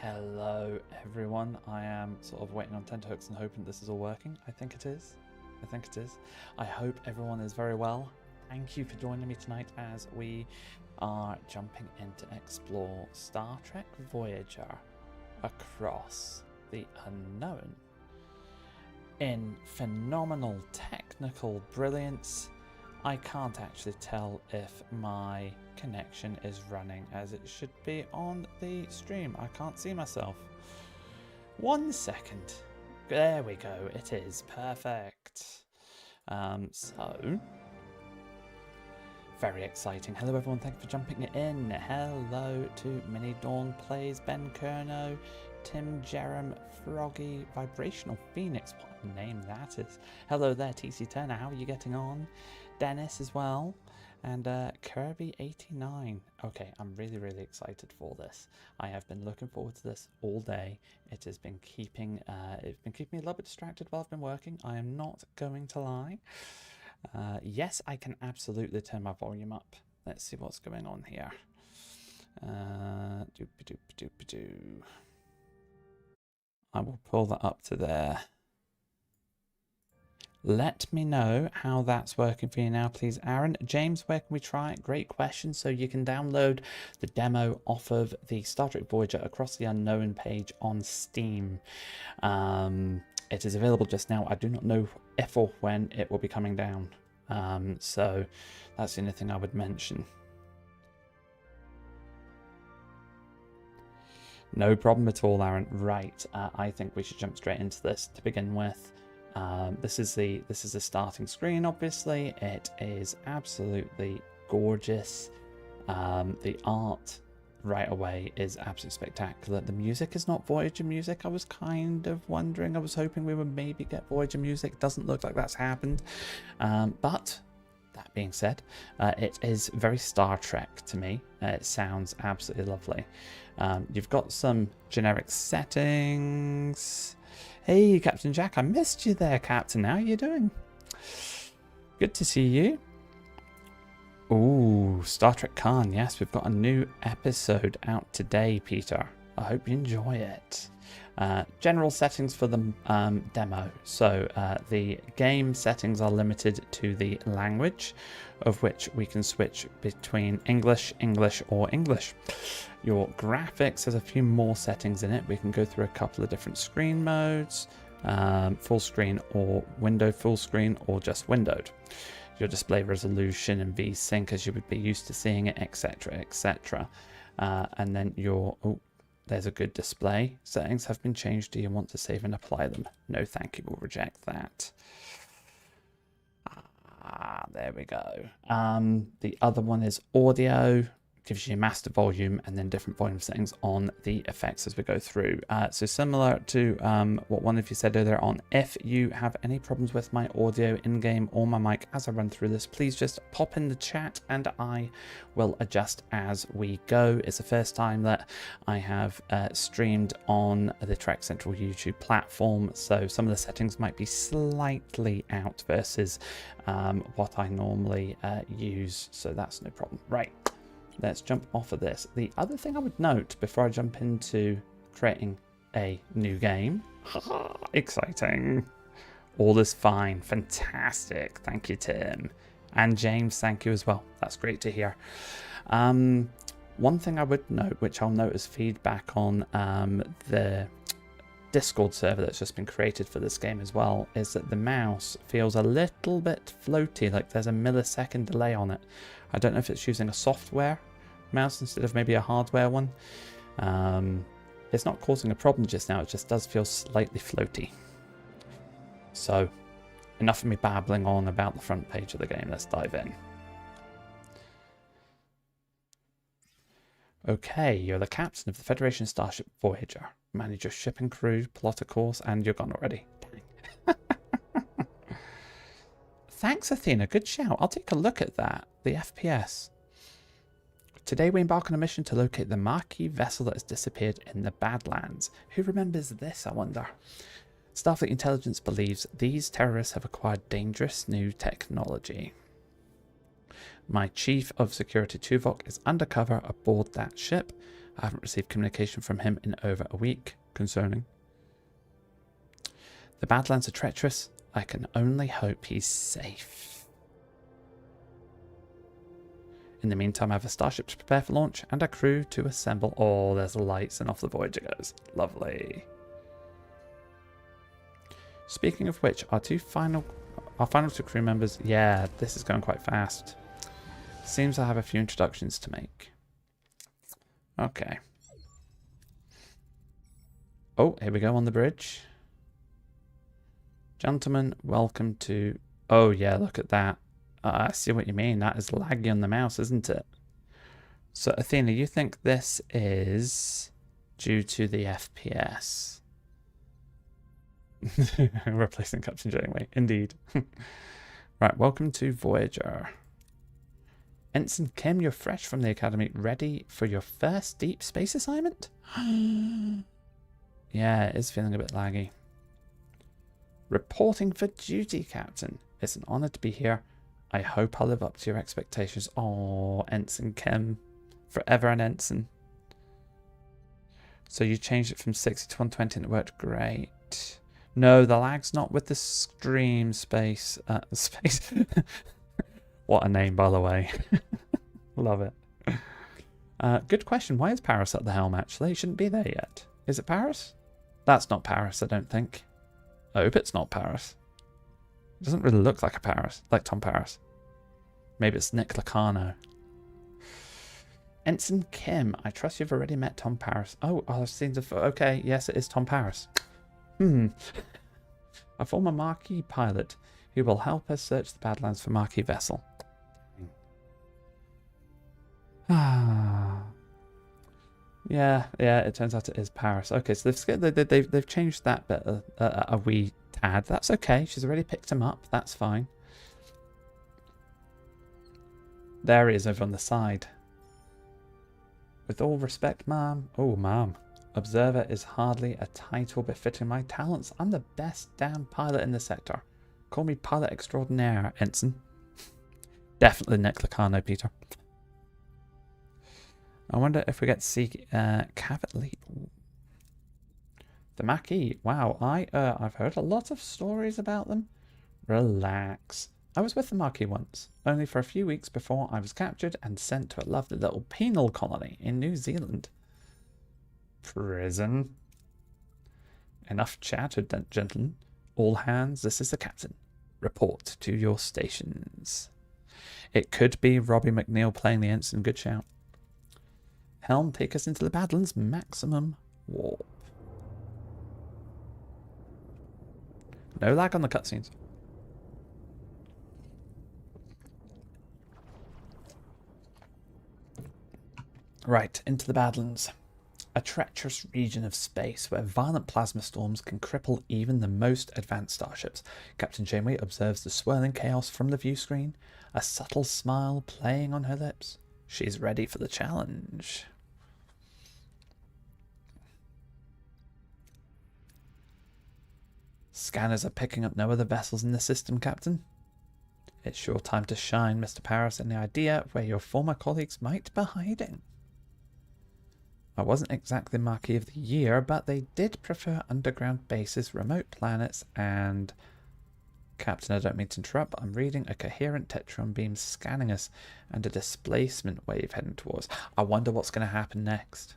Hello everyone, I am sort of waiting on tenterhooks and hoping this is all working. I think it is. I hope everyone is very well. Thank you for joining me tonight as we are jumping in to explore Star Trek Voyager across the unknown. In phenomenal technical brilliance, I can't actually tell if my connection is running as it should be on the stream. I can't see myself. 1 second. There we go. It is perfect. So very exciting. Hello everyone. Thank you for jumping in. Hello to Mini Dawn Plays, Ben Kerno, Tim Jerem, Froggy, Vibrational Phoenix. What a name that is. Hello there, TC Turner. How are you getting on? Dennis as well, and Kirby89. Okay, I'm really excited for this. I have been looking forward to this all day. It has been keeping me a little bit distracted while I've been working. I am not going to lie. Yes, I can absolutely turn my volume up. Let's see what's going on here. I will pull that up to there. Let me know how that's working for you now, please, Aaron. James, where can we try it? Great question. So you can download the demo off of the Star Trek Voyager Across the Unknown page on Steam. It is available just now. I do not know if or when it will be coming down. So that's the only thing I would mention. No problem at all, Aaron. Right, I think we should jump straight into this to begin with. This is the starting screen. Obviously, it is absolutely gorgeous. The art right away is absolutely spectacular. The music is not Voyager music. I was kind of wondering. I was hoping we would maybe get Voyager music. Doesn't look like that's happened. But that being said, it is very Star Trek to me. It sounds absolutely lovely. You've got some generic settings. Hey, Captain Jack, I missed you there, Captain. How are you doing? Good to see you. Ooh, Star Trek Khan. Yes, we've got a new episode out today, Peter. I hope you enjoy it. General settings for the demo. So the game settings are limited to the language, of which we can switch between English, English, or English. Your graphics has a few more settings in it. We can go through a couple of different screen modes, full screen or window full screen, or just windowed. Your display resolution and VSync as you would be used to seeing it, etc, etc. And then your there's a good display. Settings have been changed. Do you want to save and apply them? No, thank you. We'll reject that. There we go. The other one is audio. Gives you master volume and then different volume settings on the effects as we go through. So similar to what one of you said earlier on, if you have any problems with my audio in-game or my mic as I run through this, please just pop in the chat and I will adjust as we go. It's the first time that I have streamed on the Trek Central YouTube platform, so some of the settings might be slightly out versus what I normally use, so that's no problem. Right. Let's jump off of this. The other thing I would note before I jump into creating a new game, exciting, all is fine, fantastic, thank you Tim, and James, thank you as well, that's great to hear. One thing I would note, which I'll note as feedback on the Discord server that's just been created for this game as well, is that the mouse feels a little bit floaty, like there's a millisecond delay on it. I don't know if it's using a software mouse instead of maybe a hardware one. It's not causing a problem just now, it just does feel slightly floaty. So enough of me babbling on about the front page of the game, let's dive in. Okay, you're the captain of the Federation starship Voyager. Manage your ship and crew, plot a course, and you're gone already. Dang. Thanks, Athena. Good shout. I'll take a look at that. The FPS. Today we embark on a mission to locate the Maquis vessel that has disappeared in the Badlands. Who remembers this, I wonder? Starfleet intelligence believes these terrorists have acquired dangerous new technology. My chief of security Tuvok is undercover aboard that ship. I haven't received communication from him in over a week. Concerning. The Badlands are treacherous. I can only hope he's safe. In the meantime, I have a starship to prepare for launch and a crew to assemble. Oh, there's the lights and off the Voyager goes. Lovely. Speaking of which, our final two crew members. Yeah, this is going quite fast. Seems I have a few introductions to make. Okay. Oh, here we go on the bridge. Gentlemen, welcome to... Oh, yeah, look at that. I see what you mean. That is laggy on the mouse, isn't it? So, Athena, you think this is due to the FPS? Replacing Captain Janeway. Indeed. Right, welcome to Voyager. Ensign Kim, you're fresh from the Academy, ready for your first deep space assignment? Yeah, it is feeling a bit laggy. Reporting for duty, Captain. It's an honor to be here. I hope I'll live up to your expectations. Oh, Ensign Kim. Forever an ensign. So you changed it from 60 to 120 and it worked great. No, the lag's not with the stream space. Space. What a name, by the way. Love it. Good question. Why is Paris at the helm, actually? It shouldn't be there yet. Is it Paris? That's not Paris, I don't think. I hope it's not Paris. It doesn't really look like a Paris, like Tom Paris. Maybe it's Nick Lacano. Ensign Kim, I trust you've already met Tom Paris. Oh, I've seen the... Okay, yes, it is Tom Paris. A former Maquis pilot who will help us search the Badlands for Maquis vessel. Yeah, it turns out it is Paris. Okay, so they've changed that bit a wee tad. That's okay. She's already picked him up. That's fine. There he is over on the side. With all respect, ma'am. Oh, ma'am. Observer is hardly a title befitting my talents. I'm the best damn pilot in the sector. Call me pilot extraordinaire, Ensign. Definitely Nick Lacano, Peter. I wonder if we get to see Cavity. The Maquis. Wow, I've heard a lot of stories about them. Relax. I was with the Maquis once, only for a few weeks before I was captured and sent to a lovely little penal colony in New Zealand. Prison. Enough chatted, gentlemen. All hands, this is the captain. Report to your stations. It could be Robbie McNeil playing the ensign. Good shout. Helm, take us into the Badlands maximum warp. No lag on the cutscenes. Right, into the Badlands. A treacherous region of space where violent plasma storms can cripple even the most advanced starships. Captain Janeway observes the swirling chaos from the view screen, a subtle smile playing on her lips. She's ready for the challenge. Scanners are picking up no other vessels in the system, Captain. It's your time to shine, Mr. Paris, and the idea where your former colleagues might be hiding. I wasn't exactly Marquis of the Year, but they did prefer underground bases, remote planets, and... Captain, I don't mean to interrupt, but I'm reading a coherent tetron beam scanning us and a displacement wave heading towards. I wonder what's going to happen next.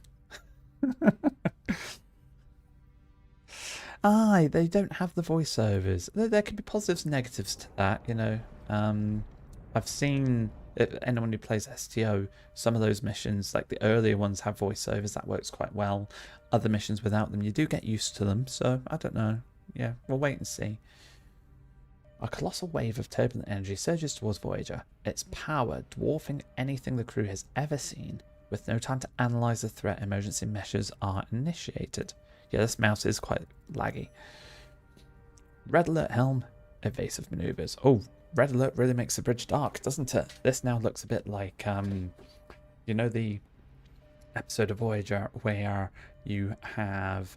Aye, they don't have the voiceovers. There can be positives and negatives to that, you know. I've seen anyone who plays STO, some of those missions, like the earlier ones, have voiceovers. That works quite well. Other missions without them, you do get used to them. So, I don't know. Yeah, we'll wait and see. A colossal wave of turbulent energy surges towards Voyager, its power dwarfing anything the crew has ever seen. With no time to analyse the threat, emergency measures are initiated. Yeah, this mouse is quite laggy. Red alert, helm. Evasive maneuvers. Oh, red alert really makes the bridge dark, doesn't it? This now looks a bit like, you know, the episode of Voyager where you have,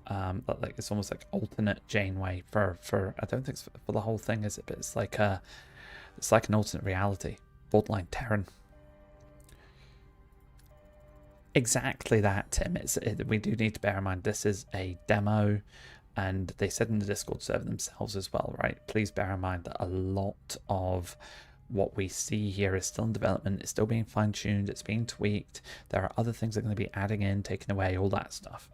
like, it's almost like alternate Janeway for I don't think it's for the whole thing, is it? But it's like an alternate reality, borderline Terran. Exactly that, Tim. We do need to bear in mind this is a demo, and they said in the Discord server themselves as well, right? Please bear in mind that a lot of what we see here is still in development. It's still being fine-tuned. It's being tweaked. There are other things they're going to be adding in, taking away, all that stuff.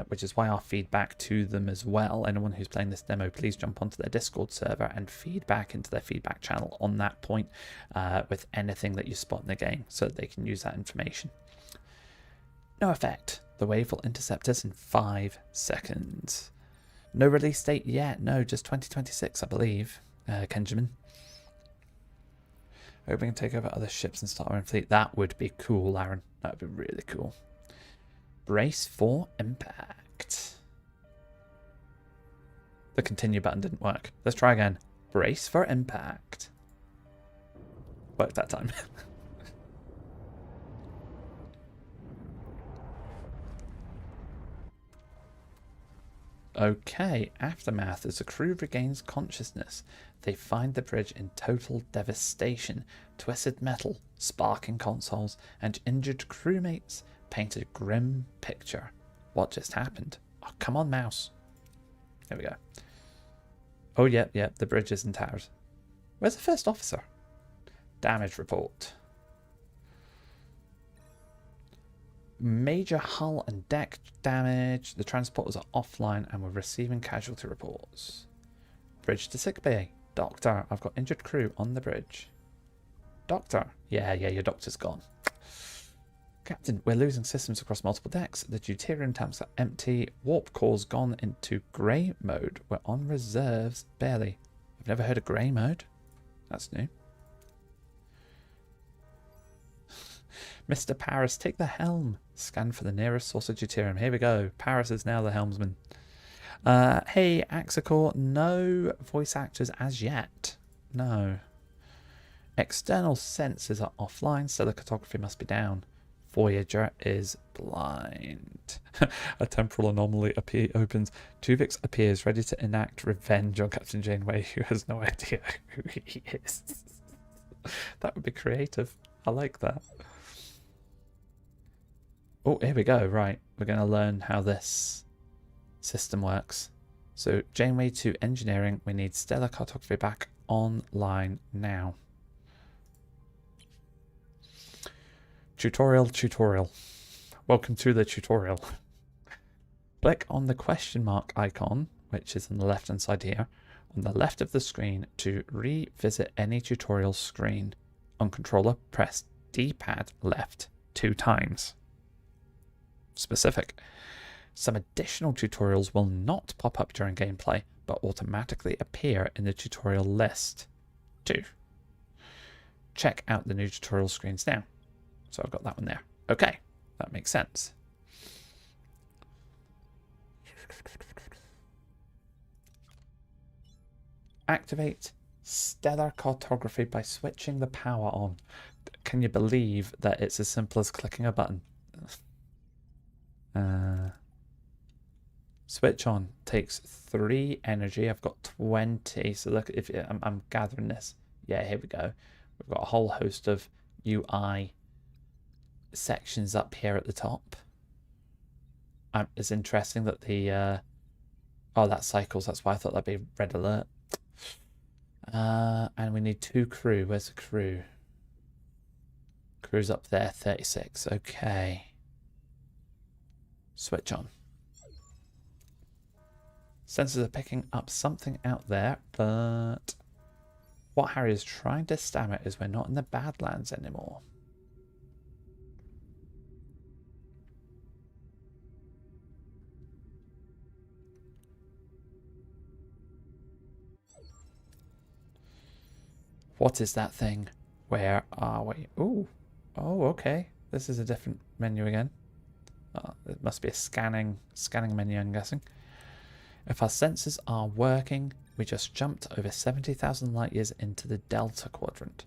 Which is why our feedback to them as well. Anyone who's playing this demo, please jump onto their Discord server and feedback into their feedback channel on that point with anything that you spot in the game so that they can use that information. No effect. The wave will intercept us in 5 seconds. No release date yet. No, just 2026, I believe, Kenjamin. Hope we can take over other ships and start our own fleet. That would be cool, Aaron. That would be really cool. Brace for impact. The continue button didn't work. Let's try again. Brace for impact. Worked that time. Okay, aftermath. As the crew regains consciousness, they find the bridge in total devastation. Twisted metal, sparking consoles, and injured crewmates paint a grim picture. What just happened? Oh, come on, mouse. There we go. Oh, yep, the bridge isn't ours. Where's the first officer? Damage report. Major hull and deck damage. The transporters are offline and we're receiving casualty reports. Bridge to sickbay. Doctor, I've got injured crew on the bridge. Doctor. Yeah, your doctor's gone. Captain, we're losing systems across multiple decks. The deuterium tanks are empty. Warp core's gone into grey mode. We're on reserves. Barely. I've never heard of grey mode. That's new. Mr. Paris, take the helm. Scan for the nearest source of deuterium. Here we go. Paris is now the helmsman. Hey, Axicor, no voice actors as yet. No. External sensors are offline. Stellar cartography must be down. Voyager is blind. A temporal anomaly opens. Tuvix appears ready to enact revenge on Captain Janeway, who has no idea who he is. That would be creative. I like that. Oh, here we go. Right, we're going to learn how this system works. So, Janeway to engineering. We need stellar cartography back online now. Tutorial. Welcome to the tutorial. Click on the question mark icon, which is on the left hand side here, on the left of the screen to revisit any tutorial screen. On controller, press D-pad left 2 times. Specific. Some additional tutorials will not pop up during gameplay, but automatically appear in the tutorial list. 2. Check out the new tutorial screens now. So I've got that one there. Okay, that makes sense. Activate stellar cartography by switching the power on. Can you believe that it's as simple as clicking a button? Switch on takes 3 energy. I've got 20. So look, if I'm gathering this. Yeah, here we go. We've got a whole host of UI sections up here at the top. It's interesting that the oh, that cycles. That's why I thought that'd be red alert. And we need 2 crew. Where's the crew? Crew's up there, 36. Okay. Switch on. Sensors are picking up something out there, but what Harry is trying to stammer is we're not in the Badlands anymore. What is that thing? Where are we? Ooh. Oh, okay. This is a different menu again. Oh, it must be a scanning menu, I'm guessing. If our sensors are working, we just jumped over 70,000 light years into the Delta Quadrant.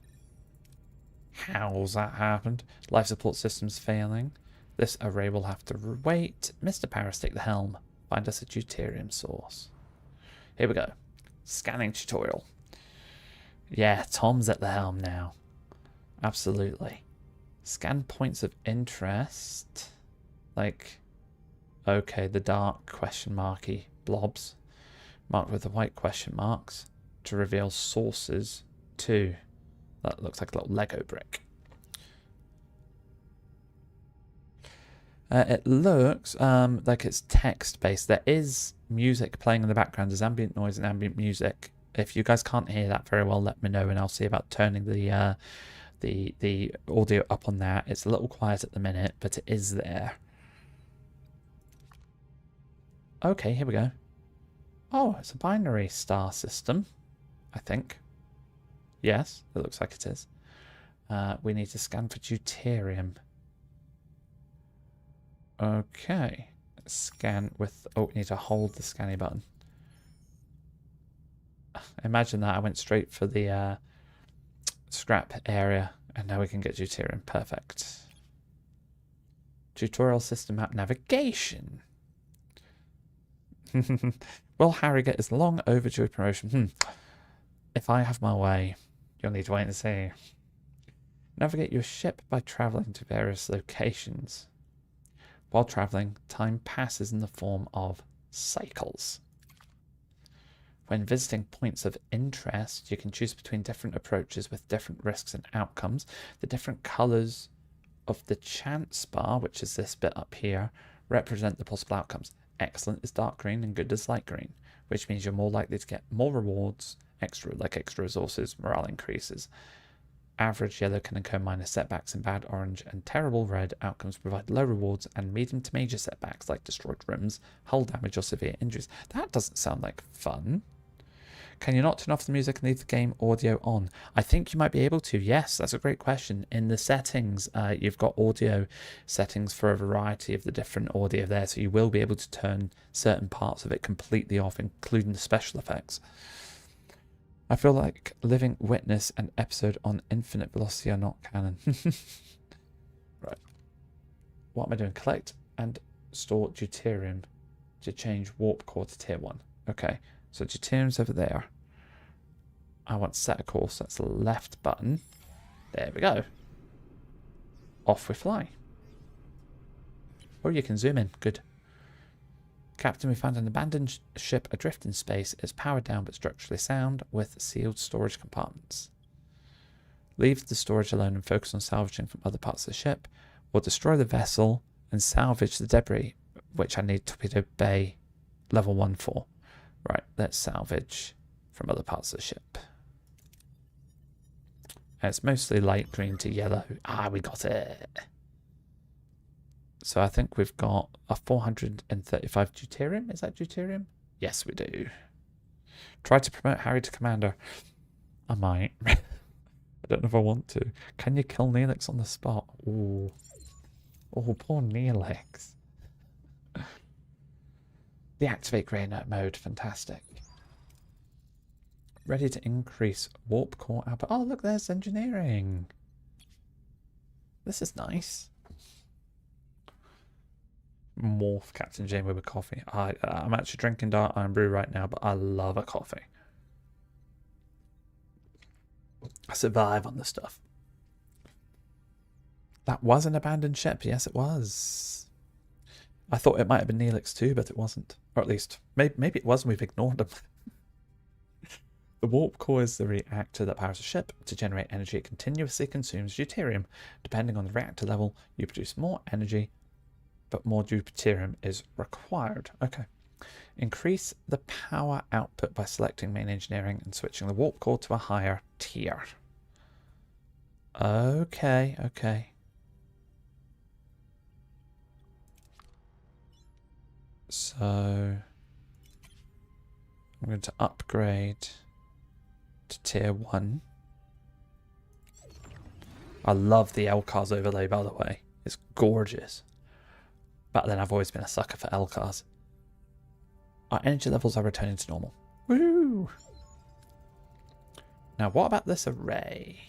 How's that happened? Life support systems failing. This array will have to wait. Mr. Paris, take the helm. Find us a deuterium source. Here we go. Scanning tutorial. Yeah, Tom's at the helm now. Absolutely. Scan points of interest. Like, okay, the dark question marky blobs marked with the white question marks to reveal sources too. That looks like a little Lego brick. It looks like it's text-based. There is music playing in the background. There's ambient noise and ambient music. If you guys can't hear that very well, let me know and I'll see about turning the audio up on that. It's a little quiet at the minute, but it is there. Okay, here we go. Oh, it's a binary star system, I think. Yes, it looks like it is. We need to scan for deuterium. Okay. Scan with... Oh, we need to hold the scanning button. Imagine that. I went straight for the scrap area, and now we can get deuterium. Perfect. Tutorial system map navigation. Will Harry get his long overdue promotion? If I have my way, you'll need to wait and see. Navigate your ship by traveling to various locations. While traveling, time passes in the form of cycles. When visiting points of interest, you can choose between different approaches with different risks and outcomes. The different colors of the chance bar, which is this bit up here, represent the possible outcomes. Excellent is dark green and good is light green, which means you're more likely to get more rewards, extra resources, morale increases. Average yellow can incur minor setbacks, and bad orange and terrible red outcomes provide low rewards and medium to major setbacks like destroyed rims, hull damage or severe injuries. That doesn't sound like fun. Can you not turn off the music and leave the game audio on? I think you might be able to. Yes, that's a great question. In the settings, you've got audio settings for a variety of the different audio there, so you will be able to turn certain parts of it completely off, including the special effects. I feel like Living Witness and episode on Infinite Velocity are not canon. Right. What am I doing? Collect and store deuterium to change warp core to tier 1. Okay, so deuterium's over there. I want set a course. That's the left button. There we go. Off we fly. Oh, you can zoom in. Good. Captain, we found an abandoned ship adrift in space. It's powered down but structurally sound with sealed storage compartments. Leave the storage alone and focus on salvaging from other parts of the ship, or destroy the vessel and salvage the debris, which I need Torpedo Bay level 1 for. Right, let's salvage from other parts of the ship. And it's mostly light green to yellow. Ah, we got it. So I think we've got a 435 deuterium. Is that deuterium? Yes, we do. Try to promote Harry to commander. I might. I don't know if I want to. Can you kill Neelix on the spot? Ooh. Oh, poor Neelix. Deactivate grey mode. Fantastic. Ready to increase warp core output. Oh, look, there's engineering. This is nice. Morph Captain Janeway with coffee. I'm actually drinking dark iron brew right now, but I love a coffee. I survive on this stuff. That was an abandoned ship. Yes, it was. I thought it might have been Neelix too, but it wasn't. Or at least, maybe it was and we've ignored them. The warp core is the reactor that powers a ship. To generate energy, it continuously consumes deuterium. Depending on the reactor level, you produce more energy, but more deuterium is required. Okay. Increase the power output by selecting main engineering and switching the warp core to a higher tier. Okay, okay. So I'm going to upgrade to tier 1. I love the LCARS overlay, by the way. It's gorgeous. But then I've always been a sucker for LCARS. Our energy levels are returning to normal. Woo! Now, what about this array?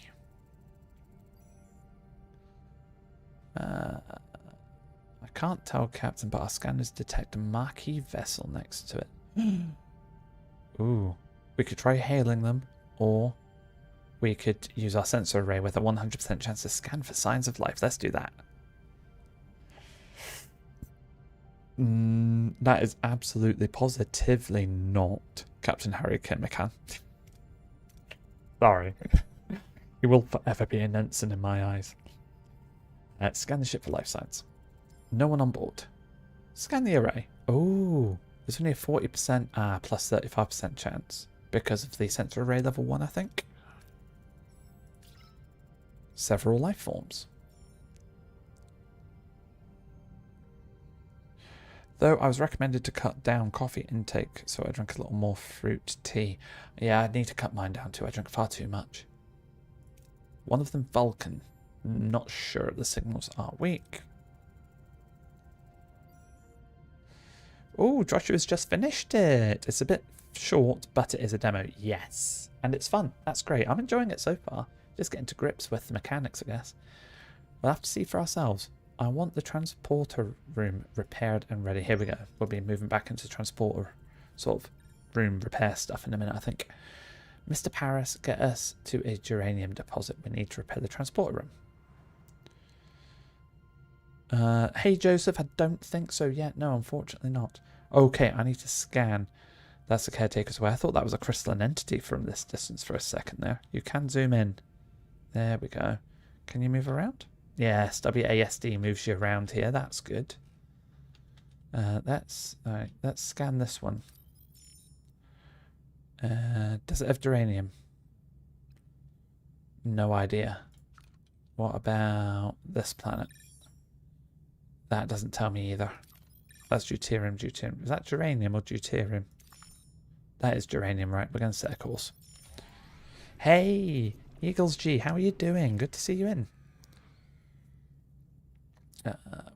I can't tell, Captain, but our scanners detect a Maquis vessel next to it. Ooh. We could try hailing them, or we could use our sensor array with a 100% chance to scan for signs of life. Let's do that. That is absolutely positively not Captain Harry McCann. Sorry. He will forever be an ensign in my eyes. Scan the ship for life signs. No one on board. Scan the array. Oh, there's only a 40% plus 35% chance because of the sensor array level 1, I think. Several life forms. Though I was recommended to cut down coffee intake, so I drank a little more fruit tea. Yeah, I need to cut mine down too. I drink far too much. One of them Vulcan. Not sure the signals are weak. Oh, Joshua's just finished it. It's a bit short, but it is a demo. Yes. And it's fun. That's great. I'm enjoying it so far. Just getting to grips with the mechanics, I guess. We'll have to see for ourselves. I want the transporter room repaired and ready. Here we go. We'll be moving back into transporter sort of room repair stuff in a minute, I think. Mr. Paris, get us to a geranium deposit. We need to repair the transporter room. Hey, Joseph, I don't think so yet. No, unfortunately not. Okay, I need to scan. That's the Caretaker's way. I thought that was a crystalline entity from this distance for a second there. You can zoom in. There we go. Can you move around? Yes, WASD moves you around here. That's good. Let's scan this one. Does it have geranium? No idea. What about this planet? That doesn't tell me either. That's deuterium. Deuterium. Is that geranium or deuterium? That is geranium, right? We're going to set a course. Hey, Eagles G, how are you doing? Good to see you in.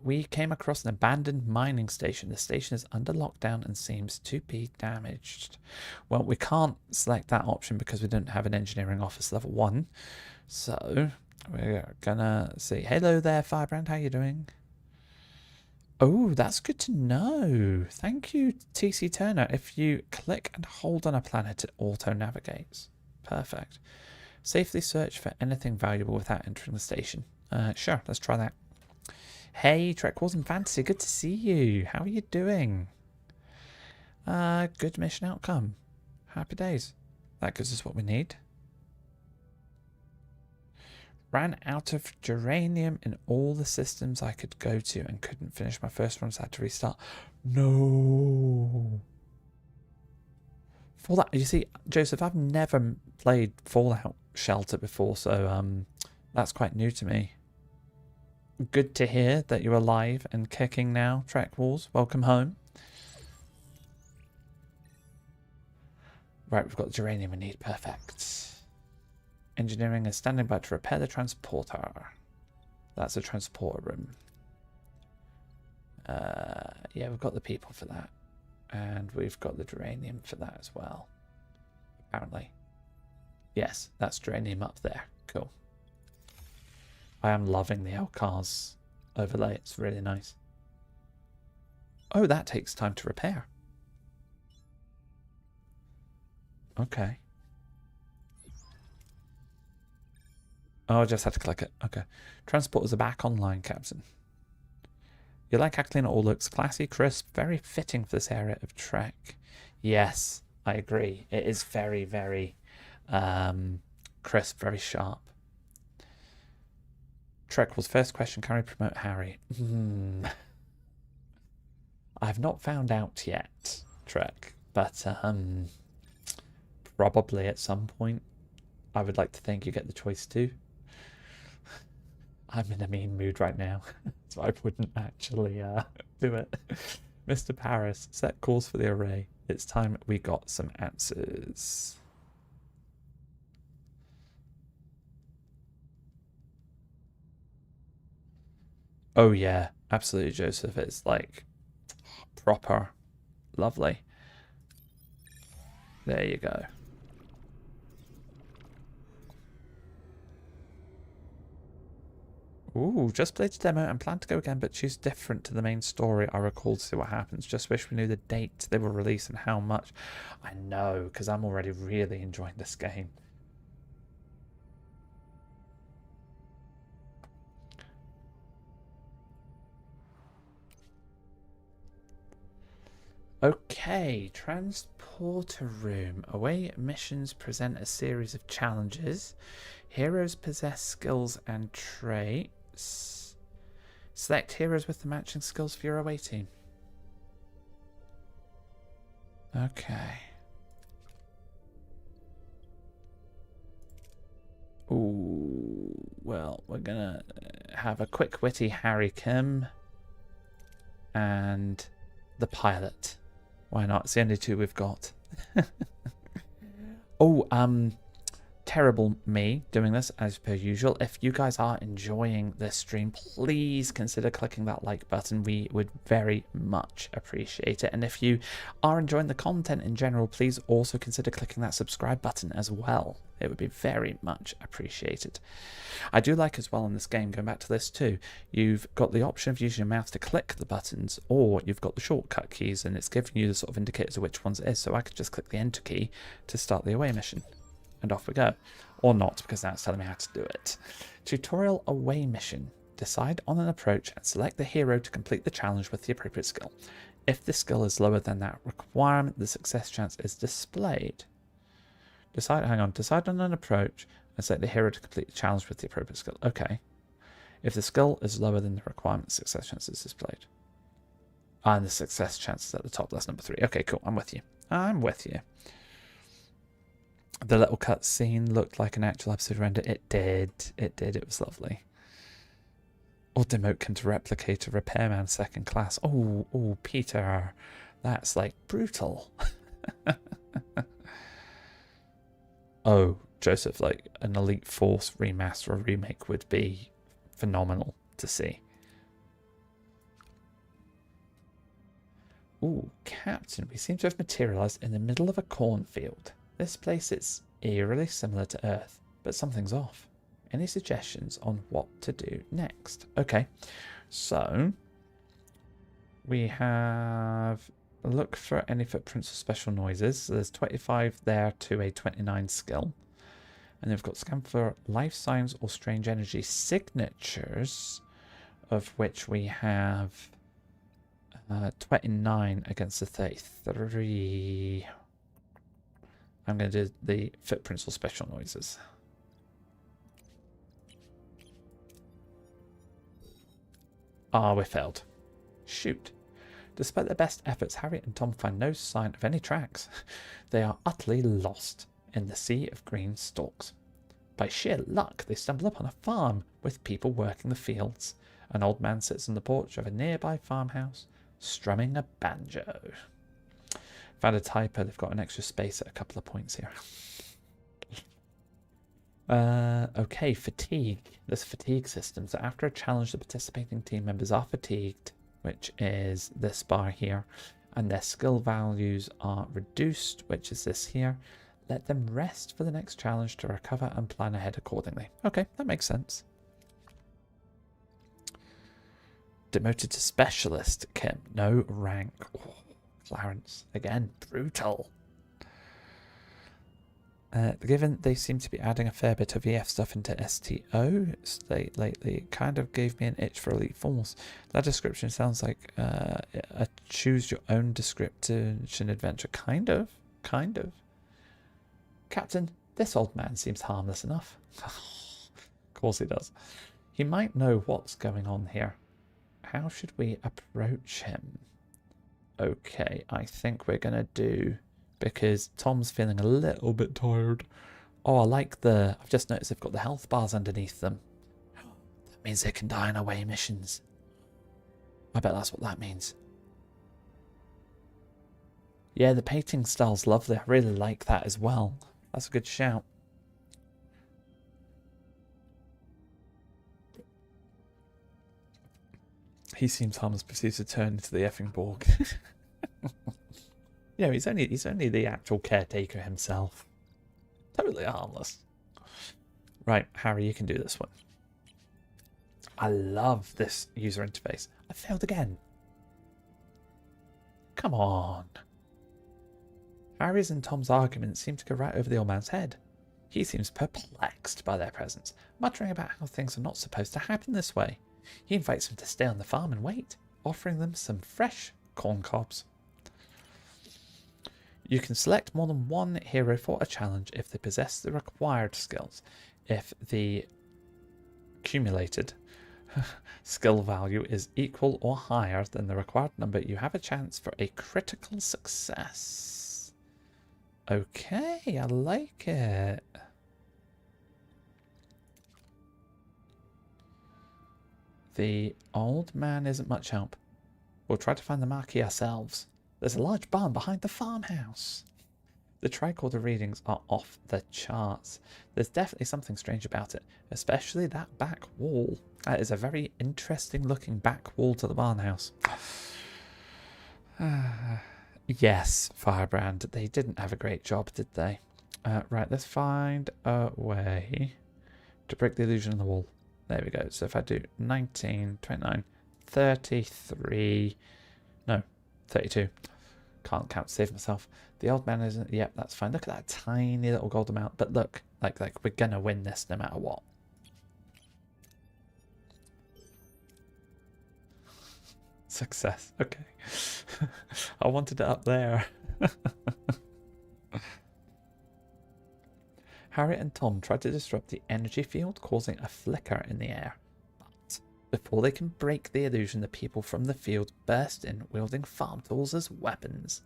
We came across an abandoned mining station. The station is under lockdown and seems to be damaged. Well, we can't select that option because we don't have an engineering office level 1. So we're gonna see. Hello there, Firebrand. How you doing? Oh, that's good to know. Thank you, TC Turner. If you click and hold on a planet, it auto-navigates. Perfect. Safely search for anything valuable without entering the station. Sure, let's try that. Hey, Trek Wars and Fantasy, good to see you. How are you doing? Good mission outcome. Happy days. That gives us what we need. Ran out of geranium in all the systems I could go to and couldn't finish my first run, so I had to restart. No. Fallout, you see, Joseph, I've never played Fallout Shelter before, so that's quite new to me. Good to hear that you're alive and kicking now, Trek Wars. Welcome home. Right, we've got the geranium we need. Perfect. Engineering is standing by to repair the transporter. That's a transporter room. Yeah, we've got the people for that. And we've got the geranium for that as well. Apparently. Yes, that's geranium up there. Cool. I am loving the LCARS overlay. It's really nice. Oh, that takes time to repair. Okay. Oh, I just had to click it. Okay. Transporters are back online, Captain. You like how clean it all looks? Classy, crisp, very fitting for this area of Trek. Yes, I agree. It is very, very crisp, very sharp. Trek was first question, can we promote Harry? I've not found out yet, Trek, but probably at some point. I would like to think you get the choice too. I'm in a mean mood right now, so I wouldn't actually do it. Mr. Paris, set course for the array. It's time we got some answers. Oh yeah, absolutely, Joseph. It's like proper lovely. There you go. Ooh, just played the demo and plan to go again, but choose different to the main story. I recall to see what happens. Just wish we knew the date they will release and how much. I know, because I'm already really enjoying this game. Okay, transporter room. Away missions present a series of challenges. Heroes possess skills and traits. Select heroes with the matching skills for your away team. Okay. Ooh, well, we're gonna have a quick witty Harry Kim and the pilot. Why not? It's the only two we've got. Oh, terrible me doing this as per usual. If you guys are enjoying this stream, please consider clicking that like button. We would very much appreciate it. And if you are enjoying the content in general, please also consider clicking that subscribe button as well. It would be very much appreciated. I do like as well in this game, going back to this too, you've got the option of using your mouse to click the buttons, or you've got the shortcut keys and it's giving you the sort of indicators of which ones it is. So I could just click the enter key to start the away mission. And off we go. Or not, because now it's telling me how to do it. Tutorial away mission. Decide on an approach and select the hero to complete the challenge with the appropriate skill. If the skill is lower than that requirement, the success chance is displayed. Decide on an approach and select the hero to complete the challenge with the appropriate skill. Okay. If the skill is lower than the requirement, the success chance is displayed. And the success chance is at the top. That's number 3. Okay, cool. I'm with you. I'm with you. The little cutscene looked like an actual episode render. It did. It did. It was lovely. Or demote can to replicate a repairman second class. Oh, Peter. That's like brutal. Oh, Joseph, like an Elite Force remaster or remake would be phenomenal to see. Ooh, Captain, we seem to have materialized in the middle of a cornfield. This place is eerily similar to Earth, but something's off. Any suggestions on what to do next? Okay, so we have look for any footprints or special noises. So there's 25 there to a 29 skill. And they've got scan for life signs or strange energy signatures, of which we have 29 against the 33. I'm going to do the footprints or special noises. Ah, we failed. Shoot. Despite their best efforts, Harriet and Tom find no sign of any tracks. They are utterly lost in the sea of green stalks. By sheer luck, they stumble upon a farm with people working the fields. An old man sits on the porch of a nearby farmhouse, strumming a banjo. Found a typo. They've got an extra space at a couple of points here. Okay, fatigue. There's a fatigue system. So after a challenge, the participating team members are fatigued, which is this bar here, and their skill values are reduced, which is this here. Let them rest for the next challenge to recover and plan ahead accordingly. Okay, that makes sense. Demoted to specialist, Kim. No rank. Oh, Clarence. Again, brutal. Given they seem to be adding a fair bit of EF stuff into STO lately, it kind of gave me an itch for Elite Force. That description sounds like a choose your own description adventure. Kind of. Captain, this old man seems harmless enough. Of course he does. He might know what's going on here. How should we approach him? Okay, I think we're going to do... because Tom's feeling a little bit tired. Oh, I like the... I've just noticed they've got the health bars underneath them. That means they can die in away missions. I bet that's what that means. Yeah, the painting style's lovely. I really like that as well. That's a good shout. He seems harmless, proceeds to turn into the effing Borg. You know, he's only the actual caretaker himself. Totally harmless. Right, Harry, you can do this one. I love this user interface. I failed again. Come on. Harry's and Tom's arguments seem to go right over the old man's head. He seems perplexed by their presence, muttering about how things are not supposed to happen this way. He invites them to stay on the farm and wait, offering them some fresh corn cobs. You can select more than one hero for a challenge if they possess the required skills. If the accumulated skill value is equal or higher than the required number, you have a chance for a critical success. Okay, I like it. The old man isn't much help. We'll try to find the Maquis ourselves. There's a large barn behind the farmhouse. The tricorder readings are off the charts. There's definitely something strange about it, especially that back wall. That is a very interesting looking back wall to the barn house. Yes, Firebrand, they didn't have a great job, did they? Right, let's find a way to break the illusion on the wall. There we go. So if I do 19, 29, 33, no, 32. Can't count to save myself. The old man isn't. Yep, that's fine. Look at that tiny little gold amount. But look, like we're gonna win this no matter what. Success. Okay. I wanted it up there. Harriet and Tom tried to disrupt the energy field, causing a flicker in the air. But before they can break the illusion, the people from the field burst in, wielding farm tools as weapons.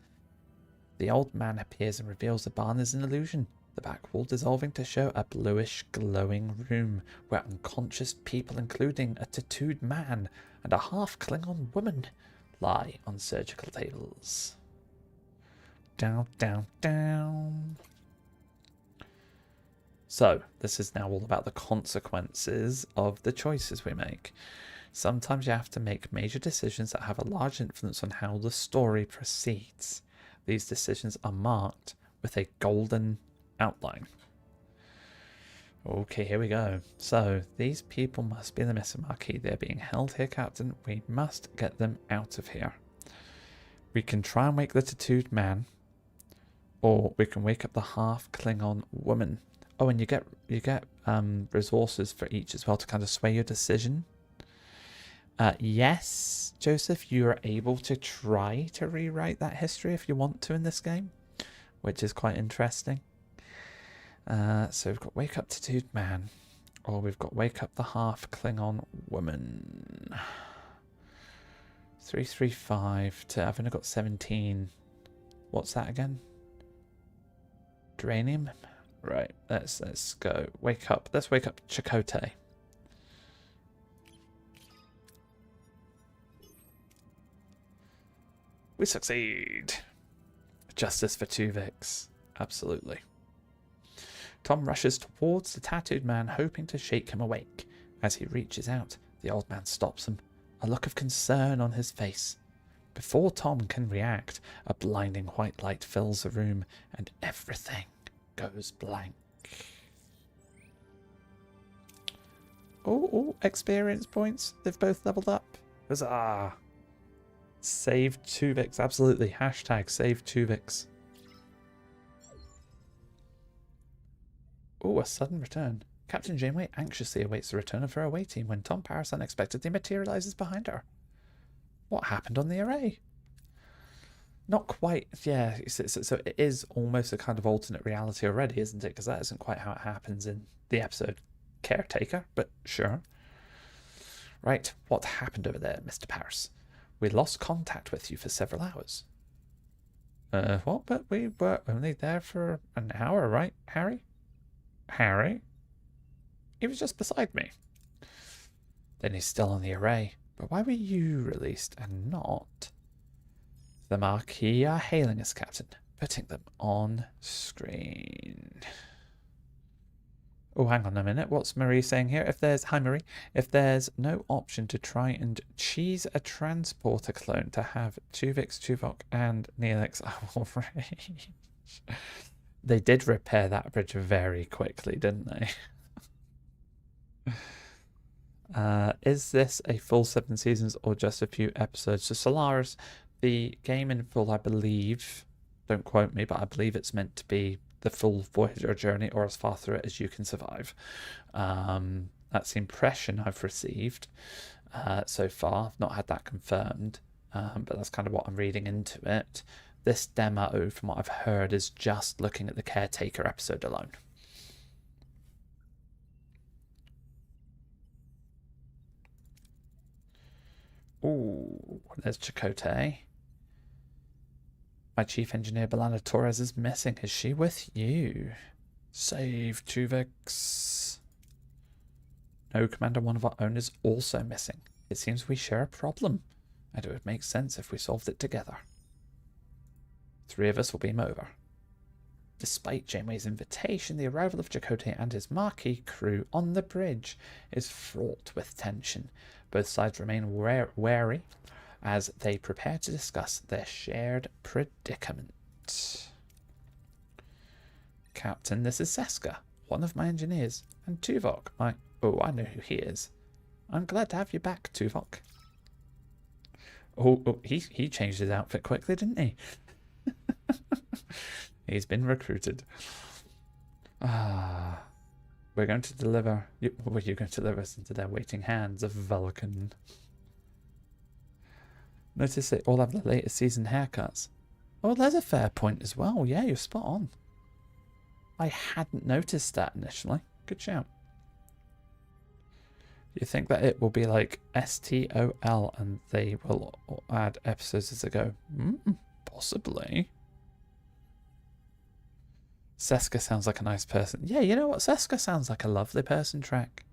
The old man appears and reveals the barn is an illusion, the back wall dissolving to show a bluish glowing room where unconscious people, including a tattooed man and a half Klingon woman, lie on surgical tables. Down, down, down. So, this is now all about the consequences of the choices we make. Sometimes you have to make major decisions that have a large influence on how the story proceeds. These decisions are marked with a golden outline. Okay, here we go. So, these people must be the missing Maquis. They're being held here, Captain. We must get them out of here. We can try and wake the tattooed man, or we can wake up the half Klingon woman. Oh, and you get resources for each as well to kind of sway your decision. Yes, Joseph, you are able to try to rewrite that history if you want to in this game, which is quite interesting. So we've got wake up tattooed man, or we've got wake up the half Klingon woman. 335 to, I've only got 17. What's that again? Duranium? Right, let's go. Wake up. Let's wake up Chakotay. We succeed. Justice for Tuvix. Absolutely. Tom rushes towards the tattooed man, hoping to shake him awake. As he reaches out, the old man stops him, a look of concern on his face. Before Tom can react, a blinding white light fills the room, and everything goes blank. Oh, experience points. They've both leveled up. Huzzah! Save Tuvix, absolutely. Hashtag save Tuvix. Oh, a sudden return. Captain Janeway anxiously awaits the return of her away team when Tom Paris unexpectedly materializes behind her. What happened on the array? Not quite, yeah. So it is almost a kind of alternate reality already, isn't it? Because that isn't quite how it happens in the episode Caretaker, but sure. Right, what happened over there, Mr. Paris? We lost contact with you for several hours. What? But we were only there for an hour, right, Harry? Harry? He was just beside me. Then he's still on the array. But why were you released and not? The Maquis are hailing us, Captain. Putting them on screen. Oh, hang on a minute. What's Marie saying here? Hi Marie. If there's no option to try and cheese a transporter clone to have Tuvix, Tuvok, and Neelix, I will rage. They did repair that bridge very quickly, didn't they? Is this a full 7 seasons or just a few episodes? So Solaris, the game in full, I believe, don't quote me, but I believe it's meant to be the full Voyager journey, or as far through it as you can survive. That's the impression I've received so far. I've not had that confirmed, but that's kind of what I'm reading into it. this demo, from what I've heard, is just looking at the Caretaker episode alone. Ooh, there's Chakotay. My chief engineer, Belana Torres, is missing. Is she with you? Save Tuvix. No, Commander, one of our own is also missing. It seems we share a problem, and it would make sense if we solved it together. 3 of us will beam over. Despite Janeway's invitation, the arrival of Chakotay and his Maquis crew on the bridge is fraught with tension. Both sides remain wary as they prepare to discuss their shared predicament. Captain, this is Seska, one of my engineers, and Tuvok, my... Oh, I know who he is. I'm glad to have you back, Tuvok. Oh, he changed his outfit quickly, didn't he? He's been recruited. We're going to deliver... You're going to deliver us into their waiting hands of Vulcan. Notice they all have the latest season haircuts. Oh, there's a fair point as well. Yeah, you're spot on. I hadn't noticed that initially. Good shout. You think that it will be like STOL and they will add episodes as they go? Possibly. Seska sounds like a nice person. Yeah, you know what? Seska sounds like a lovely person, Trek.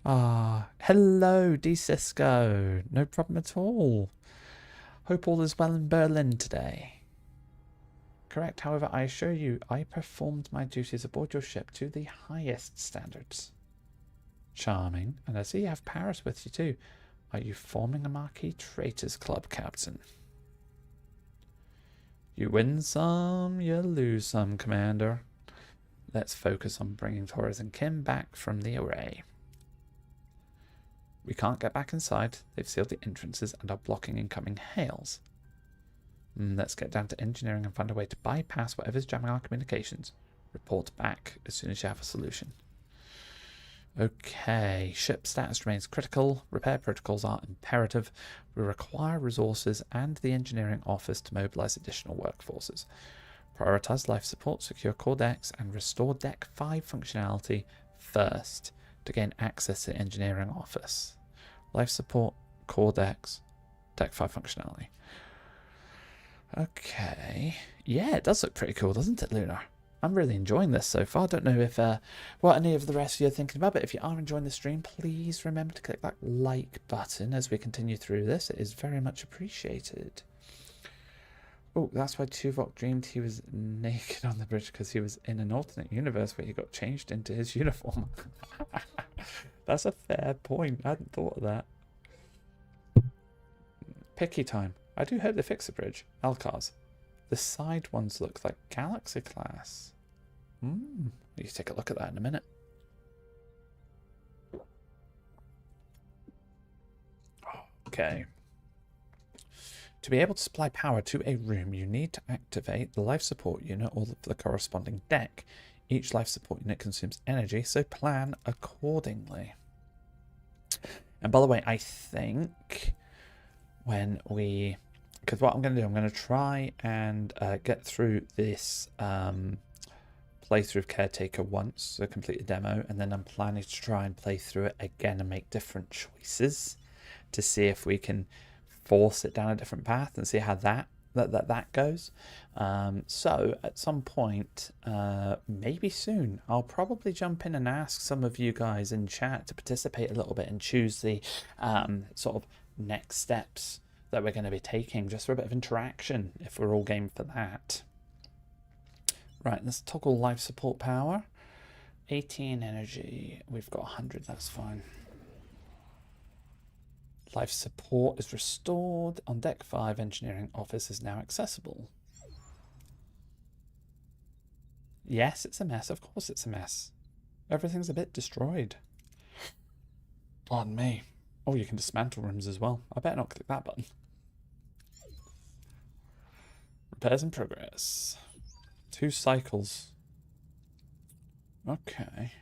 Hello, D-Cisco. No problem at all. Hope all is well in Berlin today. Correct, however, I assure you, I performed my duties aboard your ship to the highest standards. Charming. And I see you have Paris with you too. Are you forming a Maquis Traitors Club, Captain? You win some, you lose some, Commander. Let's focus on bringing Torres and Kim back from the array. We can't get back inside. They've sealed the entrances and are blocking incoming hails. Let's get down to engineering and find a way to bypass whatever's jamming our communications. Report back as soon as you have a solution. Okay, ship status remains critical. Repair protocols are imperative. We require resources and the engineering office to mobilize additional workforces. Prioritize life support, secure core decks, and restore Deck 5 functionality first to gain access to the engineering office. Life support, core decks, Deck 5 functionality. Okay. Yeah, it does look pretty cool, doesn't it, Luna? I'm really enjoying this so far. I don't know if what any of the rest of you are thinking about, but if you are enjoying the stream, please remember to click that like button as we continue through this. It is very much appreciated. Oh, that's why Tuvok dreamed he was naked on the bridge, because he was in an alternate universe where he got changed into his uniform. That's a fair point. I hadn't thought of that. Picky time. I do hope they fix the bridge. Alcars. The side ones look like Galaxy class. You take a look at that in a minute. Okay. To be able to supply power to a room, you need to activate the life support unit or the corresponding deck. Each life support unit consumes energy, so plan accordingly. And by the way, I think when we... Because what I'm going to do, I'm going to try and get through this playthrough of Caretaker once, so complete the demo, and then I'm planning to try and play through it again and make different choices to see if we can force it down a different path and see how that goes. So at some point, maybe soon, I'll probably jump in and ask some of you guys in chat to participate a little bit and choose the sort of next steps that we're going to be taking, just for a bit of interaction, if we're all game for that. Right, let's toggle life support power. 18 energy. We've got 100, that's fine. Life support is restored. On Deck 5, engineering office is now accessible. Yes, it's a mess. Of course it's a mess. Everything's a bit destroyed. Pardon me. Oh, you can dismantle rooms as well. I better not click that button. Repairs in progress. 2 cycles. Okay.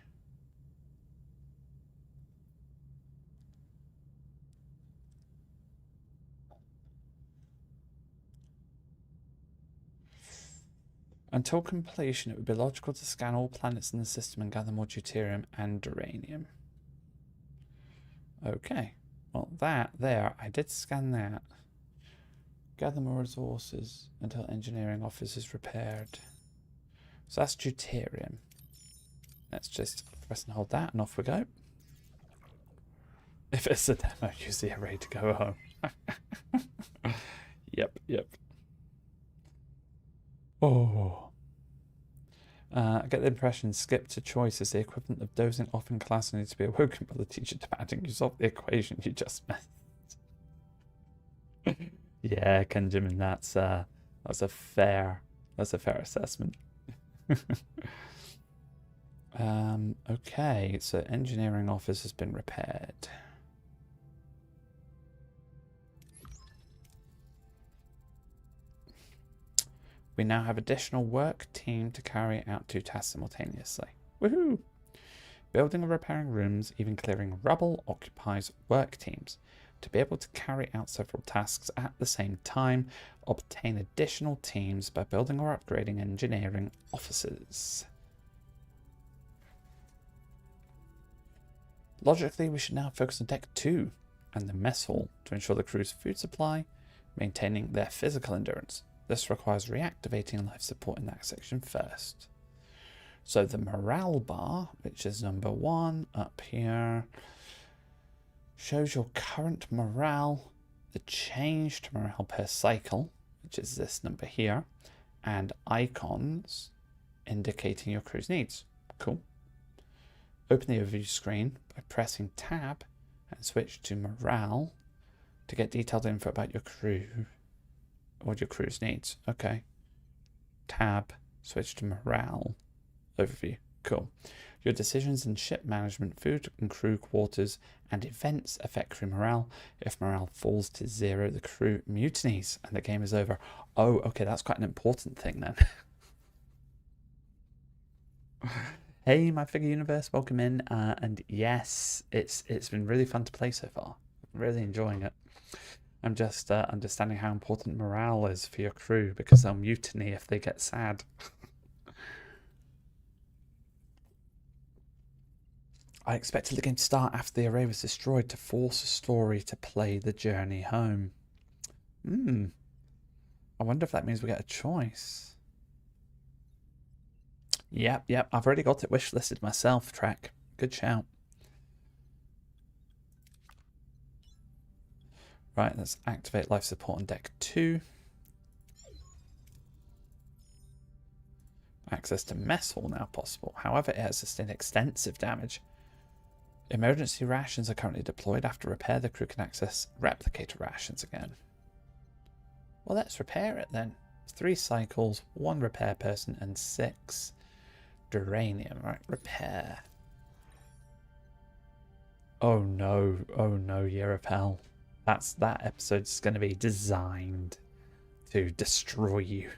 Until completion, it would be logical to scan all planets in the system and gather more deuterium and uranium. Okay. Well, that there, I did scan that. Gather more resources until engineering office is repaired. So that's deuterium. Let's just press and hold that and off we go. If it's a demo, use the array to go home. Yep. Oh. I get the impression skip to choice is the equivalent of dozing off in class and need to be awoken by the teacher demanding you solve the equation you just missed. Yeah, Kenjamin, that's a fair assessment. Okay, so engineering office has been repaired. We now have additional work team to carry out 2 tasks simultaneously. Woohoo! Building or repairing rooms, even clearing rubble, occupies work teams. To be able to carry out several tasks at the same time, obtain additional teams by building or upgrading engineering offices. Logically, we should now focus on Deck 2 and the mess hall to ensure the crew's food supply, maintaining their physical endurance. This requires reactivating life support in that section first. So the morale bar, which is number 1 up here, shows your current morale, the changed morale per cycle, which is this number here, and icons indicating your crew's needs. Cool. Open the overview screen by pressing tab and switch to morale to get detailed info about your crew. What your crew's needs. Okay. Tab, switch to morale, overview. Cool. Your decisions in ship management, food and crew quarters, and events affect crew morale. If morale falls to 0, the crew mutinies and the game is over. Oh, okay, that's quite an important thing then. Hey, my figure universe, welcome in. And yes, it's been really fun to play so far. I'm really enjoying it. I'm just understanding how important morale is for your crew because they'll mutiny if they get sad. I expected the game to start after the array was destroyed to force a story to play the journey home. I wonder if that means we get a choice. Yep, I've already got it wishlisted myself, Trek. Good shout. Right, let's activate life support on Deck 2. Access to mess hall now possible. However, it has sustained extensive damage. Emergency rations are currently deployed. After repair, the crew can access replicator rations again. Well, let's repair it then. 3 cycles, 1 repair person, and 6 duranium. Right, repair. Oh no, Year of Hell. That episode's going to be designed to destroy you.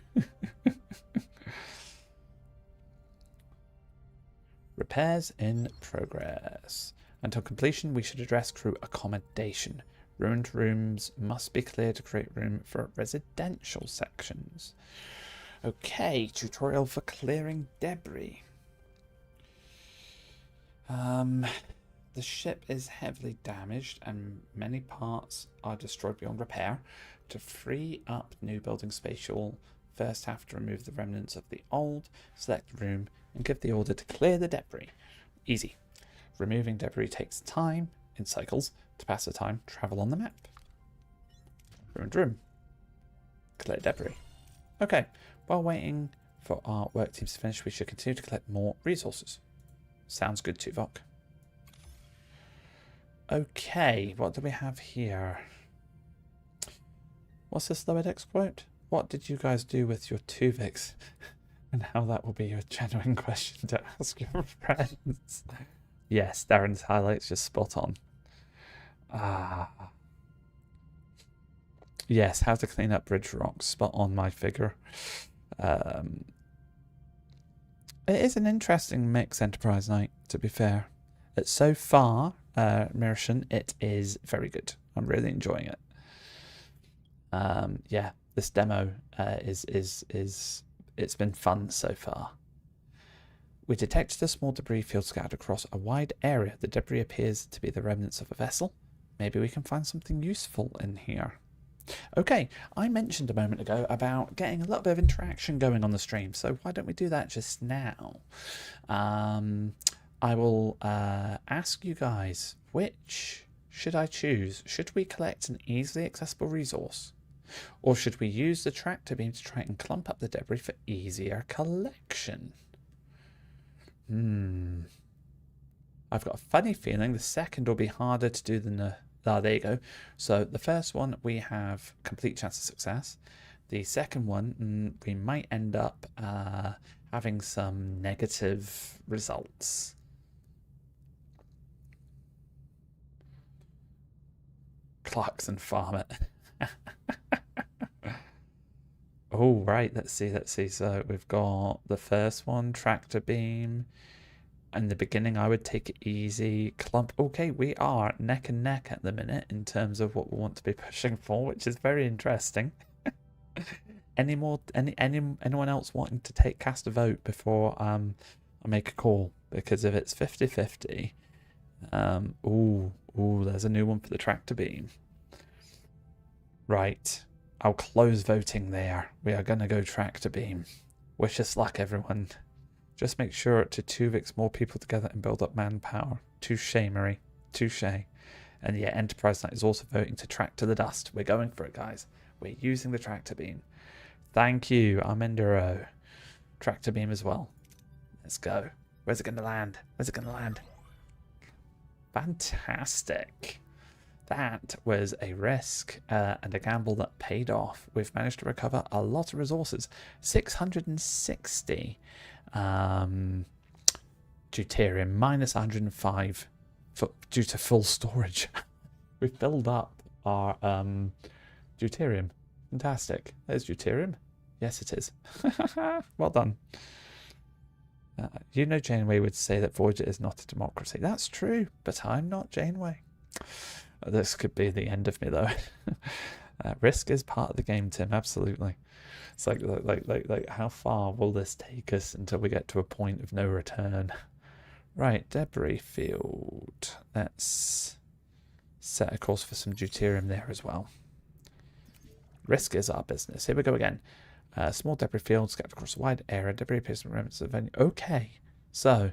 Repairs in progress. Until completion, we should address crew accommodation. Ruined rooms must be cleared to create room for residential sections. Okay, tutorial for clearing debris. The ship is heavily damaged and many parts are destroyed beyond repair. To free up new building space, you'll first have to remove the remnants of the old, select the room, and give the order to clear the debris. Easy. Removing debris takes time in cycles. To pass the time, travel on the map. Ruined room. Clear debris. Okay, while waiting for our work teams to finish, we should continue to collect more resources. Sounds good, Tuvok. Okay, what do we have here? What's this lower decks quote? What did you guys do with your Tuviks? And how that will be your genuine question to ask your friends. Yes, Darren's highlights just spot on. Yes, how to clean up bridge rocks. Spot on, my figure. It is an interesting mix, Enterprise Night, to be fair. It's so far, Mershan, it is very good. I'm really enjoying it. Yeah, this demo is it's been fun so far. We detected a small debris field scattered across a wide area. The debris appears to be the remnants of a vessel. Maybe we can find something useful in here. Okay, I mentioned a moment ago about getting a little bit of interaction going on the stream, so why don't we do that just now? I will ask you guys, which should I choose? Should we collect an easily accessible resource? Or should we use the tractor beam to try and clump up the debris for easier collection? I've got a funny feeling the second will be harder to do than the... Ah, there you go. So the first one, we have complete chance of success. The second one, we might end up having some negative results. Clarkson farm it. Oh, right. Let's see. So we've got the first one, tractor beam. In the beginning, I would take it easy. Clump. Okay, we are neck and neck at the minute in terms of what we want to be pushing for, which is very interesting. Anyone else wanting to cast a vote before I make a call? Because if it's 50-50, there's a new one for the tractor beam. Right, I'll close voting there. We are going to go tractor beam. Wish us luck, everyone. Just make sure to 2vix more people together and build up manpower. Touche, Marie. Touche. And yeah, Enterprise Night is also voting to track to the dust. We're going for it, guys. We're using the tractor beam. Thank you, Armenduro. Tractor beam as well. Let's go. Where's it going to land? Where's it going to land? Fantastic. That was a risk and a gamble that paid off. We've managed to recover a lot of resources. 660 deuterium, minus 105 due to full storage. We filled up our deuterium. Fantastic. There's deuterium. Yes, it is. Well done. You know, Janeway would say that Voyager is not a democracy. That's true, but I'm not Janeway. This could be the end of me, though. Risk is part of the game, Tim. Absolutely. It's like how far will this take us until we get to a point of no return? Right, debris field. Let's set a course for some deuterium there as well. Risk is our business. Here we go again. Small debris field scattered across a wide area. Debris appears in remnants of the venue. Okay, so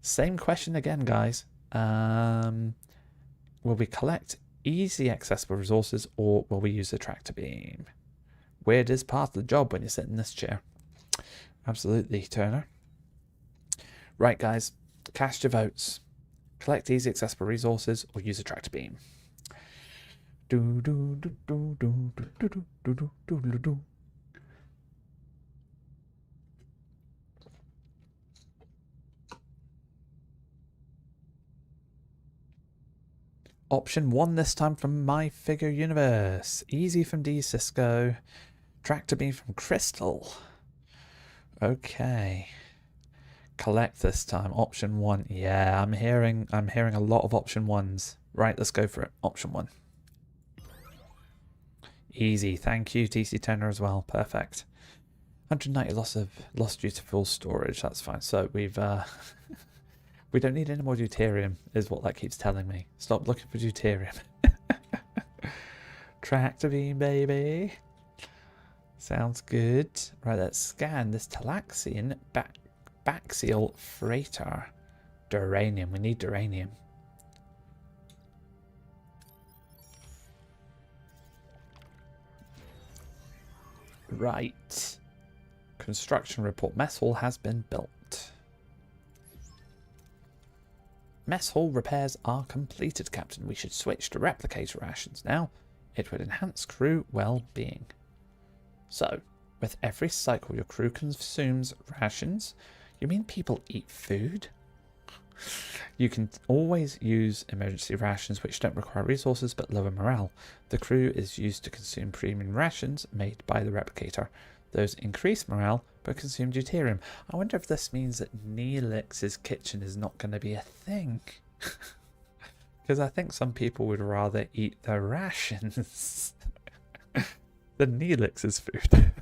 same question again, guys. Will we collect easy accessible resources, or will we use the tractor beam? Weird is part of the job when you sit in this chair. Absolutely, Turner. Right, guys, cast your votes. Collect easy accessible resources or use a tractor beam. Option 1 this time from My Figure Universe. Easy from D Cisco. Tractor beam from Crystal. Okay. Collect this time. Option 1. Yeah, I'm hearing a lot of option 1s. Right, let's go for it. Option 1. Easy. Thank you, TC Turner as well. Perfect. 190 lost due to full storage. That's fine. So we've we don't need any more deuterium, is what that keeps telling me. Stop looking for deuterium. Tractor beam, baby. Sounds good. Right, let's scan this Talaxian Baxial freighter. Duranium. We need duranium. Right. Construction report. Mess hall has been built. Mess hall repairs are completed, Captain. We should switch to replicator rations now. It would enhance crew well-being. So, with every cycle your crew consumes rations, you mean people eat food? You can always use emergency rations which don't require resources but lower morale. The crew is used to consume premium rations made by the replicator. Those increase morale but consume deuterium. I wonder if this means that Neelix's kitchen is not going to be a thing. Because I think some people would rather eat their rations than Neelix's food.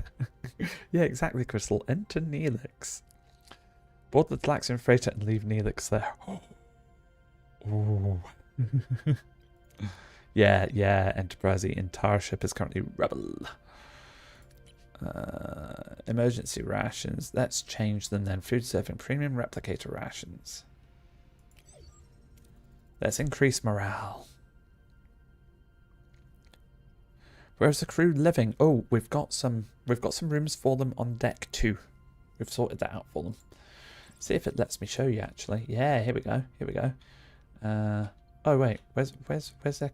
Yeah, exactly, Crystal. Enter Neelix. Board the Delaxian freighter and leave Neelix there. Oh. Yeah, Enterprise. The entire ship is currently rebel. Emergency rations. Let's change them then. Food serving premium replicator rations. Let's increase morale. Where's the crew living? Oh, we've got some rooms for them on deck 2. We've sorted that out for them. See if it lets me show you actually. Yeah, here we go. Oh wait, where's their...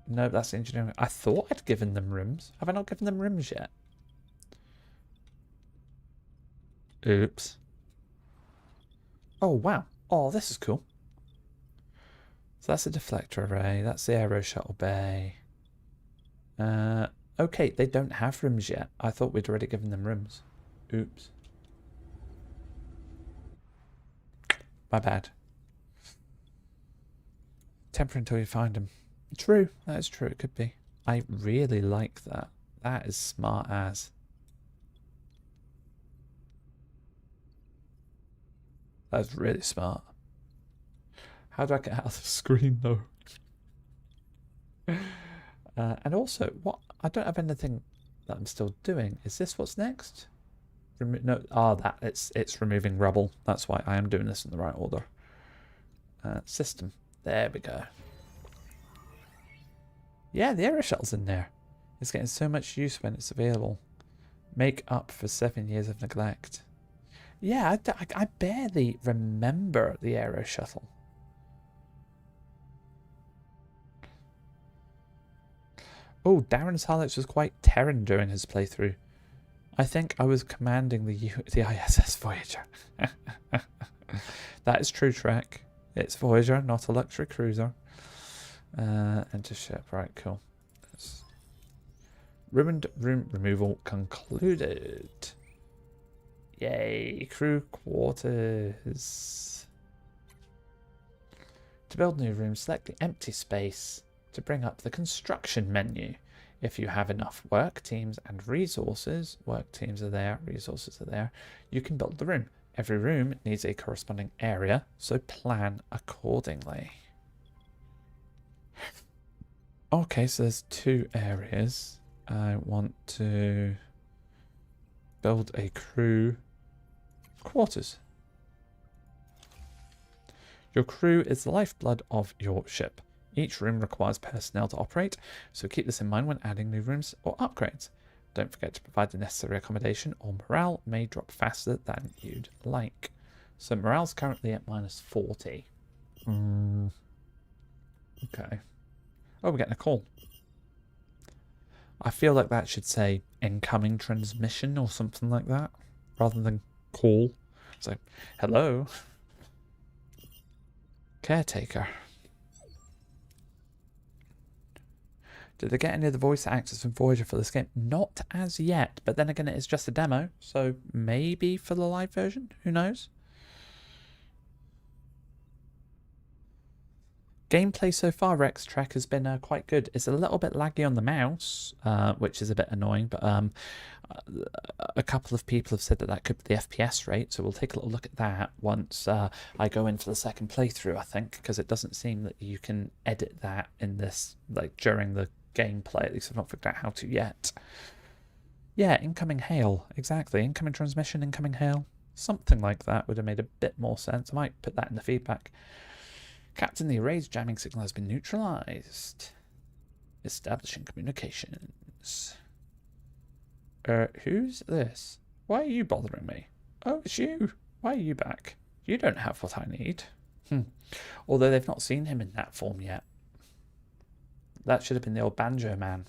No, that's engineering. I thought I'd given them rooms. Have I not given them rooms yet? Oops. Oh wow. Oh, this is cool. So that's a deflector array. That's the aero shuttle bay. Okay, they don't have rooms yet. I thought we'd already given them rooms. Oops. My bad. Temper until you find them. True, that is true. It could be. I really like that. That is smart as. That's really smart. How do I get out of the screen though? And also, what I don't have anything that I'm still doing. Is this what's next? No, it's removing rubble. That's why I am doing this in the right order. System. There we go. Yeah, the aero shuttle's in there. It's getting so much use when it's available. Make up for 7 years of neglect. Yeah, I barely remember the aero shuttle. Oh, Darren's highlights was quite Terran during his playthrough. I think I was commanding the ISS Voyager. That is true, Trek. It's Voyager, not a luxury cruiser. Enter ship. Right, cool. Ruined room removal concluded. Yay, crew quarters. To build new rooms, select the empty space to bring up the construction menu. If you have enough work teams and resources, work teams are there, resources are there, you can build the room. Every room needs a corresponding area, so plan accordingly. Okay, so there's 2 areas. I want to build a crew quarters. Your crew is the lifeblood of your ship. Each room requires personnel to operate, so keep this in mind when adding new rooms or upgrades. Don't forget to provide the necessary accommodation or morale may drop faster than you'd like. So morale's currently at -40. Okay. Oh, we're getting a call. I feel like that should say incoming transmission or something like that, rather than call. So, hello. Caretaker. Did they get any of the voice actors from Voyager for this game? Not as yet, but then again, it is just a demo, so maybe for the live version? Who knows? Gameplay so far, Rex Trek, has been quite good. It's a little bit laggy on the mouse, which is a bit annoying, but a couple of people have said that that could be the FPS rate, so we'll take a little look at that once I go in for the second playthrough, I think, because it doesn't seem that you can edit that in this, like, during the gameplay. At least I've not figured out how to yet. Yeah, incoming hail. Exactly. Incoming transmission, incoming hail. Something like that would have made a bit more sense. I might put that in the feedback. Captain, the array's jamming signal has been neutralized. Establishing communications. Who's this? Why are you bothering me? Oh, it's you. Why are you back? You don't have what I need. Although they've not seen him in that form yet. That should have been the old banjo man.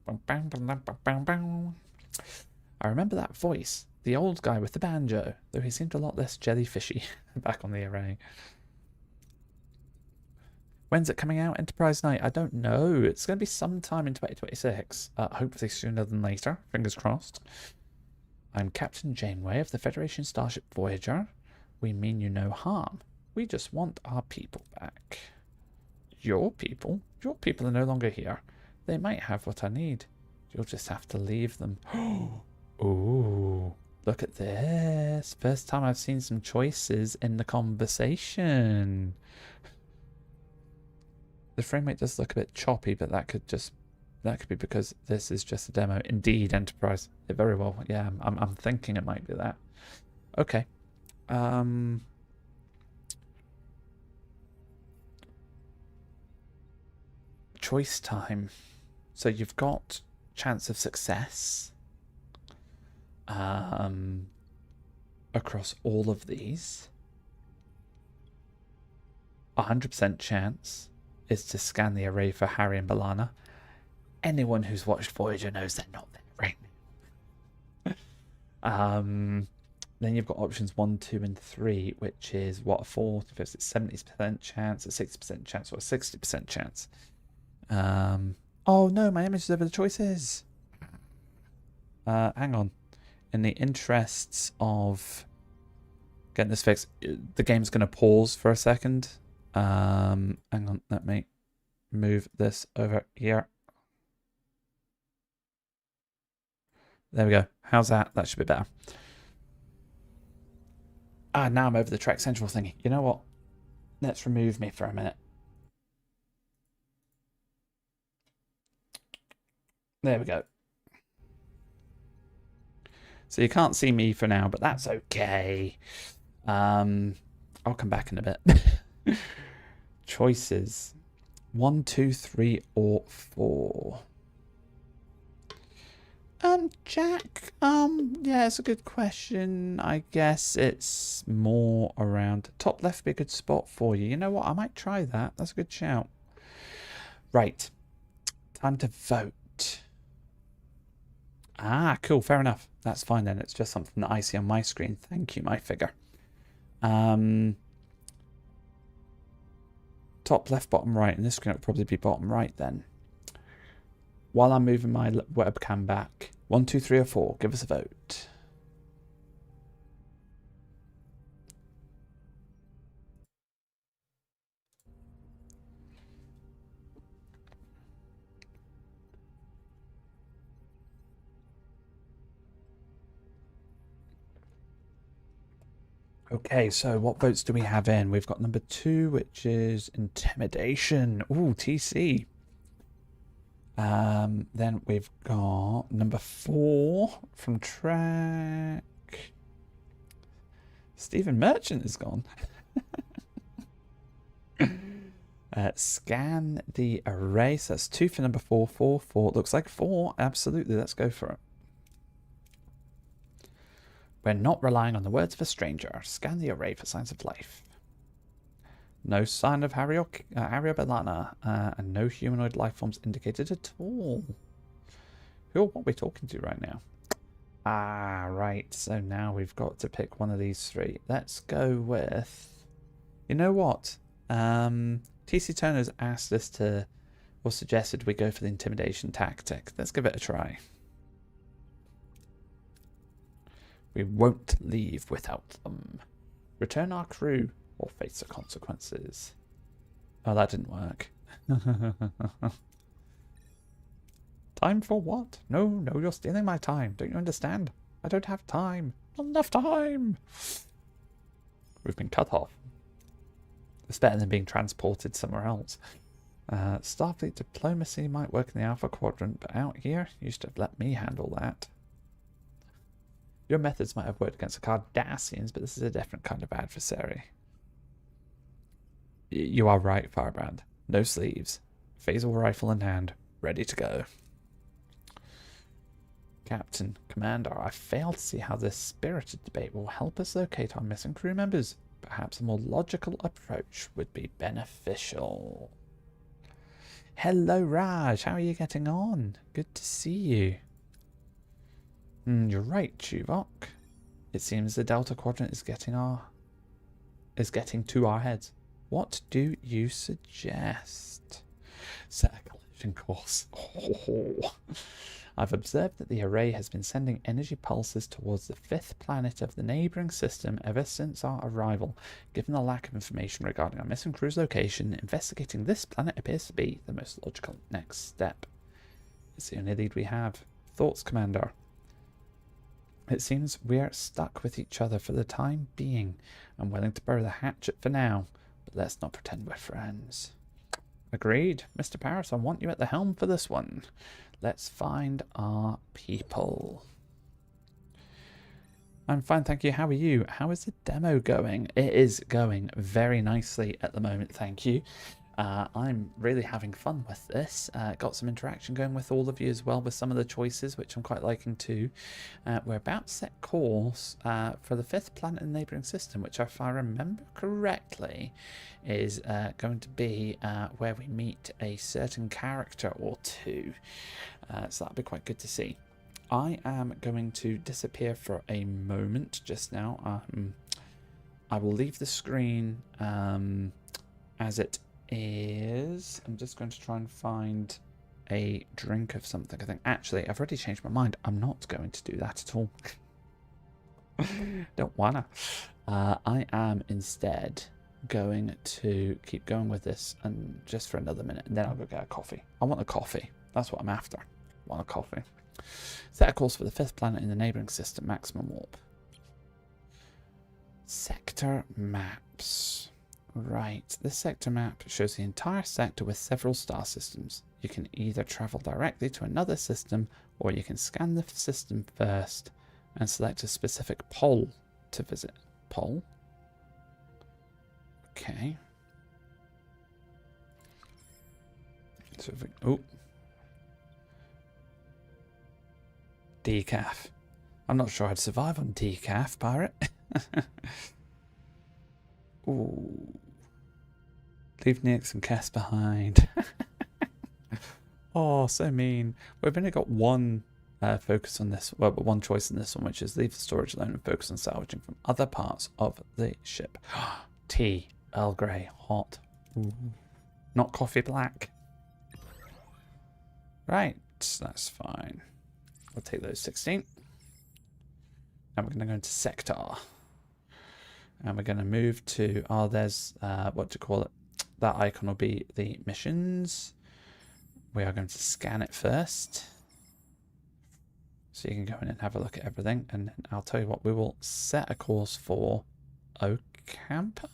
I remember that voice. The old guy with the banjo, though he seemed a lot less jellyfishy back on the array. When's it coming out? Enterprise Night? I don't know. It's going to be sometime in 2026. Hopefully sooner than later. Fingers crossed. I'm Captain Janeway of the Federation Starship Voyager. We mean you no harm. We just want our people back. Your people? Your people are no longer here. They might have what I need. You'll just have to leave them. Ooh, look at this. First time I've seen some choices in the conversation. The frame rate does look a bit choppy, but that could be because this is just a demo. Indeed, Enterprise. It very well. Yeah, I'm thinking it might be that. Okay. Choice time. So you've got chance of success across all of these. 100% chance is to scan the array for Harry and B'Elanna. Anyone who's watched Voyager knows they're not there right now. Then you've got options 1, 2, and 3, which is what, a 4, if it's a 70% chance, a 60% chance, or a 60% chance. Oh no, my image is over the choices. Hang on. In the interests of getting this fixed, the game's going to pause for a second. Hang on, let me move this over here. There we go. How's that? That should be better. Ah, now I'm over the Trek Central thingy. You know what? Let's remove me for a minute. There we go. So you can't see me for now, but that's okay. I'll come back in a bit. Choices. 1, 2, 3, or 4. Jack, yeah, it's a good question. I guess it's more around top left be a good spot for you. You know what? I might try that. That's a good shout. Right. Time to vote. Ah, cool. Fair enough. That's fine then. It's just something that I see on my screen. Thank you, my figure. Top left, bottom right. And this screen will probably be bottom right then. While I'm moving my webcam back. 1, 2, 3, or 4. Give us a vote. Okay, so what votes do we have in? We've got number 2, which is intimidation. Ooh, TC. Then we've got number 4 from Track. Stephen Merchant is gone. Scan the array. So that's 2 for number 4, 4, 4. Looks like 4. Absolutely, let's go for it. We're not relying on the words of a stranger. Scan the array for signs of life. No sign of Harry or B'Elanna, and no humanoid life forms indicated at all. Who are we talking to right now? Ah, right. So now we've got to pick one of these 3. Let's go with... You know what? TC Turner's asked us to... or suggested we go for the intimidation tactic. Let's give it a try. We won't leave without them. Return our crew or face the consequences. Oh, that didn't work. Time for what? No, you're stealing my time. Don't you understand? I don't have time. Not enough time. We've been cut off. It's better than being transported somewhere else. Starfleet diplomacy might work in the Alpha Quadrant, but out here, you used to have let me handle that. Your methods might have worked against the Cardassians, but this is a different kind of adversary. You are right, Firebrand. No sleeves. Phasal rifle in hand. Ready to go. Captain, Commander, I fail to see how this spirited debate will help us locate our missing crew members. Perhaps a more logical approach would be beneficial. Hello, Raj. How are you getting on? Good to see you. You're right, Tuvok. It seems the Delta Quadrant is getting to our heads. What do you suggest? Set a collision course. Oh. I've observed that the array has been sending energy pulses towards the 5th planet of the neighbouring system ever since our arrival. Given the lack of information regarding our missing crew's location, investigating this planet appears to be the most logical next step. It's the only lead we have. Thoughts, Commander? It seems we're stuck with each other for the time being. I'm willing to bury the hatchet for now, but let's not pretend we're friends. Agreed. Mr. Paris, I want you at the helm for this one. Let's find our people. I'm fine, thank you. How are you? How is the demo going? It is going very nicely at the moment, thank you. I'm really having fun with this. Got some interaction going with all of you as well with some of the choices, which I'm quite liking too. We're about to set course for the 5th planet in the neighbouring system, which if I remember correctly is going to be where we meet a certain character or two. So that'll be quite good to see. I am going to disappear for a moment just now. I will leave the screen as it is. I'm just going to try and find a drink of something. I think actually I've already changed my mind. I'm not going to do that at all. Don't wanna. I am instead going to keep going with this and just for another minute, and then I'll go get a coffee. I want a coffee. That's what I'm after. I want a coffee. Set a course for the 5th planet in the neighbouring system. Maximum warp. Sector maps. Right, this sector map shows the entire sector with several star systems. You can either travel directly to another system, or you can scan the system first and select a specific pole to visit. Pole? Okay. So if we, oh. Decaf. I'm not sure I'd survive on decaf, pirate. Ooh. Leave Neelix and Cass behind. Oh, so mean. We've only got one focus on this, well, but one choice in this one, which is leave the storage alone and focus on salvaging from other parts of the ship. Tea, Earl Grey, hot. Ooh. Not coffee black. Right, that's fine. We'll take those 16. Now we're going to go into sector. And we're going to move to, there's, what to call it? That icon will be the missions. We are going to scan it first. So you can go in and have a look at everything. And then I'll tell you what, we will set a course for Ocampa.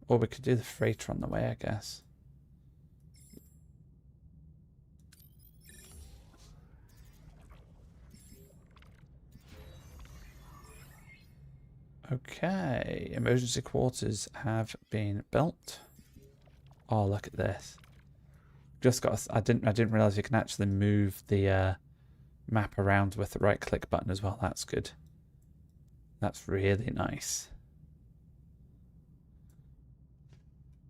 Or we could do the freighter on the way, I guess. Okay, emergency quarters have been built. Oh, look at this! Just got. I didn't realize you can actually move the map around with the right-click button as well. That's good. That's really nice.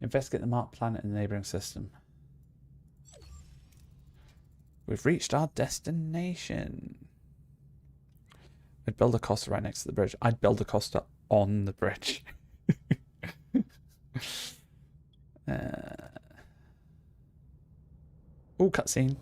Investigate the marked planet in the neighboring system. We've reached our destination. I'd build a coaster right next to the bridge. I'd build a coaster on the bridge. Oh, cutscene.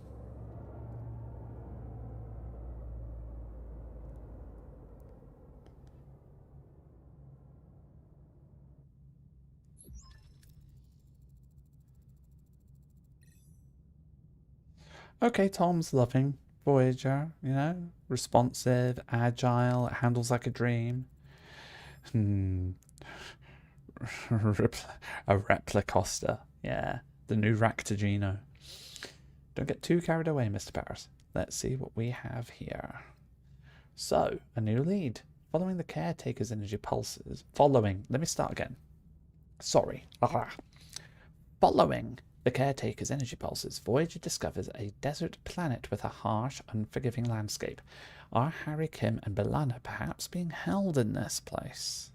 Okay, Tom's loving Voyager, you know, responsive, agile, it handles like a dream. A Replicoster, yeah, the new Ractogeno. Don't get too carried away, Mr. Paris. Let's see what we have here. So, a new lead. Following the Caretaker's energy pulses. Let me start again. Sorry. Following the Caretaker's energy pulses, Voyager discovers a desert planet with a harsh, unforgiving landscape. Are Harry, Kim, and B'Elanna perhaps being held in this place?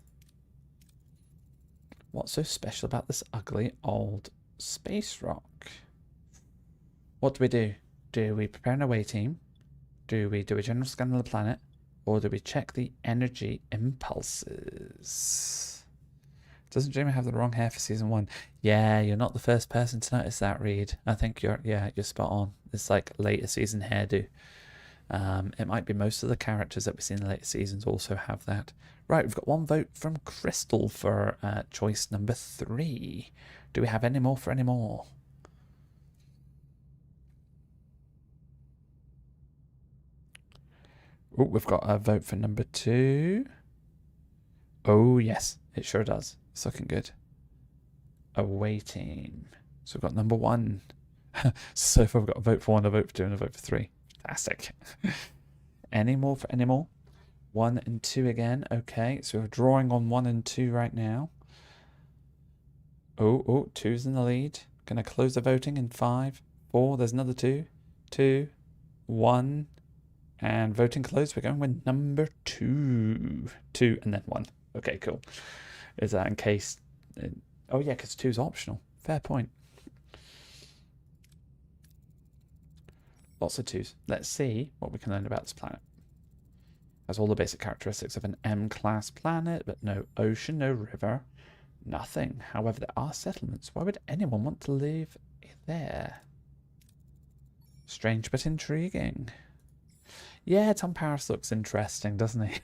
What's so special about this ugly old space rock? What do? Do we prepare an away team? Do we do a general scan of the planet? Or do we check the energy impulses? Doesn't Jamie have the wrong hair for season 1? Yeah, you're not the first person to notice that, Reed. I think you're spot on. It's like later season hairdo. It might be most of the characters that we see in the later seasons also have that. Right, we've got one vote from Crystal for choice number 3. Do we have any more for any more? Oh, we've got a vote for number 2. Oh, yes, it sure does. It's looking good. Awaiting. So we've got number 1. So far we've got a vote for 1, a vote for 2, and a vote for 3. Fantastic. Any more for any more? 1 and 2 again. Okay, so we're drawing on 1 and 2 right now. Oh, 2's in the lead. Gonna close the voting in 5, 4. There's another 2, 2, 1, and voting closed. We're going with number 2, 2, and then 1. Okay, cool. Is that in case? Oh yeah, because 2's optional. Fair point. Lots of 2's. Let's see what we can learn about this planet. Has all the basic characteristics of an M-class planet, but no ocean, no river, nothing. However, there are settlements. Why would anyone want to live there? Strange but intriguing. Yeah, Tom Paris looks interesting, doesn't he?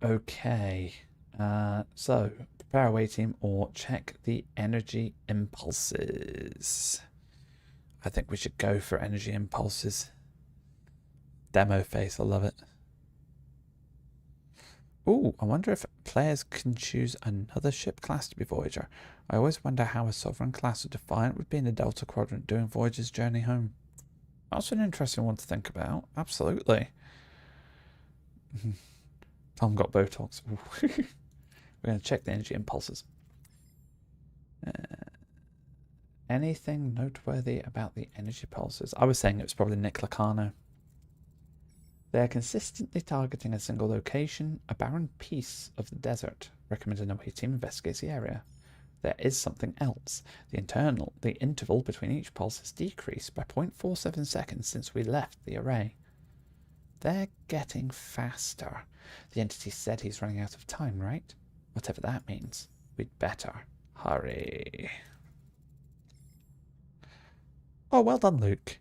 Okay. So, prepare away team or check the energy impulses. I think we should go for energy impulses. Demo face, I love it. Ooh, I wonder if players can choose another ship class to be Voyager. I always wonder how a sovereign class of Defiant would be in the Delta Quadrant doing Voyager's journey home. That's an interesting one to think about. Absolutely. Tom got Botox. We're going to check the energy impulses. Anything noteworthy about the energy pulses? I was saying it was probably Nick Lacano. They're consistently targeting a single location, a barren piece of the desert. Recommended an away team investigates the area. There is something else. The interval between each pulse has decreased by 0.47 seconds since we left the array. They're getting faster. The entity said he's running out of time, right? Whatever that means. We'd better hurry. Oh, well done, Luke.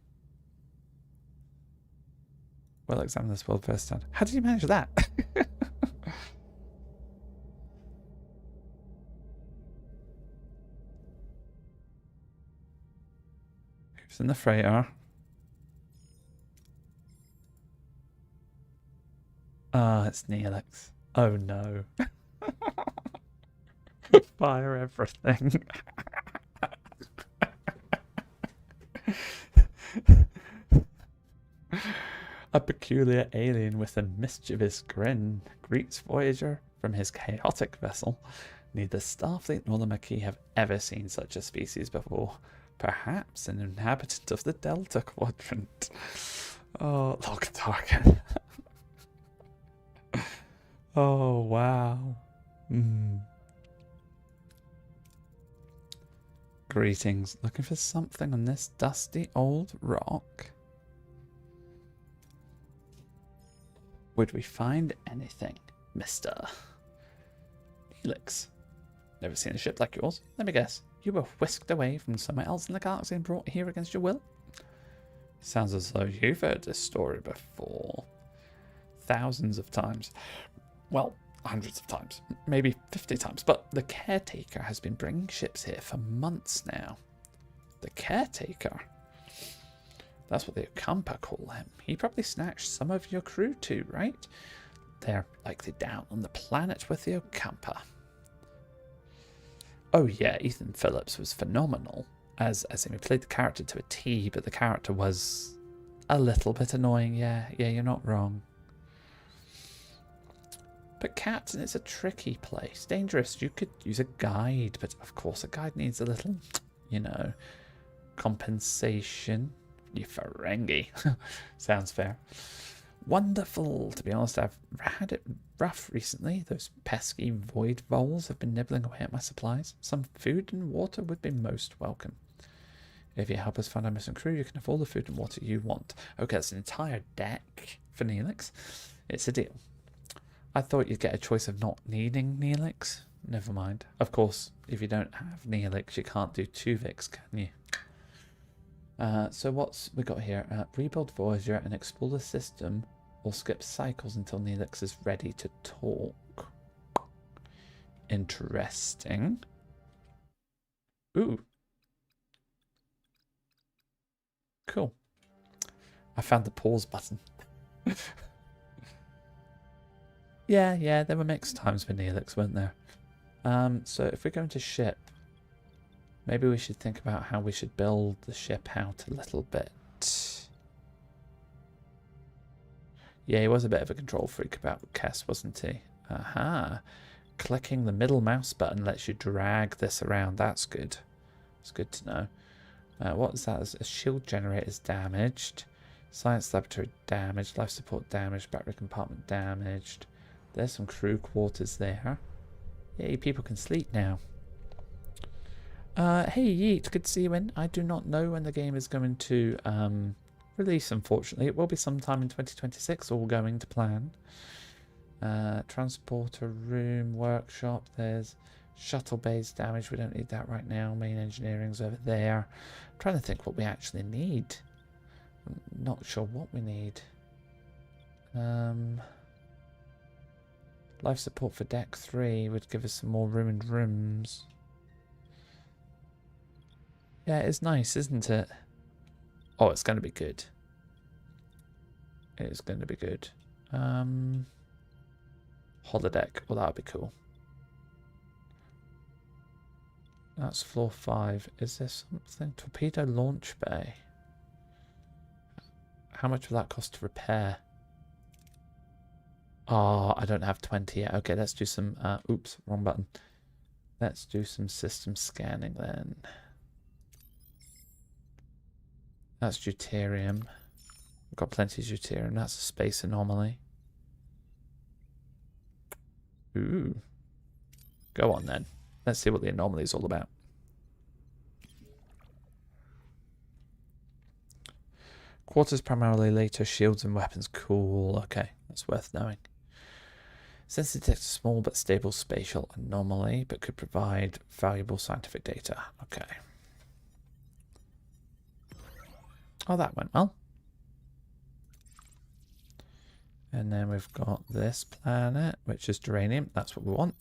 Well, examine this world firsthand. How did you manage that? Who's in the freighter? Ah, it's Neelix. Oh no. Fire everything. A peculiar alien with a mischievous grin greets Voyager from his chaotic vessel. Neither Starfleet nor the Maquis have ever seen such a species before. Perhaps an inhabitant of the Delta Quadrant. Oh, log target. Oh, wow. Greetings. Looking for something on this dusty old rock? Would we find anything, Mr. Neelix? Never seen a ship like yours. Let me guess. You were whisked away from somewhere else in the galaxy and brought here against your will? Sounds as though you've heard this story before. Thousands of times. Well, hundreds of times. Maybe 50 times. But the Caretaker has been bringing ships here for months now. The Caretaker? That's what the Ocampa call him. He probably snatched some of your crew too, right? They're likely down on the planet with the Ocampa. Oh yeah, Ethan Phillips was phenomenal. As in, we played the character to a T, but the character was a little bit annoying. Yeah, you're not wrong. But Captain, it's a tricky place. Dangerous. You could use a guide, but of course a guide needs a little, compensation. You Ferengi. Sounds fair. Wonderful. To be honest, I've had it rough recently. Those pesky void voles have been nibbling away at my supplies. Some food and water would be most welcome. If you help us find our missing crew, you can have all the food and water you want. Okay, that's an entire deck for Neelix. It's a deal. I thought you'd get a choice of not needing Neelix. Never mind. Of course, if you don't have Neelix, you can't do Tuvix, can you? So what's we got here? Rebuild Voyager and explore the system, or skip cycles until Neelix is ready to talk. Interesting. Ooh. Cool. I found the pause button. Yeah, there were mixed times with Neelix, weren't there? So if we're going to ship, maybe we should think about how we should build the ship out a little bit. Yeah, he was a bit of a control freak about Kess, wasn't he? Aha. Clicking the middle mouse button lets you drag this around. That's good. It's good to know. What is that? A shield generator is damaged. Science laboratory damaged. Life support damaged. Battery compartment damaged. There's some crew quarters there. Yay, people can sleep now. Hey Yeet, good to see you in. I do not know when the game is going to release, unfortunately. It will be sometime in 2026, all going to plan. Transporter room, workshop, there's shuttle bays damaged. We don't need that right now. Main engineering's over there. I'm trying to think what we actually need. I'm not sure what we need. Life support for deck 3 would give us some more ruined rooms. Yeah, it's nice, isn't it? Oh, it's going to be good. It's going to be good. Holodeck. Well, that would be cool. That's floor 5. Is there something? Torpedo launch bay. How much will that cost to repair? Oh, I don't have 20 yet. Okay, let's do some... oops, wrong button. Let's do some system scanning then. That's deuterium. We've got plenty of deuterium. That's a space anomaly. Ooh. Go on then. Let's see what the anomaly is all about. Quarters primarily later, shields and weapons. Cool. Okay, that's worth knowing. Sense detects a small but stable spatial anomaly, but could provide valuable scientific data. Okay. Oh, that went well. And then we've got this planet, which is Duranium. That's what we want.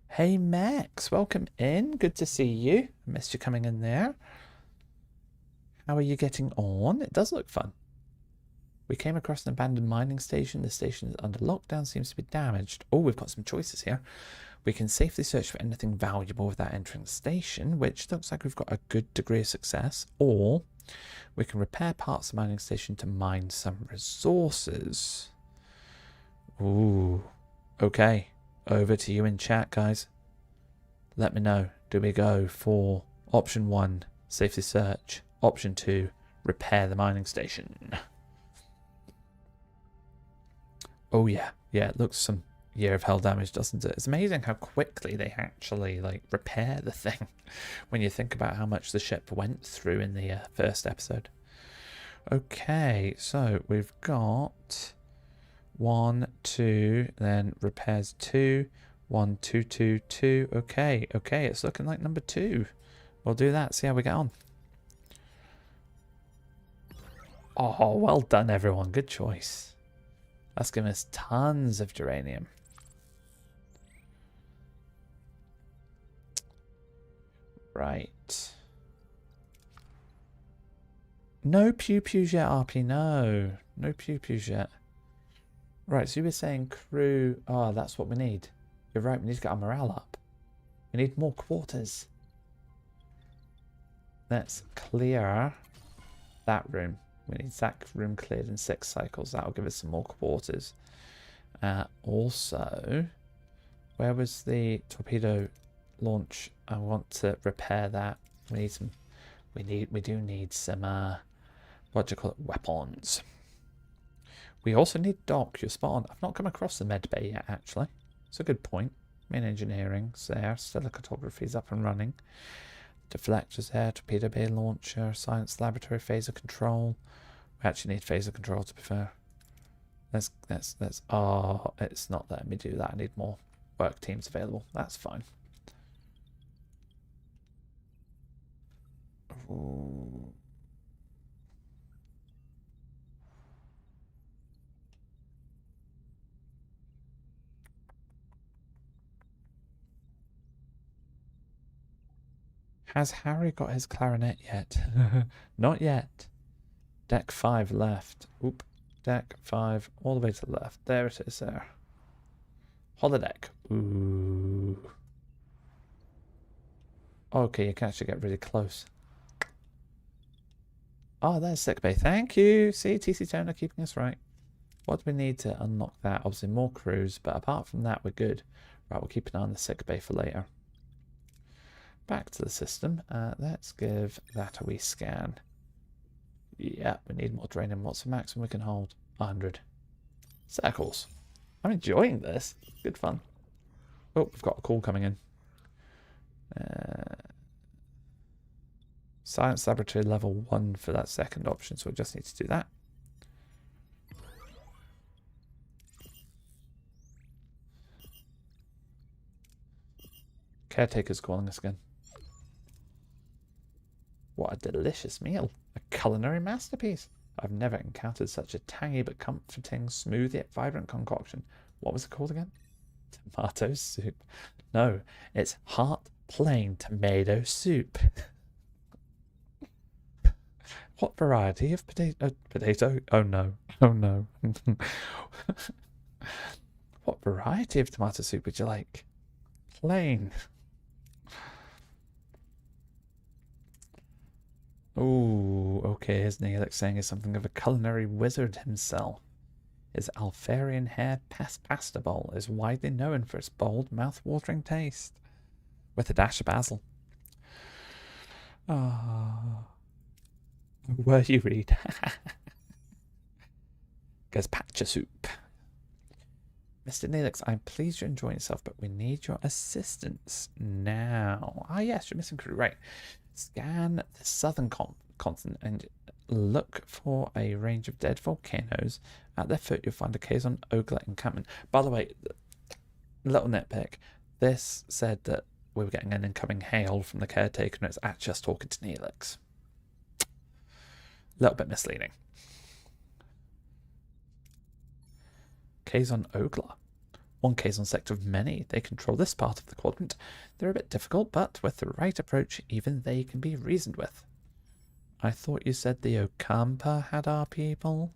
Hey, Max. Welcome in. Good to see you. I missed you coming in there. How are you getting on? It does look fun. We came across an abandoned mining station. The station is under lockdown. Seems to be damaged. Oh, we've got some choices here. We can safely search for anything valuable without entering the station, which looks like we've got a good degree of success. Or we can repair parts of the mining station to mine some resources. Ooh. Okay. Over to you in chat, guys. Let me know. Do we go for option 1, safely search? Option 2, repair the mining station? Oh, yeah. Yeah, it looks some Year of Hell damage, doesn't it? It's amazing how quickly they actually, like, repair the thing when you think about how much the ship went through in the first episode. Okay, so we've got 1, 2, then repairs 2, 1, 2, 2, 2. Okay, it's looking like number 2. We'll do that, see how we get on. Oh, well done, everyone. Good choice. That's given us tons of geranium. Right. No pew-pews yet, RP. No. No pew-pews yet. Right, so you were saying crew... Oh, that's what we need. You're right, we need to get our morale up. We need more quarters. Let's clear that room. We need that room cleared in 6 cycles. That'll give us some more quarters. Also, where was the torpedo launch? I want to repair that. We need some... We do need some... what do you call it? Weapons. We also need dock. You're spot on. I've not come across the med bay yet, actually. It's a good point. Main engineering's there. Stellar cartography's up and running. Deflectors there. Torpedo bay launcher. Science laboratory. Phaser control. We actually need phaser control, to be fair. Let's... Oh, it's not letting me do that. I need more work teams available. That's fine. Ooh. Has Harry got his clarinet yet? Not yet. Deck 5 left. Oop. Deck 5 all the way to the left. There it is there. Holodeck. Ooh. Okay, you can actually get really close. Oh, there's sickbay. Thank you. See, TC Toner keeping us right. What do we need to unlock that? Obviously more crews, but apart from that, we're good. Right, we'll keep an eye on the sickbay for later. Back to the system. Let's give that a wee scan. Yeah, we need more draining. What's the maximum we can hold? 100. Circles. I'm enjoying this. Good fun. Oh, we've got a call coming in. Science Laboratory level 1 for that second option, so we just need to do that. Caretaker's calling us again. What a delicious meal. A culinary masterpiece. I've never encountered such a tangy but comforting, smooth yet vibrant concoction. What was it called again? Tomato soup. No, it's heart plain tomato soup. What variety of potato? Oh no. Oh no. What variety of tomato soup would you like? Plain. Ooh, okay, his Neelix saying is something of a culinary wizard himself. His Alfarian hair pasta bowl is widely known for its bold, mouth-watering taste, with a dash of basil. Ah, where you read? Gazpacho soup. Mr. Neelix, I'm pleased you're enjoying yourself, but we need your assistance now. Ah, yes, you're missing crew. Right. Scan the southern continent and look for a range of dead volcanoes. At their foot, you'll find a Kazon Ogla encampment. By the way, little nitpick. This said that we were getting an incoming hail from the Caretaker, and it's actually just talking to Neelix. A little bit misleading. Kazon Ogla. One Kazon sector of many. They control this part of the quadrant. They're a bit difficult, but with the right approach, even they can be reasoned with. I thought you said the Okampa had our people?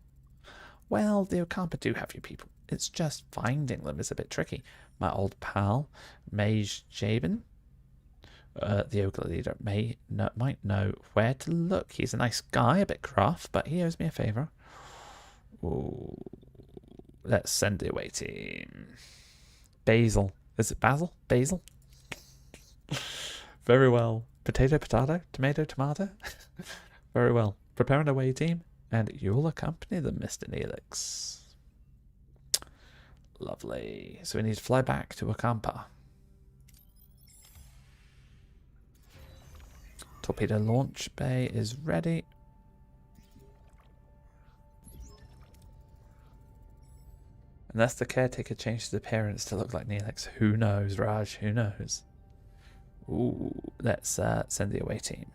Well, the Okampa do have your people. It's just finding them is a bit tricky. My old pal, Mage Jabin, the Ogla leader, might know where to look. He's a nice guy, a bit gruff, but he owes me a favour. Ooh. Let's send the away team. Basil. Is it Basil? Basil? Very well. Potato, potato, tomato, tomato. Very well. Prepare an away team, and you'll accompany them, Mr. Neelix. Lovely. So we need to fly back to Okampa. Torpedo launch bay is ready. Unless the Caretaker changes his appearance to look like Neelix. Who knows, Raj? Who knows? Ooh, let's send the away team.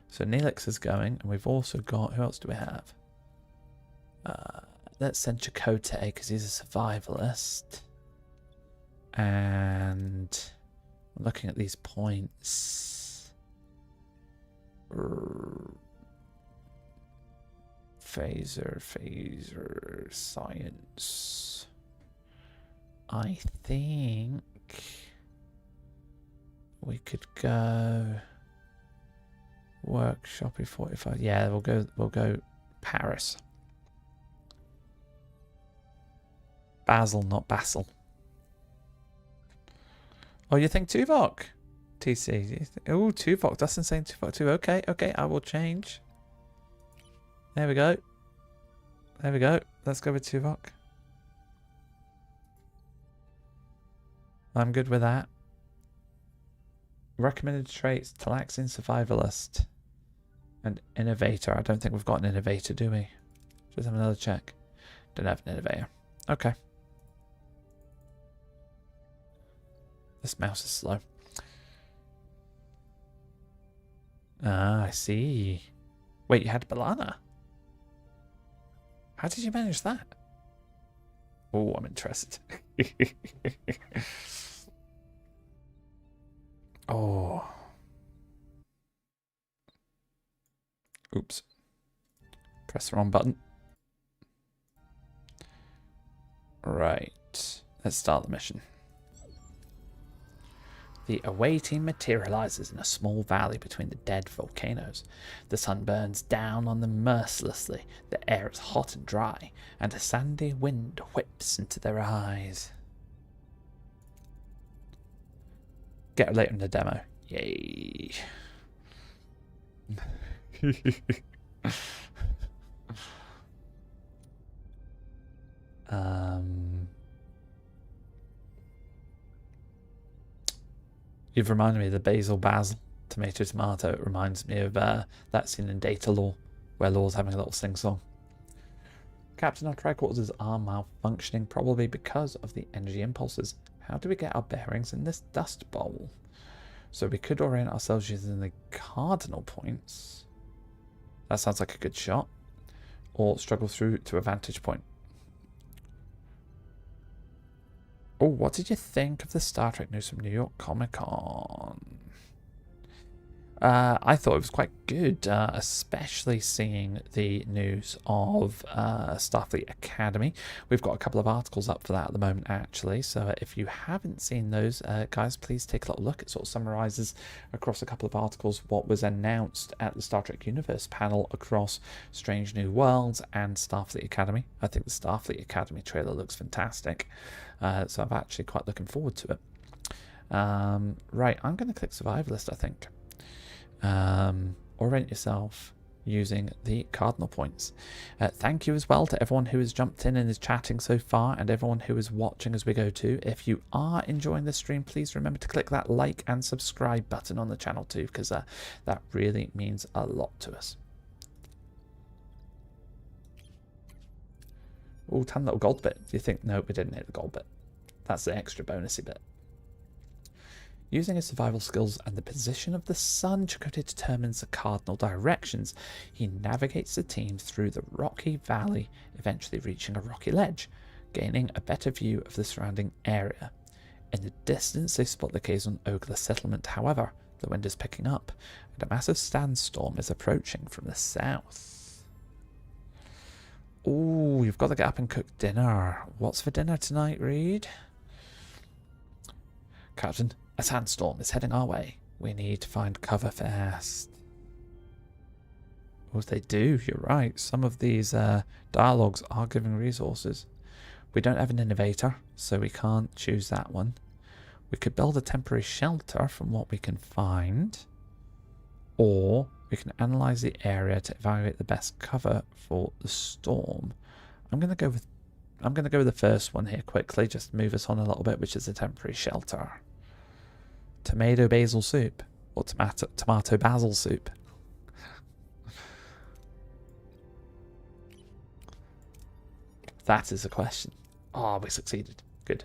So Neelix is going, and we've also got... Who else do we have? Let's send Chakotay, because he's a survivalist. And... looking at these points... Phaser, science. I think we could go workshop 45. Yeah, we'll go Paris. Basil, not Basil. Oh, you think Tuvok? TC. Oh, Tuvok. Dustin saying Tuvok too. Okay, I will change. There we go. There we go. Let's go with Tuvok. I'm good with that. Recommended traits: Talaxian Survivalist and Innovator. I don't think we've got an Innovator, do we? Just have another check. Don't have an Innovator. Okay. This mouse is slow. Ah, I see. Wait, you had Balana? How did you manage that? Oh, I'm interested. Oh. Oops. Press the wrong button. Right. Let's start the mission. The away team materializes in a small valley between the dead volcanoes. The sun burns down on them mercilessly, the air is hot and dry, and a sandy wind whips into their eyes. Get her later in the demo. Yay. You've reminded me of the basil, tomato. It reminds me of that scene in Data Law, where Law's having a little sing-song. Captain, our tricorders are malfunctioning, probably because of the energy impulses. How do we get our bearings in this dust bowl? So we could orient ourselves using the cardinal points. That sounds like a good shot. Or struggle through to a vantage point. Oh, what did you think of the Star Trek news from New York Comic Con? I thought it was quite good, especially seeing the news of Starfleet Academy. We've got a couple of articles up for that at the moment, actually. So if you haven't seen those, guys, please take a little look. It sort of summarizes across a couple of articles what was announced at the Star Trek Universe panel across Strange New Worlds and Starfleet Academy. I think the Starfleet Academy trailer looks fantastic. So I'm actually quite looking forward to it. Right, I'm going to click Survivalist, I think. Orient yourself using the cardinal points. Thank you as well to everyone who has jumped in and is chatting so far, and everyone who is watching as we go too. If you are enjoying the stream, please remember to click that like and subscribe button on the channel too, because that really means a lot to us. Oh, 10 little gold bit. Do you think? No, we didn't hit the gold bit. That's the extra bonusy bit. Using his survival skills and the position of the sun, Chakotay determines the cardinal directions. He navigates the team through the rocky valley, eventually reaching a rocky ledge, gaining a better view of the surrounding area. In the distance, they spot the Kazon Ogla settlement. However, the wind is picking up, and a massive sandstorm is approaching from the south. Oh, you've got to get up and cook dinner. What's for dinner tonight, Reed? Captain, a sandstorm is heading our way. We need to find cover fast. Well, they do, you're right. Some of these dialogues are giving resources. We don't have an innovator, so we can't choose that one. We could build a temporary shelter from what we can find. Or we can analyze the area to evaluate the best cover for the storm. I'm going to go with the first one here quickly, just to move us on a little bit, which is a temporary shelter. Tomato basil soup or tomato basil soup. That is a question. Ah, we succeeded. Good.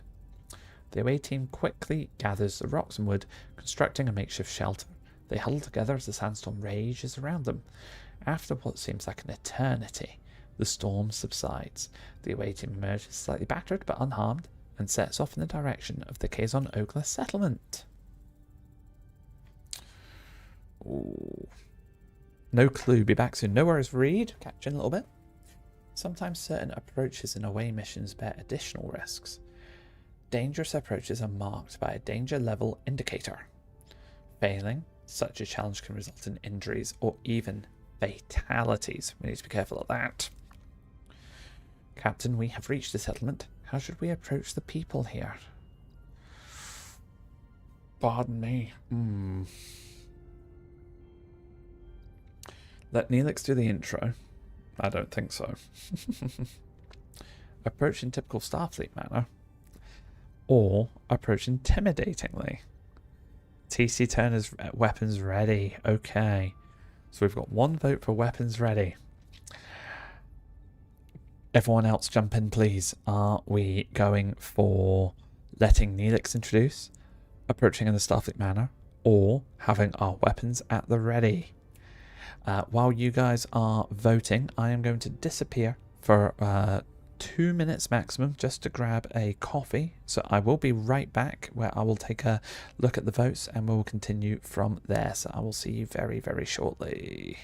The away team quickly gathers the rocks and wood, constructing a makeshift shelter. They huddle together as the sandstorm rages around them. After what seems like an eternity, the storm subsides. The away team emerges slightly battered but unharmed and sets off in the direction of the Kazon Ogla settlement. Ooh. No clue. Be back soon. No worries, Reed. Catch you in a little bit. Sometimes certain approaches in away missions bear additional risks. Dangerous approaches are marked by a danger level indicator. Failing such a challenge can result in injuries or even fatalities. We need to be careful of that. Captain, we have reached the settlement. How should we approach the people here? Pardon me. Let Neelix do the intro. I don't think so. Approach in typical Starfleet manner. Or approach intimidatingly. TC Turner's weapons ready. Okay. So we've got one vote for weapons ready. Everyone else jump in, please. Are we going for letting Neelix introduce, approaching in the Starfleet manner, or having our weapons at the ready? While you guys are voting, I am going to disappear for 2 minutes maximum just to grab a coffee. So I will be right back, where I will take a look at the votes and we'll continue from there. So I will see you very, very shortly.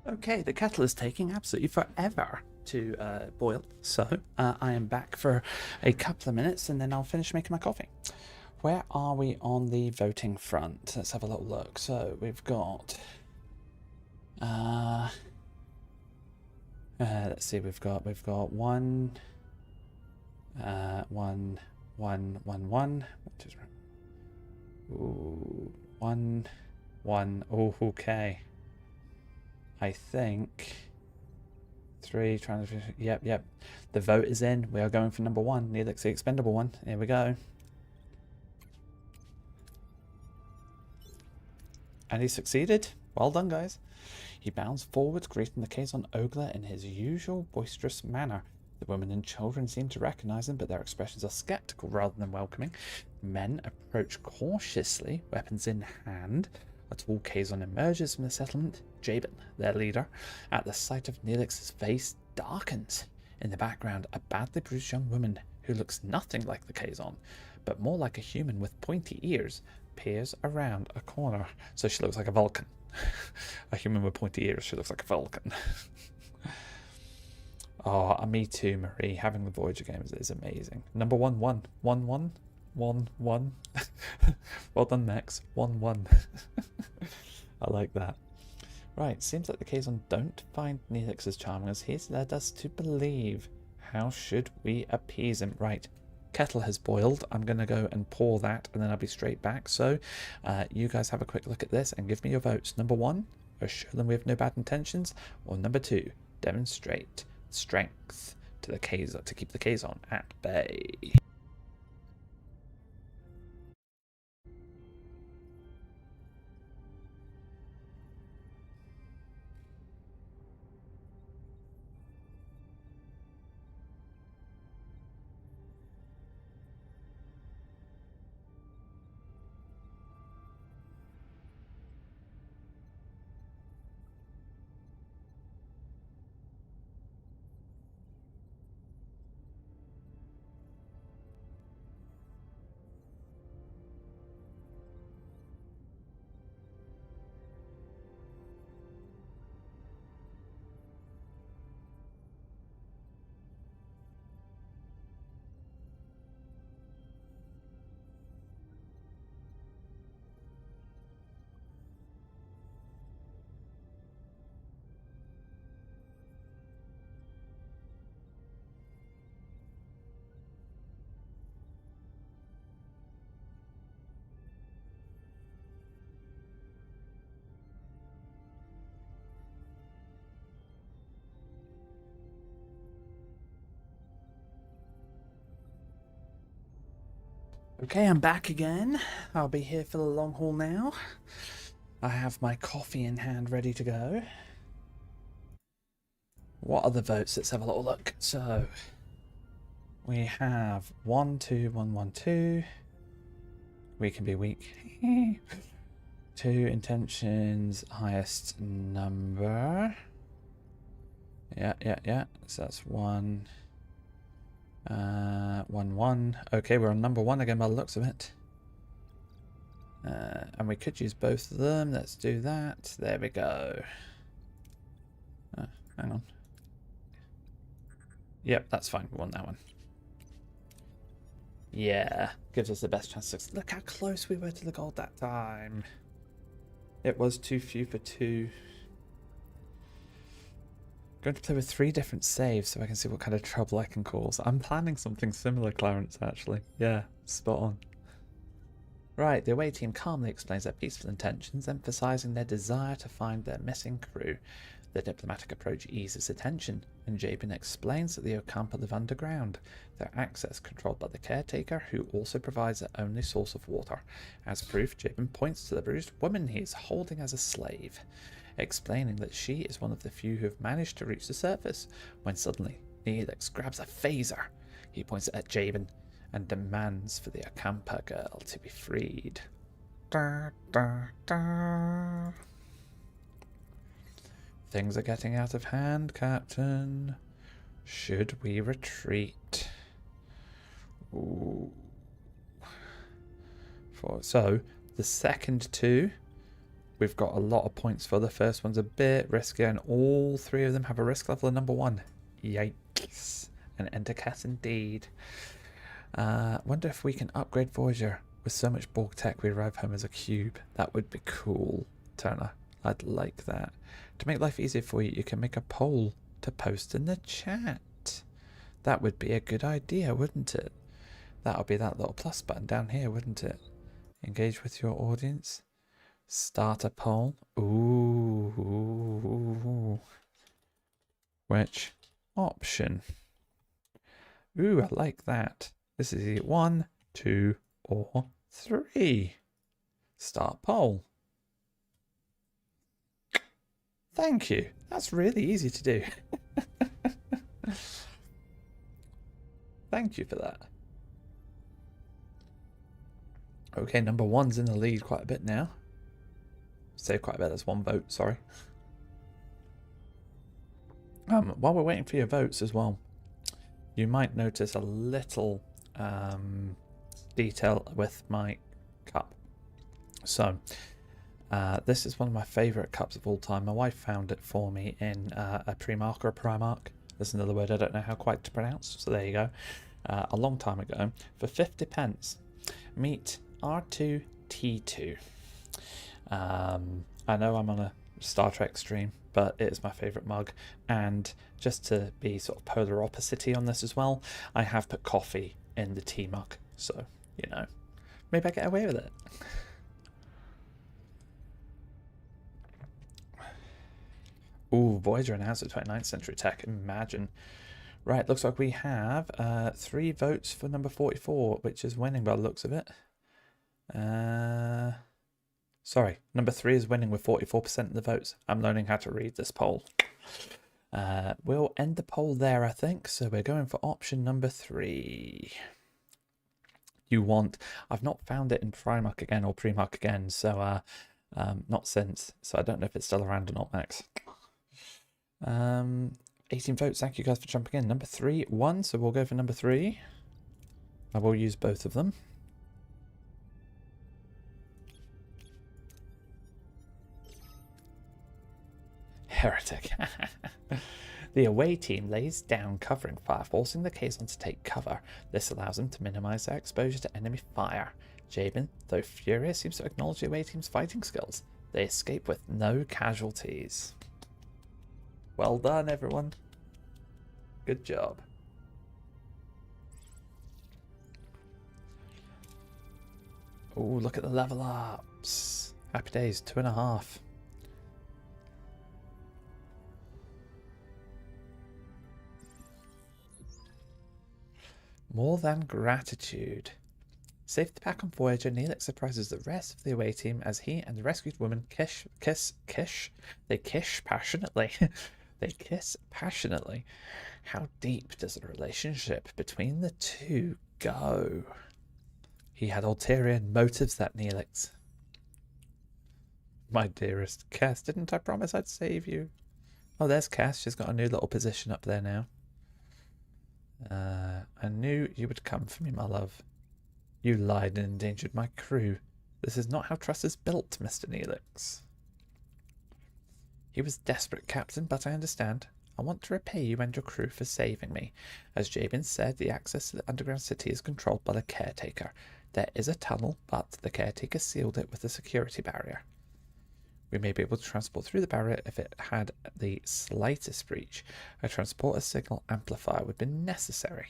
Okay, the kettle is taking absolutely forever to boil, so I am back for a couple of minutes and then I'll finish making my coffee. Where are we on the voting front? Let's have a little look. So we've got let's see, we've got one, which is ooh, one. Oh, okay. I think 3 trying to. Yep. The vote is in. We are going for number 1. Neelix the expendable one. Here we go. And he succeeded. Well done, guys. He bounds forward, greeting the Kazon Ogler in his usual boisterous manner. The women and children seem to recognize him, but their expressions are skeptical rather than welcoming. Men approach cautiously, weapons in hand. A tall Kazon emerges from the settlement. Jabin, their leader, at the sight of Neelix's face, darkens. In the background, a badly bruised young woman who looks nothing like the Kazon, but more like a human with pointy ears, peers around a corner. So she looks like a Vulcan. A human with pointy ears, she looks like a Vulcan. Oh, me too, Marie. Having the Voyager games is amazing. Number 1. Well done, Max. 1. I like that. Right, seems like the Kazon don't find Neelix as charming as he's led us to believe. How should we appease him? Right, kettle has boiled. I'm going to go and pour that and then I'll be straight back. So you guys have a quick look at this and give me your votes. Number 1, assure them we have no bad intentions. Or number 2, demonstrate strength to the Kazon, to keep the Kazon at bay. Okay, I'm back again. I'll be here for the long haul now. I have my coffee in hand ready to go. What are the votes? Let's have a little look. So, we have 1, 2, 1, 1, 2. We can be weak. 2 intentions, highest number. Yeah. So that's 1. 1, 1. Okay, we're on number 1 again by the looks of it. And we could use both of them. Let's do that. There we go. Hang on. Yep, that's fine. We want that one. Yeah, gives us the best chance to... Look how close we were to the gold that time. It was too few for 2. Going to play with 3 different saves so I can see what kind of trouble I can cause. I'm planning something similar, Clarence, actually. Yeah, spot on. Right, the away team calmly explains their peaceful intentions, emphasizing their desire to find their missing crew. The diplomatic approach eases attention, and Jabin explains that the Ocampa live underground, their access controlled by the Caretaker, who also provides their only source of water. As proof, Jabin points to the bruised woman he is holding as a slave, explaining that she is one of the few who have managed to reach the surface, when suddenly Neelix grabs a phaser. He points it at Jabin and demands for the Ocampa girl to be freed. Da, da, da. Things are getting out of hand, Captain. Should we retreat? Ooh. So, the second 2, we've got a lot of points for. The first one's a bit riskier, and all 3 of them have a risk level of number 1. Yikes. An Entercat indeed. Wonder if we can upgrade Voyager. With so much Borg tech, we arrive home as a cube. That would be cool, Turner. I'd like that. To make life easier for you, you can make a poll to post in the chat. That would be a good idea, wouldn't it? That would be that little plus button down here, wouldn't it? Engage with your audience. Start a poll. Ooh. Which option? Ooh, I like that. This is 1, 2, or 3. Start poll. Thank you. That's really easy to do. Thank you for that. Okay, number 1's in the lead quite a bit now. Say quite a bit, that's 1 vote, sorry. While we're waiting for your votes as well, you might notice a little detail with my cup. So, this is one of my favourite cups of all time. My wife found it for me in a Primark or a Primark. There's another word I don't know how quite to pronounce, so there you go. A long time ago. For 50 pence, meet R2-T2. I know I'm on a Star Trek stream, but it is my favourite mug. And just to be sort of polar opposite-y on this as well, I have put coffee in the tea mug. So, you know, maybe I get away with it. Ooh, Voyager announced a 29th century tech. Imagine. Right, looks like we have 3 votes for number 44, which is winning by the looks of it. Sorry, number 3 is winning with 44% of the votes. I'm learning how to read this poll. We'll end the poll there, I think. So we're going for option number 3. You want... I've not found it in Primark again or Primark again, so not since. So I don't know if it's still around or not, Max. 18 votes. Thank you guys for jumping in. Number 3 won, so we'll go for number 3. I will use both of them. Heretic. The away team lays down covering fire, forcing the Kazon to take cover. This allows them to minimize their exposure to enemy fire. Jabin, though furious, seems to acknowledge the away team's fighting skills. They escape with no casualties. Well done, everyone. Good job. Oh, look at the level ups. Happy days, 2.5. More than gratitude. Safe the pack on Voyager, Neelix surprises the rest of the away team as he and the rescued woman kiss passionately. They kiss passionately. How deep does the relationship between the two go? He had ulterior motives, that Neelix. My dearest Cass, didn't I promise I'd save you? Oh, there's Cass. She's got a new little position up there now. I knew you would come for me, my love. You lied and endangered my crew. This is not how trust is built, Mr. Neelix. He was desperate, Captain, but I understand. I want to repay you and your crew for saving me. As Jabin said, the access to the underground city is controlled by the Caretaker. There is a tunnel, but the Caretaker sealed it with a security barrier. We may be able to transport through the barrier if it had the slightest breach. A transporter signal amplifier would be necessary.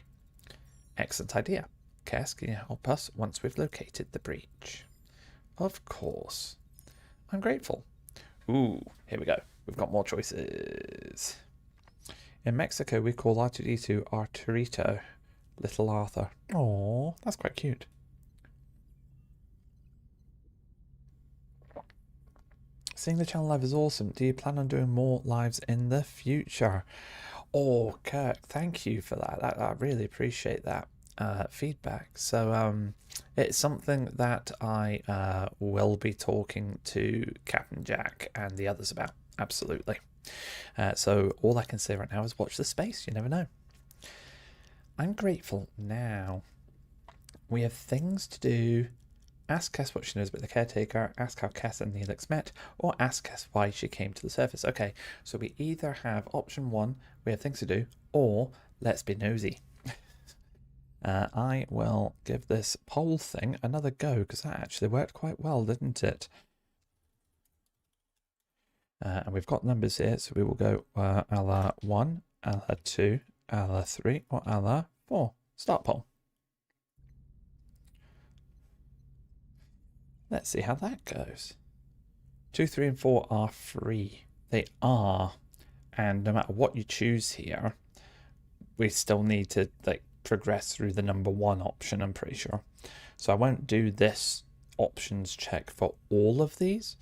Excellent idea. Cass, can you help us once we've located the breach? Of course. I'm grateful. Ooh, here we go. We've got more choices. In Mexico, we call R2-D2 Arturito, Little Arthur. Oh, that's quite cute. Seeing the channel live is awesome. Do you plan on doing more lives in the future? Oh, Kirk, thank you for that. I really appreciate that feedback. So it's something that I will be talking to Captain Jack and the others about. Absolutely. So all I can say right now is watch the space. You never know. I'm grateful now. We have things to do. Ask Cass what she knows about the Caretaker, ask how Cass and Neelix met, or ask Cass why she came to the surface. Okay, so we either have option one, we have things to do, or let's be nosy. I will give this poll thing another go, because that actually worked quite well, didn't it? And we've got numbers here, so we will go a la 1, a la 2, a la 3, or a la 4. Start poll. Let's see how that goes. 2, 3, and 4 are free. They are. And no matter what you choose here, we still need to progress through the number 1 option, I'm pretty sure. So I won't do this options check for all of these,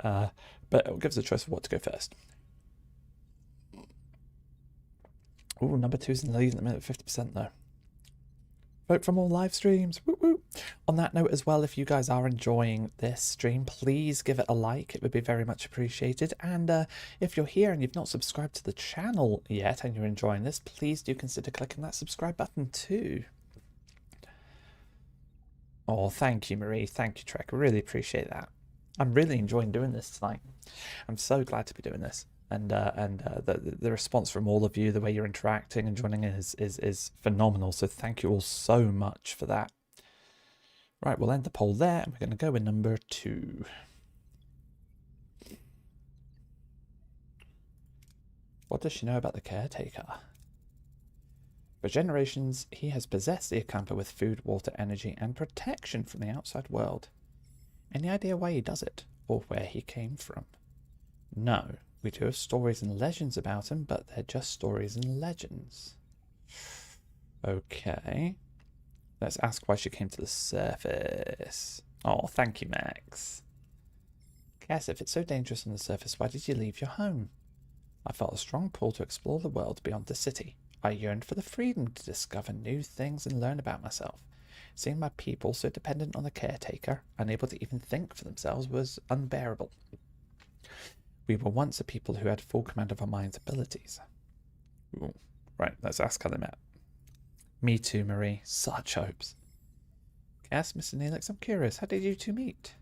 but it gives a choice of what to go first. Ooh, number 2 is in the lead at the minute, 50% though. Vote for more live streams. Woo woo. On that note as well, if you guys are enjoying this stream, please give it a like. It would be very much appreciated. And if you're here and you've not subscribed to the channel yet and you're enjoying this, please do consider clicking that subscribe button too. Oh, thank you, Marie. Thank you, Trek. I really appreciate that. I'm really enjoying doing this tonight. I'm so glad to be doing this. And the response from all of you, the way you're interacting and joining in is phenomenal. So thank you all so much for that. Right, we'll end the poll there, and we're going to go with number 2. What does she know about the Caretaker? For generations, he has possessed the Acampa with food, water, energy, and protection from the outside world. Any idea why he does it, or where he came from? No. We do have stories and legends about him, but they're just stories and legends. Okay. Let's ask why she came to the surface. Oh, thank you, Max. Cass, if it's so dangerous on the surface, why did you leave your home? I felt a strong pull to explore the world beyond the city. I yearned for the freedom to discover new things and learn about myself. Seeing my people so dependent on the Caretaker, unable to even think for themselves, was unbearable. We were once a people who had full command of our mind's abilities. Ooh. Right, let's ask how they met. Me too, Marie. Such hopes. Cass, Mr. Neelix, I'm curious. How did you two meet?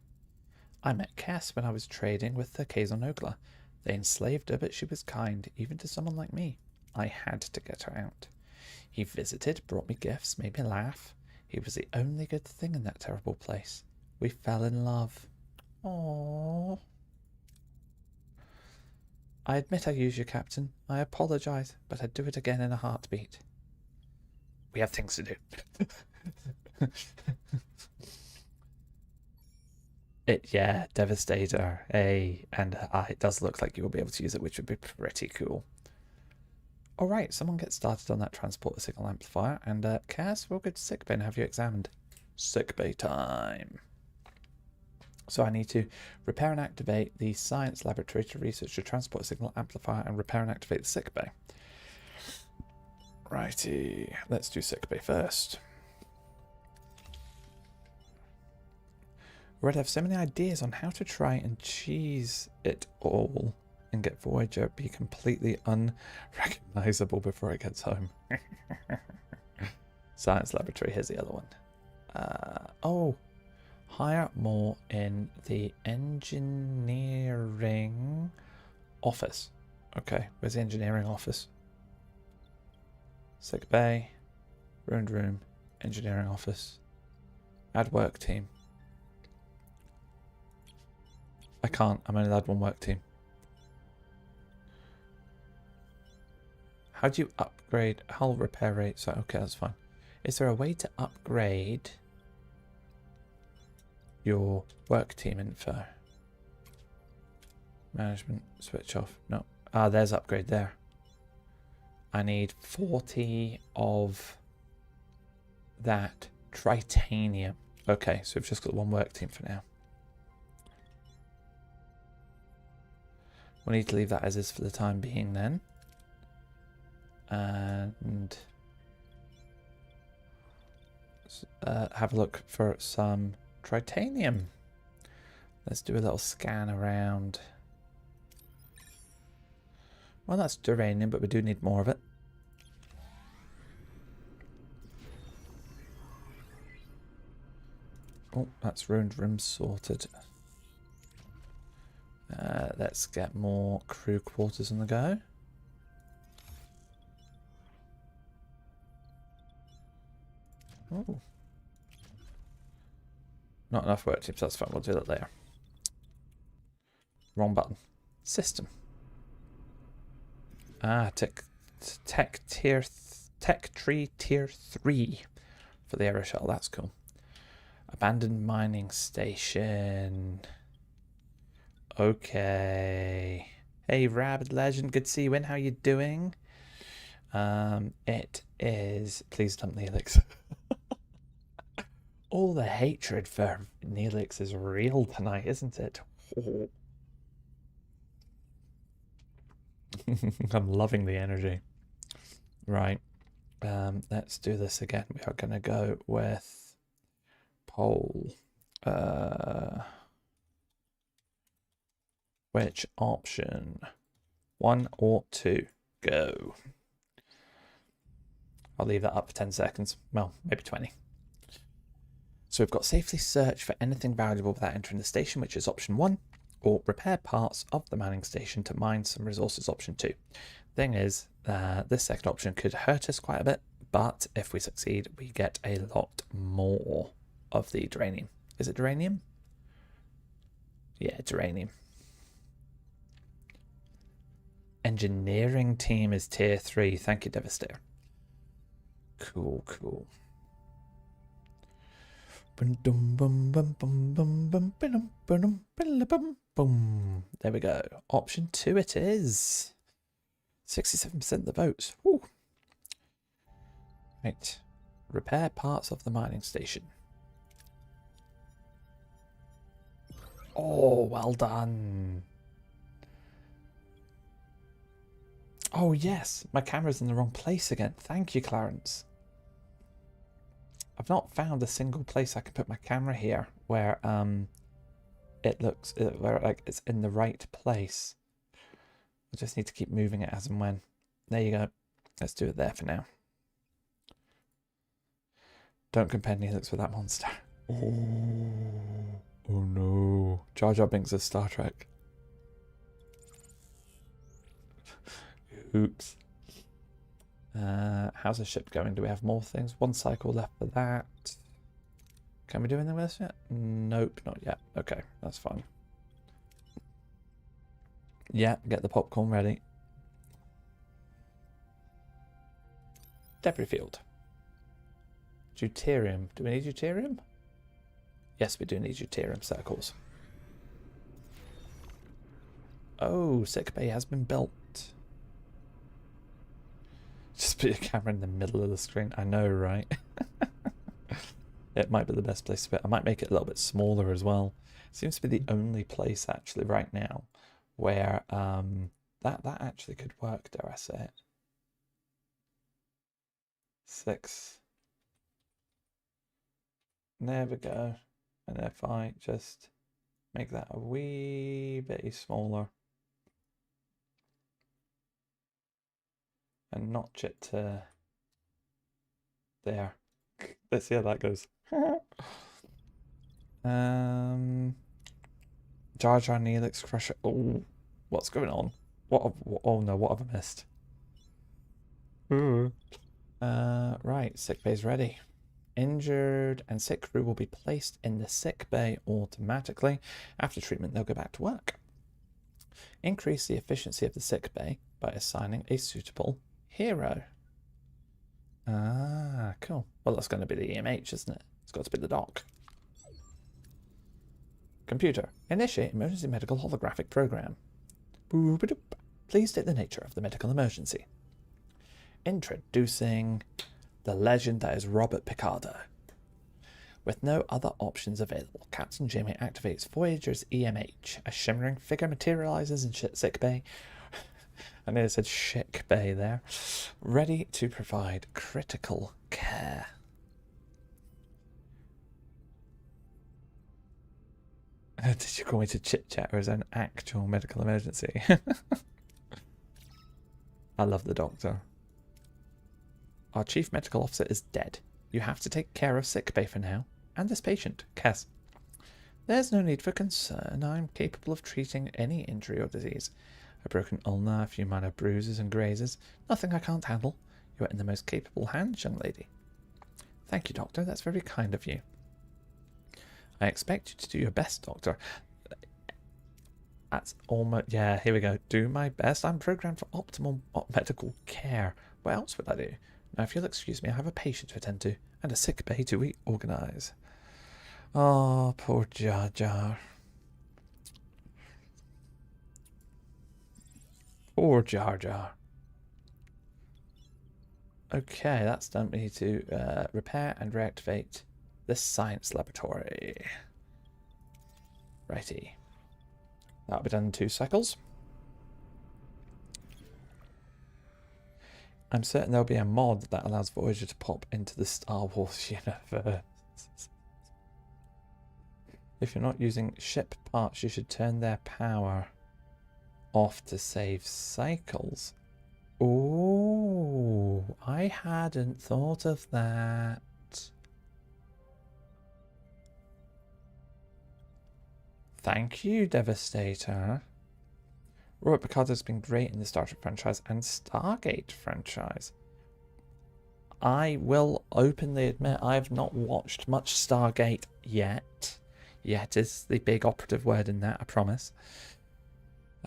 I met Cass when I was trading with the Kazonogla. They enslaved her, but she was kind, even to someone like me. I had to get her out. He visited, brought me gifts, made me laugh. He was the only good thing in that terrible place. We fell in love. Aww. I admit I used you, Captain. I apologise, but I'd do it again in a heartbeat. We have things to do. Yeah, Devastator. Hey, and it does look like you will be able to use it, which would be pretty cool. Alright, someone get started on that transporter signal amplifier, and Cass, we'll go to sickbay and have you examined. Sickbay time. So I need to repair and activate the science laboratory to research the transport signal amplifier and repair and activate the sickbay. Righty, let's do sickbay first. We already have so many ideas on how to try and cheese it all and get Voyager be completely unrecognizable before it gets home. Science laboratory, here's the other one. Oh, hire more in the engineering office. Okay, where's the engineering office? Sick bay, ruined room, engineering office. Add work team. I can't, I'm only allowed one work team. How do you upgrade hull repair rate? So, okay, that's fine. Is there a way to upgrade your work team info? Management, switch off. No. Ah, there's upgrade there. I need 40 of that titanium. Okay, so we've just got one work team for now. We'll need to leave that as is for the time being then. And have a look for some titanium. Let's do a little scan around. Well, that's duranium, but we do need more of it. Oh, that's ruined room sorted. Let's get more crew quarters on the go. Oh. Not enough work tips, that's fine, we'll do that later. Wrong button. System. Ah, tech tree tier 3 for the aeroshell, that's cool. Abandoned mining station. Okay. Hey, Rabid Legend, good to see you in. How you doing? It is... Please don't Neelix. All the hatred for Neelix is real tonight, isn't it? Oh. I'm loving the energy. Right. Let's do this again. We are going to go with poll. Which option? 1 or 2? Go. I'll leave that up for 10 seconds. Well, maybe 20. So we've got safely search for anything valuable without entering the station, which is option 1, or repair parts of the mining station to mine some resources, option 2. Thing is, this second option could hurt us quite a bit, but if we succeed, we get a lot more of the duranium. Is it duranium? Yeah, duranium. Engineering team is tier 3. Thank you, Devastator. Cool, cool. There we go. Option 2 it is. 67% of the votes. Woo. Right. Repair parts of the mining station. Oh, well done. Oh, yes. My camera's in the wrong place again. Thank you, Clarence. I've not found a single place I can put my camera here where it looks where like it's in the right place. I just need to keep moving it as and when. There you go. Let's do it there for now. Don't compare Neelix with that monster. Oh no. Jar Jar Binks of Star Trek. Oops. How's the ship going? Do we have more things? 1 cycle left for that. Can we do anything with this yet? Nope, not yet. Okay, that's fine. Yeah, get the popcorn ready. Debris field. Deuterium. Do we need deuterium? Yes, we do need deuterium circles. Oh, sick bay has been built. Just put your camera in the middle of the screen. I know, right? it might be the best place to put it. I might make it a little bit smaller as well. Seems to be the only place actually right now where that actually could work, dare I say it. 6. There we go. And if I just make that a wee bit smaller and notch it to there. Let's see how that goes. Jar Jar Neelix Crusher. Oh, what's going on? Oh no, what have I missed? Right, sick bay's ready. Injured and sick crew will be placed in the sick bay automatically. After treatment, they'll go back to work. Increase the efficiency of the sick bay by assigning a suitable hero. Ah, cool. Well, that's going to be the EMH, isn't it? It's got to be the doc. Computer, initiate emergency medical holographic program. Boop-a-doop. Please state the nature of the medical emergency. Introducing the legend that is Robert Picardo. With no other options available, Captain Jimmy activates Voyager's EMH. A shimmering figure materializes in sickbay. I nearly said shick bay there. Ready to provide critical care. Did you call me to chit chat or is it an actual medical emergency? I love the doctor. Our chief medical officer is dead. You have to take care of sickbay for now. And this patient, Cass. There's no need for concern. I'm capable of treating any injury or disease. A broken ulna, a few minor bruises and grazes. Nothing I can't handle. You are in the most capable hands, young lady. Thank you, Doctor. That's very kind of you. I expect you to do your best, Doctor. That's almost... Yeah, here we go. Do my best. I'm programmed for optimal medical care. What else would I do? Now, if you'll excuse me, I have a patient to attend to and a sick bay to reorganize. Oh, poor Jar Jar. Poor Jar Jar. Okay, that's done. We need to repair and reactivate this science laboratory. Righty. That'll be done in 2 cycles. I'm certain there'll be a mod that allows Voyager to pop into the Star Wars universe. If you're not using ship parts, you should turn their power off to save cycles. Oh, I hadn't thought of that. Thank you, Devastator. Robert Picardo's been great in the Star Trek franchise and Stargate franchise. I will openly admit I've not watched much Stargate yet. Yet is the big operative word in that, I promise.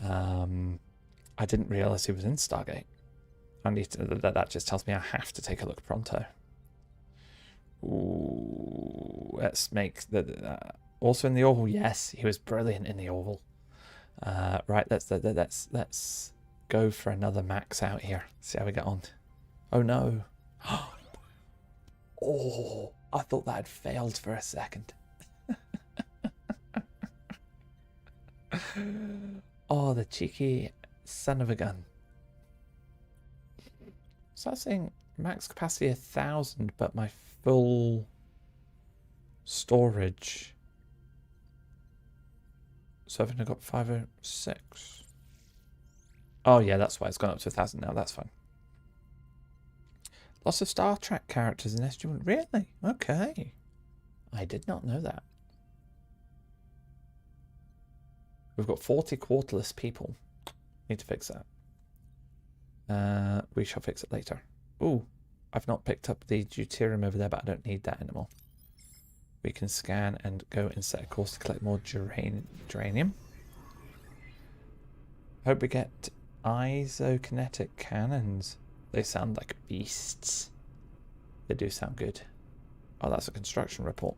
I didn't realise he was in Stargate. I need to, that just tells me I have to take a look pronto. Ooh, let's make the also in the Orville. Yes, he was brilliant in the Orville. Right, let's go for another max out here. See how we get on. Oh no! Oh, I thought that had failed for a second. Oh, the cheeky son of a gun. So I'm saying max capacity 1,000, but my full storage. So I've only got 506. Oh yeah, that's why it's gone up to 1,000 now. That's fine. Lots of Star Trek characters in SG1. Really? Okay. I did not know that. We've got 40 quarterless people. Need to fix that. We shall fix it later. Ooh, I've not picked up the deuterium over there, but I don't need that anymore. We can scan and go and set a course to collect more geranium. Hope we get isokinetic cannons. They sound like beasts. They do sound good. Oh, that's a construction report.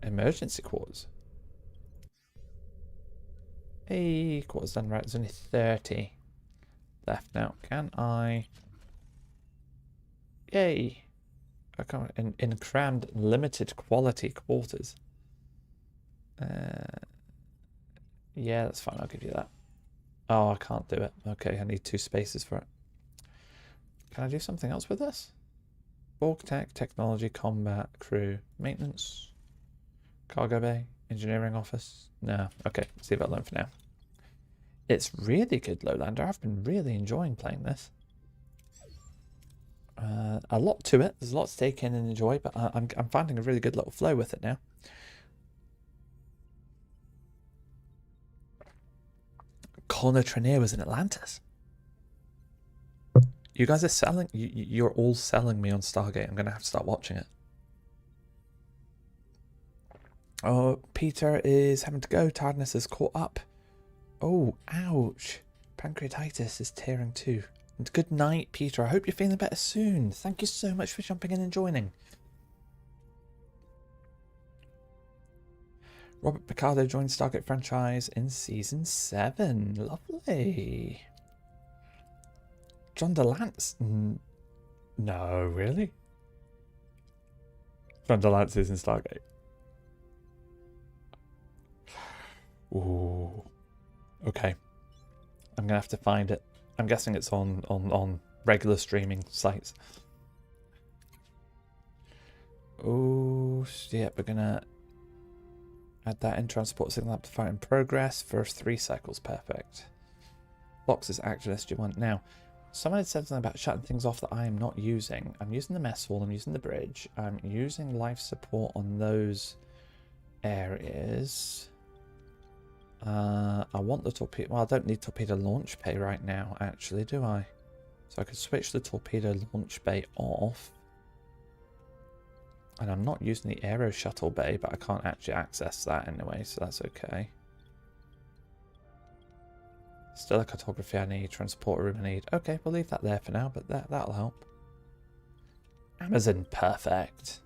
Emergency quarters. Hey, quarters done right. There's only 30 left now. Can I... Yay. in crammed, limited quality quarters. Yeah, that's fine. I'll give you that. Oh, I can't do it. Okay, I need 2 spaces for it. Can I do something else with this? Borg tech, technology, combat, crew, maintenance, cargo bay, engineering office. No. Okay, let's leave it alone for now. It's really good, Lowlander. I've been really enjoying playing this. A lot to it. There's a lot to take in and enjoy, but I'm finding a really good little flow with it now. Connor Trenier was in Atlantis. You guys are selling. You're all selling me on Stargate. I'm gonna have to start watching it. Oh, Peter is having to go. Tiredness is caught up. Oh, ouch. Pancreatitis is tearing too. And good night, Peter. I hope you're feeling better soon. Thank you so much for jumping in and joining. Robert Picardo joined Stargate franchise in season 7. Lovely. John DeLance. No, really? John DeLance is in Stargate. Ooh. Okay. I'm gonna have to find it. I'm guessing it's on regular streaming sites. Oh, yeah, we're gonna add that in. Transport signal amplifier in progress. First 3 cycles, perfect. Box is active SG1. Now, someone had said something about shutting things off that I am not using. I'm using the mess hall, I'm using the bridge, I'm using life support on those areas. I want the torpedo. Well, I don't need torpedo launch bay right now, actually, do I? So I could switch the torpedo launch bay off. And I'm not using the aero shuttle bay, but I can't actually access that anyway, so that's okay. Still a cartography I need, transporter room I need. Okay, we'll leave that there for now, but that'll help. Amazon, perfect.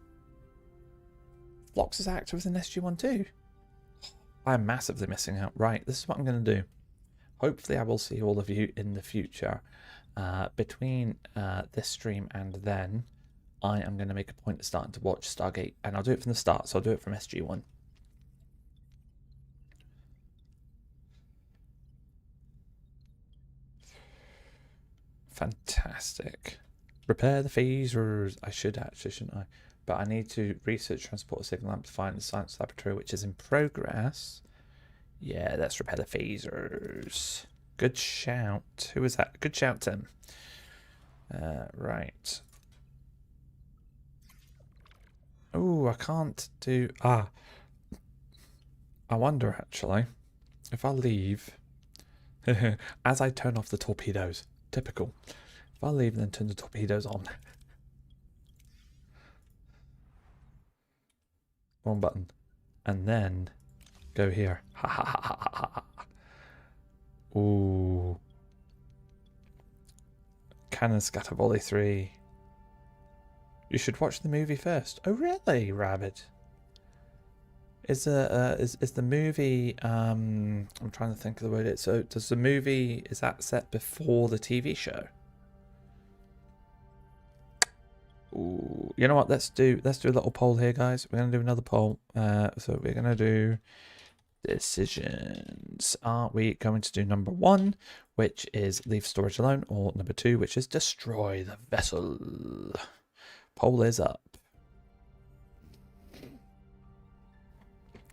Phlox is active with an SG-1 too. I'm massively missing out. Right, this is what I'm going to do. Hopefully I will see all of you in the future. Between this stream and then, I am going to make a point of starting to watch Stargate. And I'll do it from the start, so I'll do it from SG-1. Fantastic. Repair the phasers. I should actually, shouldn't I? But I need to research transport signal amplifier in the science laboratory, which is in progress. Yeah, let's repair the phasers. Good shout. Who was that? Good shout, Tim. Right. Oh, I can't do... I wonder, actually, if I leave... as I turn off the torpedoes. Typical. If I leave and then turn the torpedoes on... one button. And then go here. Ha ha ha ha ha ha. Ooh. Cannon Scatter Volley 3. You should watch the movie first. Oh really, Rabbit? Is the movie I'm trying to think of the word. So does the movie, is that set before the TV show? Ooh, you know what? Let's do a little poll here, guys. We're gonna do another poll. So we're gonna do decisions. Are we going to do number 1, which is leave storage alone, or number 2, which is destroy the vessel? Poll is up.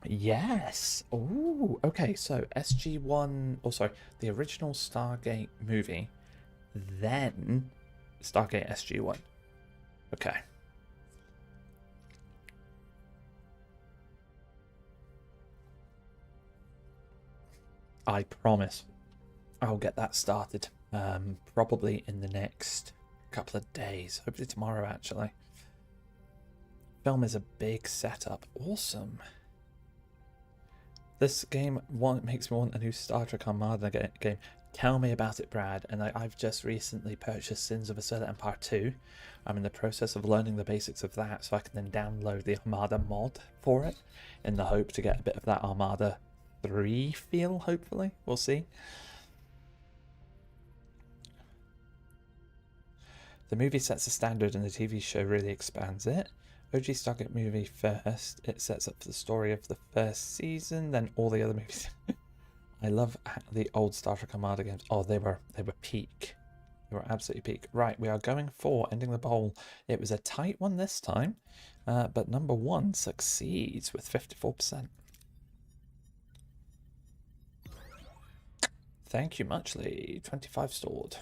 Yes. Oh, okay. So SG-1, oh sorry, the original Stargate movie, then Stargate SG-1. Okay. I promise I'll get that started probably in the next couple of days. Hopefully tomorrow, actually. Film is a big setup. Awesome. This game makes me want a new Star Trek Armada game. Tell me about it, Brad. And I've just recently purchased Sins of a Solar Empire 2. I'm in the process of learning the basics of that, so I can then download the Armada mod for it, in the hope to get a bit of that Armada 3 feel, hopefully. We'll see. The movie sets a standard and the TV show really expands it. OG Stargate movie first. It sets up the story of the first season, then all the other movies. I love the old Star Trek Armada games. Oh, they were peak. They were absolutely peak. Right, we are going for ending the poll. It was a tight one this time, but number one succeeds with 54%. Thank you, Muchly. 25 stored.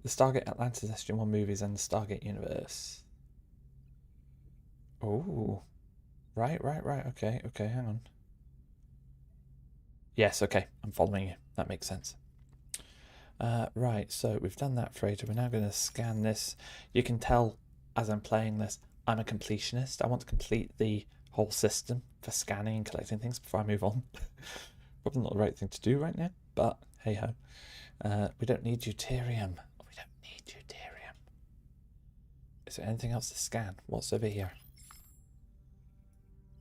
The Stargate Atlantis SG-1 movies and the Stargate universe. Oh, right. Okay, hang on. Yes, okay, I'm following you. That makes sense. Right, so we've done that freighter. We're now going to scan this. You can tell as I'm playing this, I'm a completionist. I want to complete the whole system for scanning and collecting things before I move on. Probably not the right thing to do right now, but hey ho. We don't need deuterium. We don't need deuterium. Is there anything else to scan? What's over here?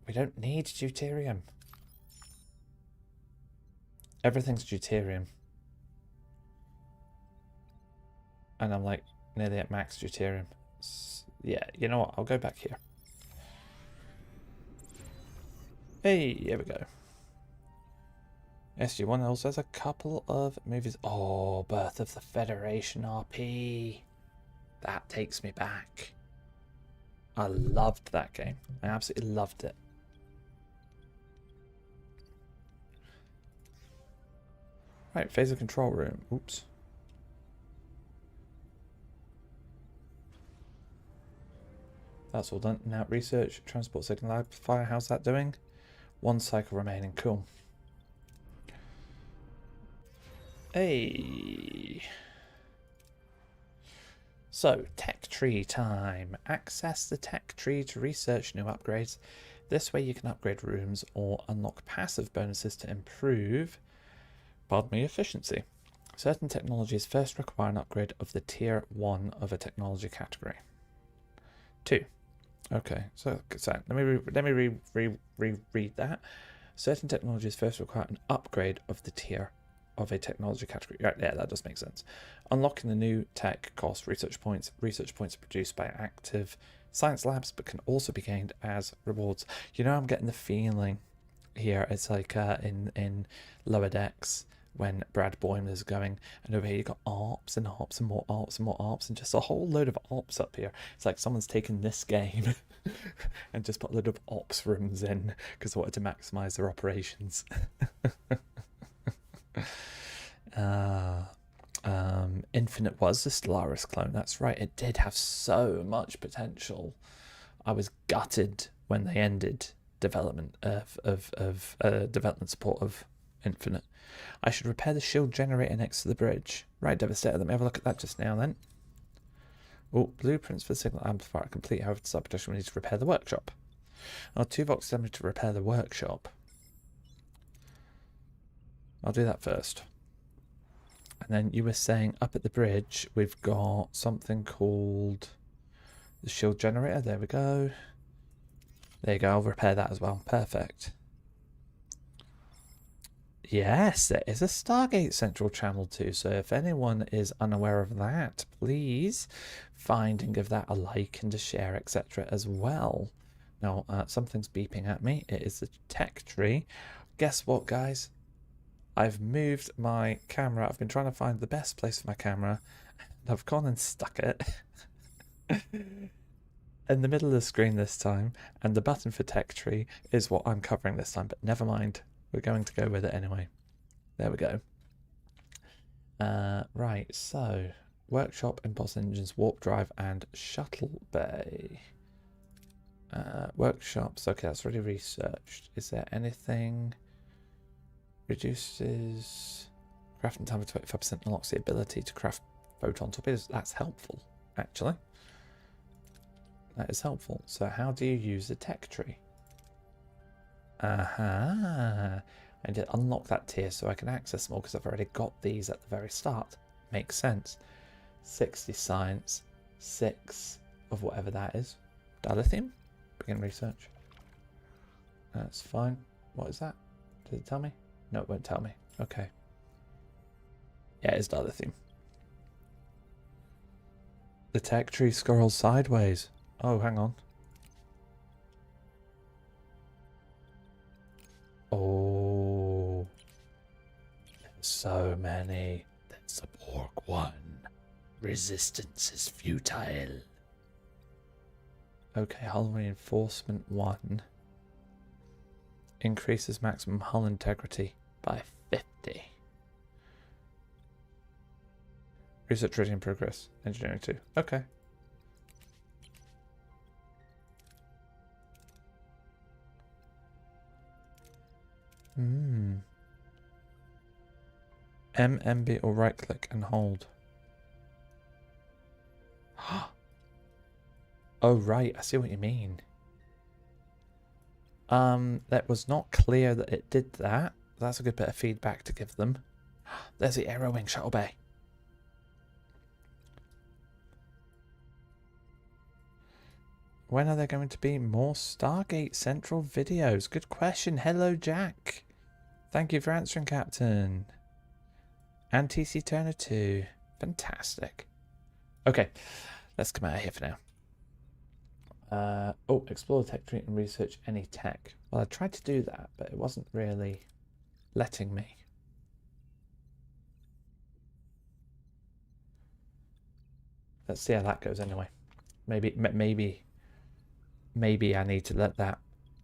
We don't need deuterium. Everything's deuterium. And I'm like nearly at max deuterium. Yeah, you know what? I'll go back here. Hey, here we go. SG-1 also has a couple of movies. Oh, Birth of the Federation RP. That takes me back. I loved that game. I absolutely loved it. Right, phaser control room. Oops. That's all done. Now research, transport signal amplifier. How's that doing? One cycle remaining. Cool. Hey. So, tech tree time. Access the tech tree to research new upgrades. This way you can upgrade rooms or unlock passive bonuses to improve, pardon me, efficiency. Certain technologies first require an upgrade of the tier 1 of a technology category. 2. Okay, so let me reread that. Certain technologies first require an upgrade of the tier of a technology category. Right, yeah, that does make sense. Unlocking the new tech costs research points. Research points are produced by active science labs, but can also be gained as rewards. You know, I'm getting the feeling here it's like in Lower Decks when Brad Boyman is going, and over here you got ARPs and ARPs and more ARPs and more ARPs and just a whole load of ARPs up here. It's like someone's taken this game and just put a load of OPS rooms in because they wanted to maximize their operations. Infinite was the Stellaris clone. That's right. It did have so much potential. I was gutted when they ended development development support of Infinite. I should repair the shield generator next to the bridge. Right, Devastator. Let me have a look at that just now then. Oh, blueprints for the signal amplifier complete. However, to start production, we need to repair the workshop. Oh, 2 vox send me to repair the workshop. I'll do that first. And then you were saying up at the bridge, we've got something called the shield generator. There we go. There you go. I'll repair that as well. Perfect. Yes, there is a Stargate Central Channel too. So if anyone is unaware of that, please find and give that a like and a share, etc. as well. Now, something's beeping at me. It is the tech tree. Guess what, guys? I've moved my camera. I've been trying to find the best place for my camera. And I've gone and stuck it in the middle of the screen this time. And the button for tech tree is what I'm covering this time. But never mind. We're going to go with it anyway. There we go. Right, so workshop, impulse engines, warp drive, and shuttle bay. Workshops. Okay, that's already researched. Is there anything? Reduces crafting time by 25%, unlocks the ability to craft photon torpedoes. That's helpful, actually. That is helpful. So how do you use the tech tree? Aha. I need to unlock that tier so I can access more because I've already got these at the very start. Makes sense. 60 science, 6 of whatever that is. Dilithium? Begin research. That's fine. What is that? Did it tell me? No, it won't tell me. Okay. Yeah, it's dilithium. The tech tree scrolls sideways. Oh, hang on. Oh. There's so many. There's a Borg one. Resistance is futile. Okay, hull reinforcement 1. Increases maximum hull integrity by 50. Research ready in progress. Engineering 2. Okay. MB or right click and hold. Oh right, I see what you mean. That was not clear that it did that. That's a good bit of feedback to give them. There's the Aero Wing shuttle bay. When are there going to be more Stargate Central videos? Good question. Hello, Jack. Thank you for answering, Captain. And TC Turner too. Fantastic. Okay, let's come out of here for now. Oh, explore the tech tree and research any tech. Well, I tried to do that, but it wasn't really letting me. Let's see how that goes anyway. Maybe I need to let that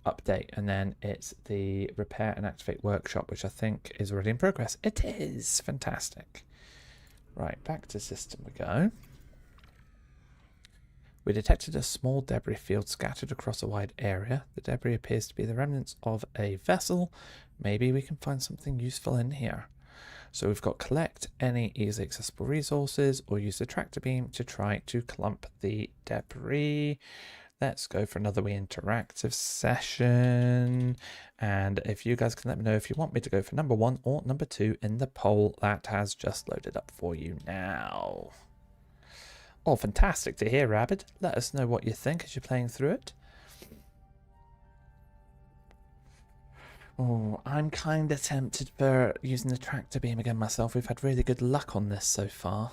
update, and then it's the repair and activate workshop, which I think is already in progress. It is. Fantastic. Right, back to system we go. We detected a small debris field scattered across a wide area. The debris appears to be the remnants of a vessel. Maybe we can find something useful in here. So we've got collect any easily accessible resources or use the tractor beam to try to clump the debris. Let's go for another wee interactive session. And if you guys can let me know if you want me to go for number 1 or number 2 in the poll that has just loaded up for you now. Oh, fantastic to hear, Rabbit. Let us know what you think as you're playing through it. Oh, I'm kind of tempted for using the tractor beam again myself. We've had really good luck on this so far.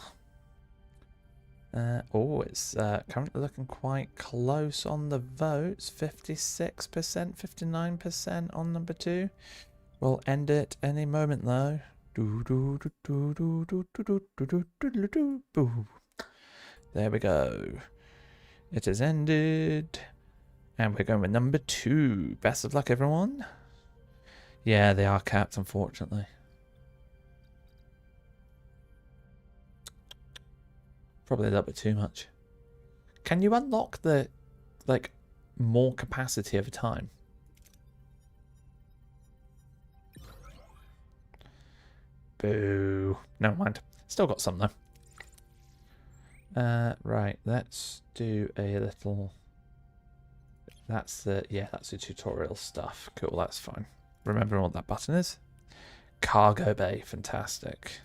Oh, it's currently looking quite close on the votes. 56%, 59% on number 2. We'll end it any moment though. There we go. It has ended. And we're going with number 2. Best of luck, everyone. Yeah, they are capped, unfortunately. Probably a little bit too much. Can you unlock the, like, more capacity over time? Boo. Never mind. Still got some, though. Right, let's do a little... That's the tutorial stuff. Cool, that's fine. Remember what that button is? Cargo bay, fantastic.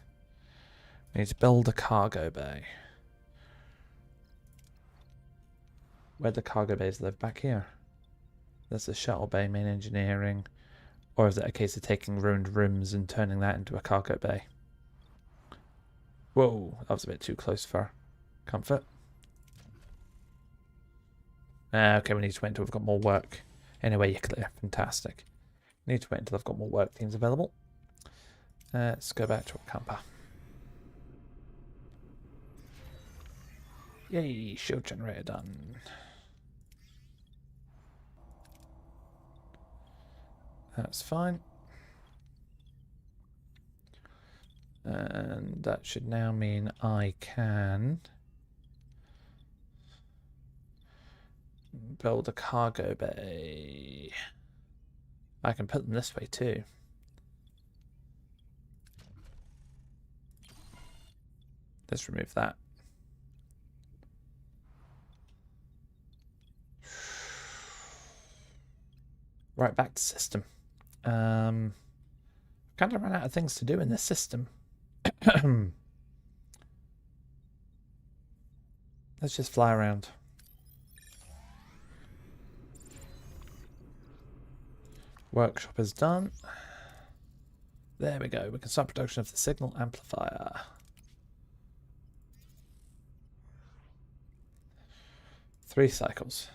We need to build a cargo bay. Where the cargo bays live? Back here. There's the shuttle bay, main engineering. Or is it a case of taking ruined rooms and turning that into a cargo bay? Whoa, that was a bit too close for comfort. Okay, we need to wait until we've got more work. Anyway, you're clear. Fantastic. Need to wait until I've got more work teams available. Let's go back to our camper. Yay, shield generator done. That's fine. And that should now mean I can build a cargo bay. I can put them this way too. Let's remove that. Right, back to system. Kind of ran out of things to do in this system. Let's just fly around. Workshop is done. There we go. We can start production of the signal amplifier. 3 cycles.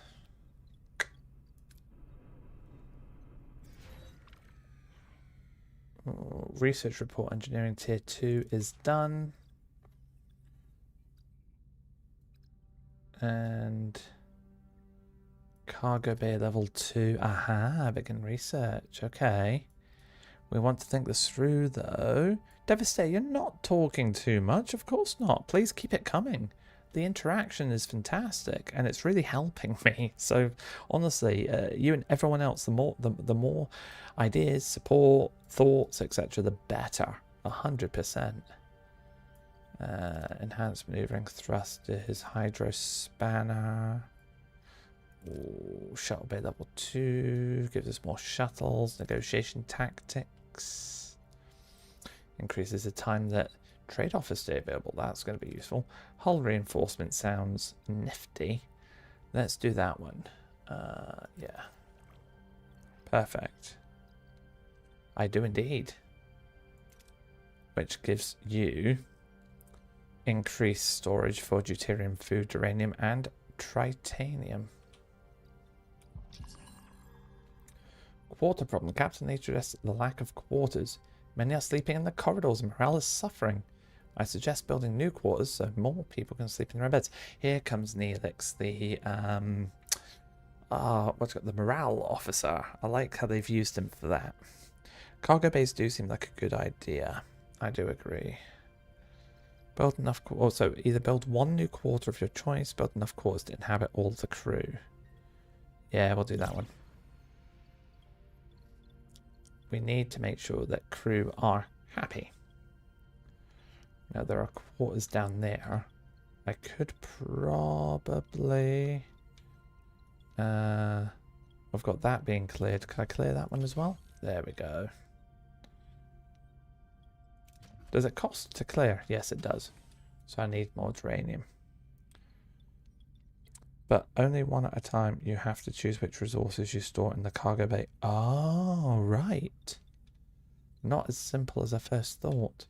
Research report engineering tier 2 is done. And cargo bay level 2. Aha, begin research. Okay. We want to think this through though. Devastator, you're not talking too much. Of course not. Please keep it coming. The interaction is fantastic and it's really helping me. So honestly, you and everyone else, the more ideas, support, thoughts, etc., the better. 100%. Enhanced maneuvering thrusters, hydro spanner. Ooh, shuttle bay level 2 gives us more shuttles. Negotiation tactics increases the time that trade offers stay available. That's going to be useful. Hull reinforcement sounds nifty. Let's do that one. Yeah, perfect. I do indeed. Which gives you increased storage for deuterium, food, uranium, and tritanium. Quarter problem. Captain needs to address the lack of quarters. Many are sleeping in the corridors and morale is suffering. I suggest building new quarters so more people can sleep in their beds. Here comes Neelix, the the morale officer. I like how they've used him for that. Cargo bays do seem like a good idea. I do agree. Build enough quarters. So either build one new quarter of your choice, build enough quarters to inhabit all the crew. Yeah, we'll do that one. We need to make sure that crew are happy. Now there are quarters down there. I could probably... I've got that being cleared. Can I clear that one as well? There we go. Does it cost to clear? Yes, it does. So I need more uranium. But only one at a time. You have to choose which resources you store in the cargo bay. Oh, right. Not as simple as I first thought.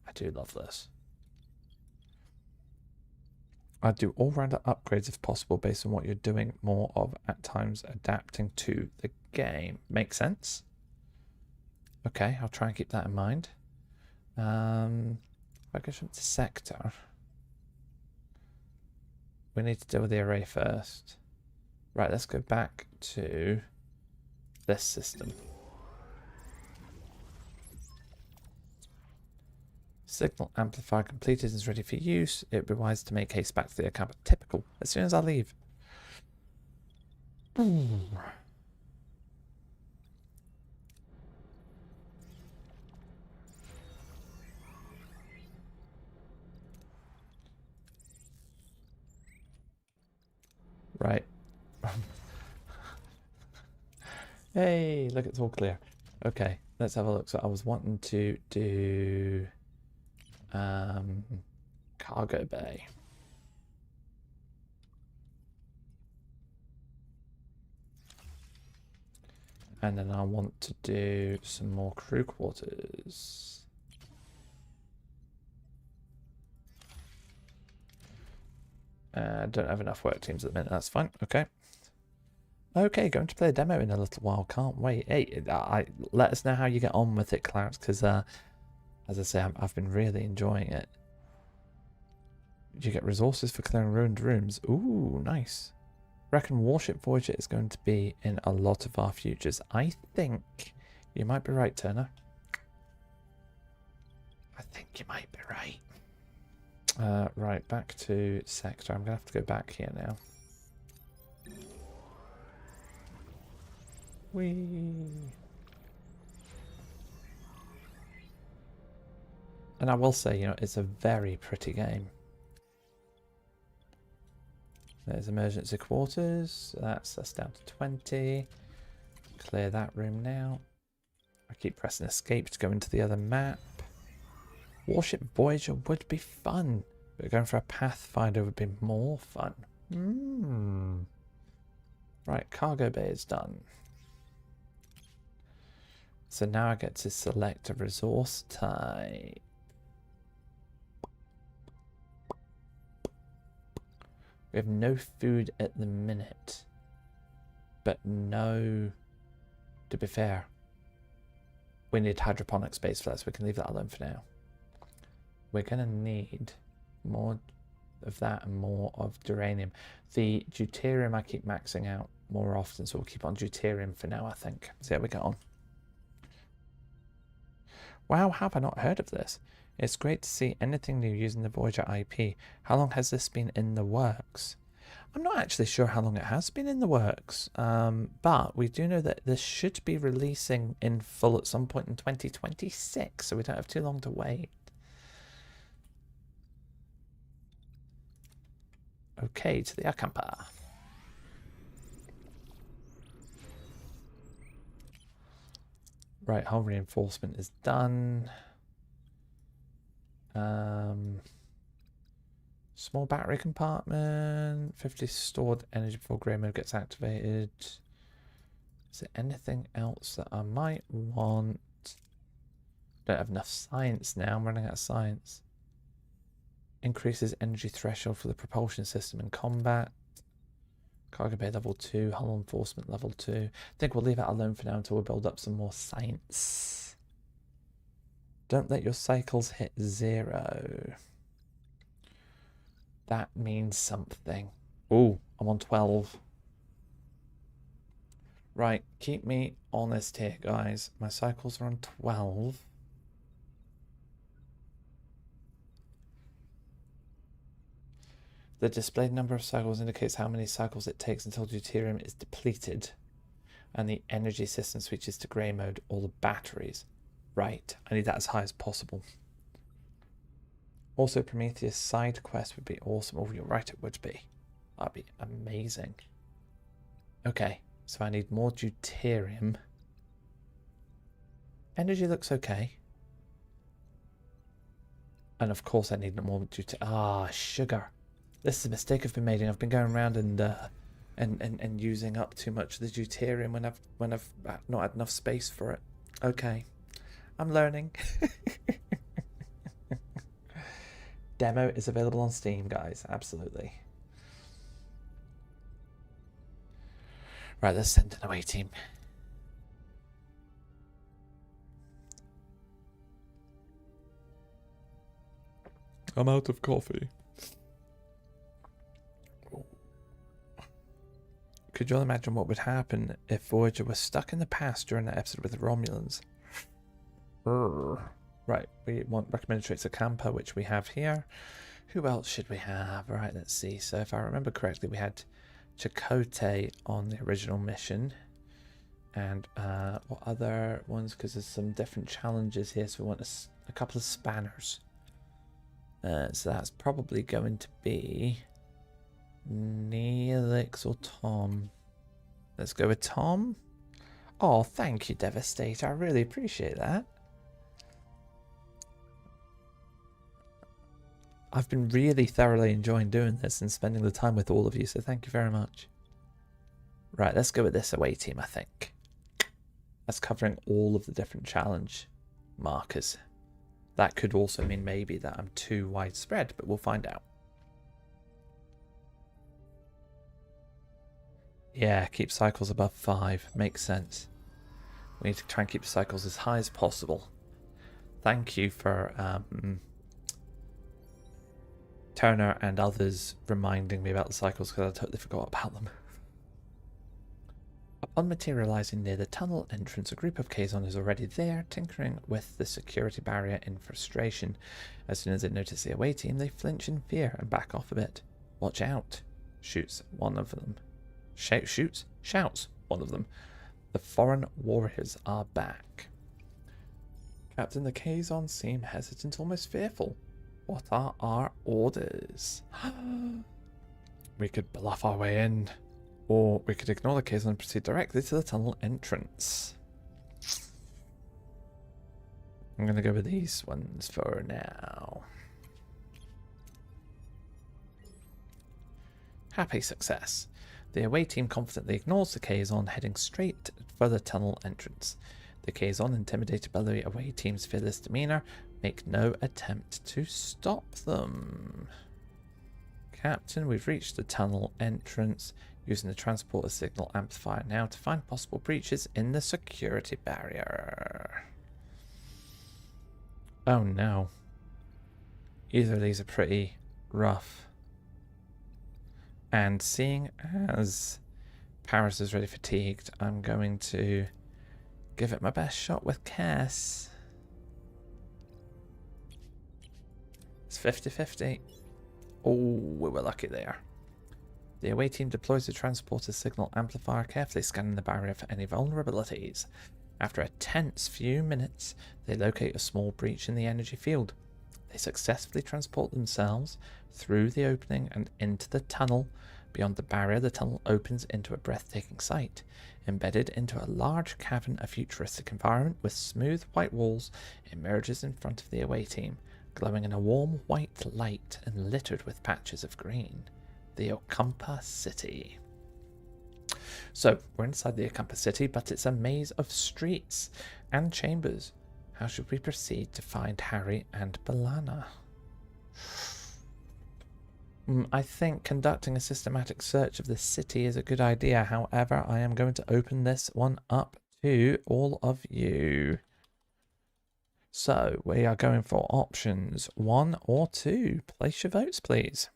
I do love this. I'd do all-rounder upgrades if possible based on what you're doing, more of at times adapting to the game. Makes sense? Okay, I'll try and keep that in mind. If I go to sector, we need to deal with the array first. Right, let's go back to this system. Signal amplifier completed is ready for use. It would be wise to make haste back to the account. Typical. As soon as I leave. Ooh. Right. Hey, look, it's all clear. Okay, let's have a look. So I was wanting to do cargo bay. And then I want to do some more crew quarters. Don't have enough work teams at the minute. That's fine. Okay. Okay, going to play a demo in a little while. Can't wait. Hey, let us know how you get on with it, Clarence, because as I say, I've been really enjoying it. You get resources for clearing ruined rooms. Ooh, nice. Reckon Warship Voyager is going to be in a lot of our futures. I think you might be right, Turner. I think you might be right. Right, back to sector. I'm going to have to go back here now. Whee! And I will say, you know, it's a very pretty game. There's emergency quarters. That's down to 20. Clear that room now. I keep pressing escape to go into the other map. Warship Voyager would be fun, but going for a Pathfinder would be more fun. Right, cargo bay is done. So now I get to select a resource type. We have no food at the minute. But no, to be fair, we need hydroponic space for that, so we can leave that alone for now. We're going to need more of that and more of deuterium. The deuterium I keep maxing out more often, so we'll keep on deuterium for now, I think. See how we get on. Wow, how have I not heard of this? It's great to see anything new using the Voyager IP. How long has this been in the works? I'm not actually sure how long it has been in the works, but we do know that this should be releasing in full at some point in 2026, so we don't have too long to wait. Okay, to the Acampa. Right, hull reinforcement is done. Small battery compartment, 50 stored energy before grey mode gets activated. Is there anything else that I might want? Don't have enough science now, I'm running out of science. Increases energy threshold for the propulsion system in combat. Cargo bay level 2, hull enforcement level 2. I think we'll leave that alone for now until we build up some more science. Don't let your cycles hit 0. That means something. Ooh, I'm on 12. Right, keep me honest here, guys. My cycles are on 12. The displayed number of cycles indicates how many cycles it takes until deuterium is depleted. And the energy system switches to grey mode or the batteries. Right, I need that as high as possible. Also, Prometheus side quest would be awesome. Oh, you're right, it would be. That'd be amazing. Okay, so I need more deuterium. Energy looks okay. And of course I need more deuterium. Ah, sugar. This is a mistake I've been making. I've been going around and using up too much of the deuterium when I've not had enough space for it. Okay, I'm learning. Demo is available on Steam, guys. Absolutely. Right, let's send an away team. I'm out of coffee. Could you all imagine what would happen if Voyager was stuck in the past during that episode with the Romulans? Right, we want recommended traits of Camper, which we have here. Who else should we have? Right, let's see. So if I remember correctly, we had Chakotay on the original mission. And what other ones? Because there's some different challenges here. So we want a couple of spanners. So that's probably going to be Neelix or Tom. Let's go with Tom. Oh, thank you, Devastator. I really appreciate that. I've been really thoroughly enjoying doing this and spending the time with all of you, so thank you very much. Right, let's go with this away team, I think. That's covering all of the different challenge markers. That could also mean maybe that I'm too widespread, but we'll find out. Yeah, keep cycles above 5. Makes sense. We need to try and keep cycles as high as possible. Thank you for Turner and others reminding me about the cycles, because I totally forgot about them. Upon materializing near the tunnel entrance, a group of Kazon is already there, tinkering with the security barrier in frustration. As soon as they notice the away team, they flinch in fear and back off a bit. Watch out, shoots one of them. Shouts one of them. The foreign warriors are back. Captain, the Kazon seem hesitant, almost fearful. What are our orders? We could bluff our way in, or we could ignore the Kazon and proceed directly to the tunnel entrance. I'm going to go with these ones for now. Happy success. The away team confidently ignores the Kazon, heading straight for the tunnel entrance. The Kazon, intimidated by the away team's fearless demeanor, make no attempt to stop them. Captain, we've reached the tunnel entrance using the transporter signal amplifier now to find possible breaches in the security barrier. Oh no. Either of these are pretty rough. And seeing as Paris is really fatigued, I'm going to give it my best shot with Cass. It's 50-50. Oh, we were lucky there. The away team deploys the transporter signal amplifier, carefully scanning the barrier for any vulnerabilities. After a tense few minutes, they locate a small breach in the energy field. They successfully transport themselves through the opening and into the tunnel. Beyond the barrier, the tunnel opens into a breathtaking sight. Embedded into a large cavern, a futuristic environment with smooth white walls emerges in front of the away team, glowing in a warm white light and littered with patches of green. The Okampa City. So, we're inside the Okampa City, but it's a maze of streets and chambers. How should we proceed to find Harry and B'Elanna? I think conducting a systematic search of the city is a good idea. However, I am going to open this one up to all of you. So, we are going for options 1 or 2. Place your votes, please.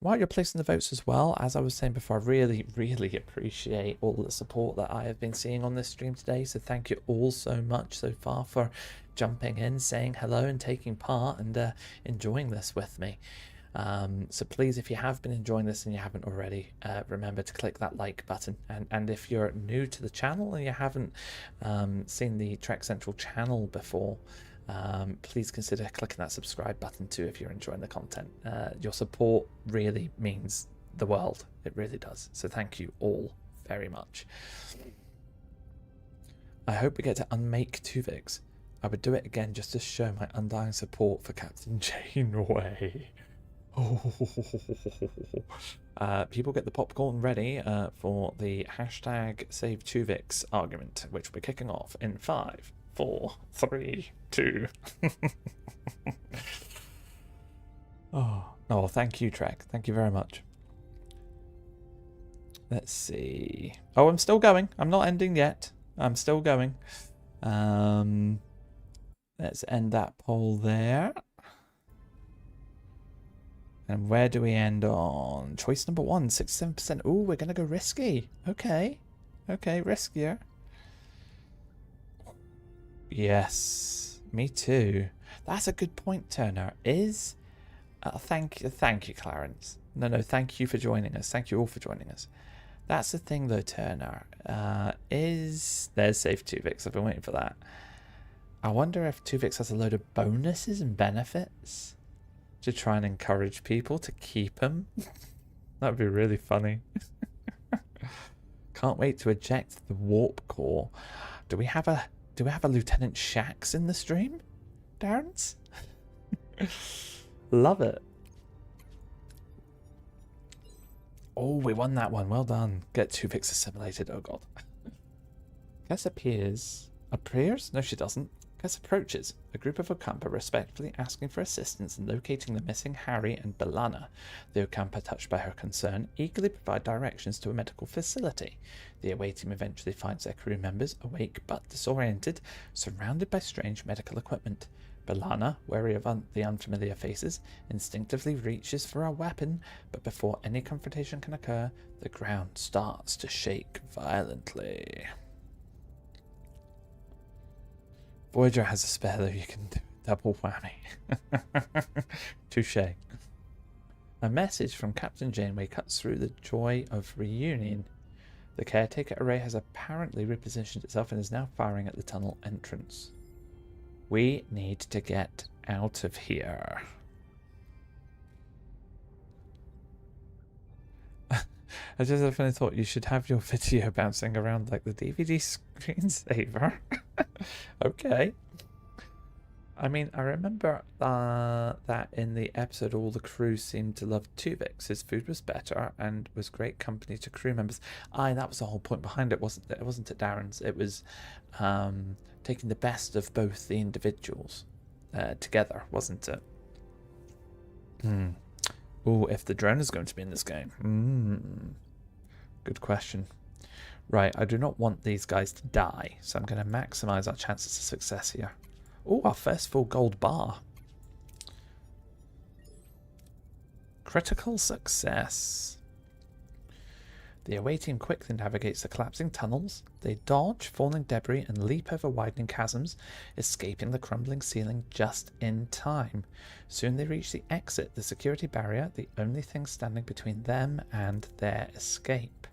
While you're placing the votes as well, as I was saying before, I really appreciate all the support that I have been seeing on this stream today. So thank you all so much so far for jumping in, saying hello and taking part and enjoying this with me. So please, if you have been enjoying this and you haven't already, remember to click that like button. And if you're new to the channel and you haven't seen the Trek Central channel before, please consider clicking that subscribe button too if you're enjoying the content. Your support really means the world. It really does. So thank you all very much. I hope we get to unmake Tuvix. I would do it again just to show my undying support for Captain Janeway. People get the popcorn ready for the hashtag Save Tuvix argument, which we're kicking off in 5, 4, 3, 2. Oh, thank you, Trek. Thank you very much. Let's see. Oh, I'm still going. I'm not ending yet. I'm still going. Let's end that poll there. And where do we end on? Choice number 1, 67%. Oh, we're going to go risky. Okay. Okay, riskier. Yes, me too. That's a good point, Turner. Thank you, Clarence. No, thank you for joining us. Thank you all for joining us. That's the thing, though, Turner. There's Safe Tuvix. I've been waiting for that. I wonder if Tuvix has a load of bonuses and benefits to try and encourage people to keep him. That would be really funny. Can't wait to eject the warp core. Do we have a Lieutenant Shax in the stream, Darren's? Love it. Oh, we won that one. Well done. Get Tuvix assimilated. Oh, God. Guess appears. No, she doesn't. Guess approaches. A group of Okampa respectfully asking for assistance in locating the missing Harry and B'Elanna. The Okampa, touched by her concern, eagerly provide directions to a medical facility. The away team eventually finds their crew members, awake but disoriented, surrounded by strange medical equipment. B'Elanna, wary of the unfamiliar faces, instinctively reaches for a weapon, but before any confrontation can occur, the ground starts to shake violently. Voyager has a spare, though. You can do double whammy. Touche. A message from Captain Janeway cuts through the joy of reunion. The Caretaker array has apparently repositioned itself and is now firing at the tunnel entrance. We need to get out of here. I just have a thought, you should have your video bouncing around like the DVD screensaver. Okay. I mean, I remember that in the episode, all the crew seemed to love Tuvix. His food was better and was great company to crew members. That was the whole point behind it, wasn't it? It wasn't it, Darren's. It was taking the best of both the individuals together, wasn't it? Oh, if the drone is going to be in this game. Good question. Right, I do not want these guys to die, so I'm going to maximize our chances of success here. Oh, our first full gold bar. Critical success. The away team quickly navigates the collapsing tunnels. They dodge falling debris and leap over widening chasms, escaping the crumbling ceiling just in time. Soon they reach the exit, the security barrier, the only thing standing between them and their escape.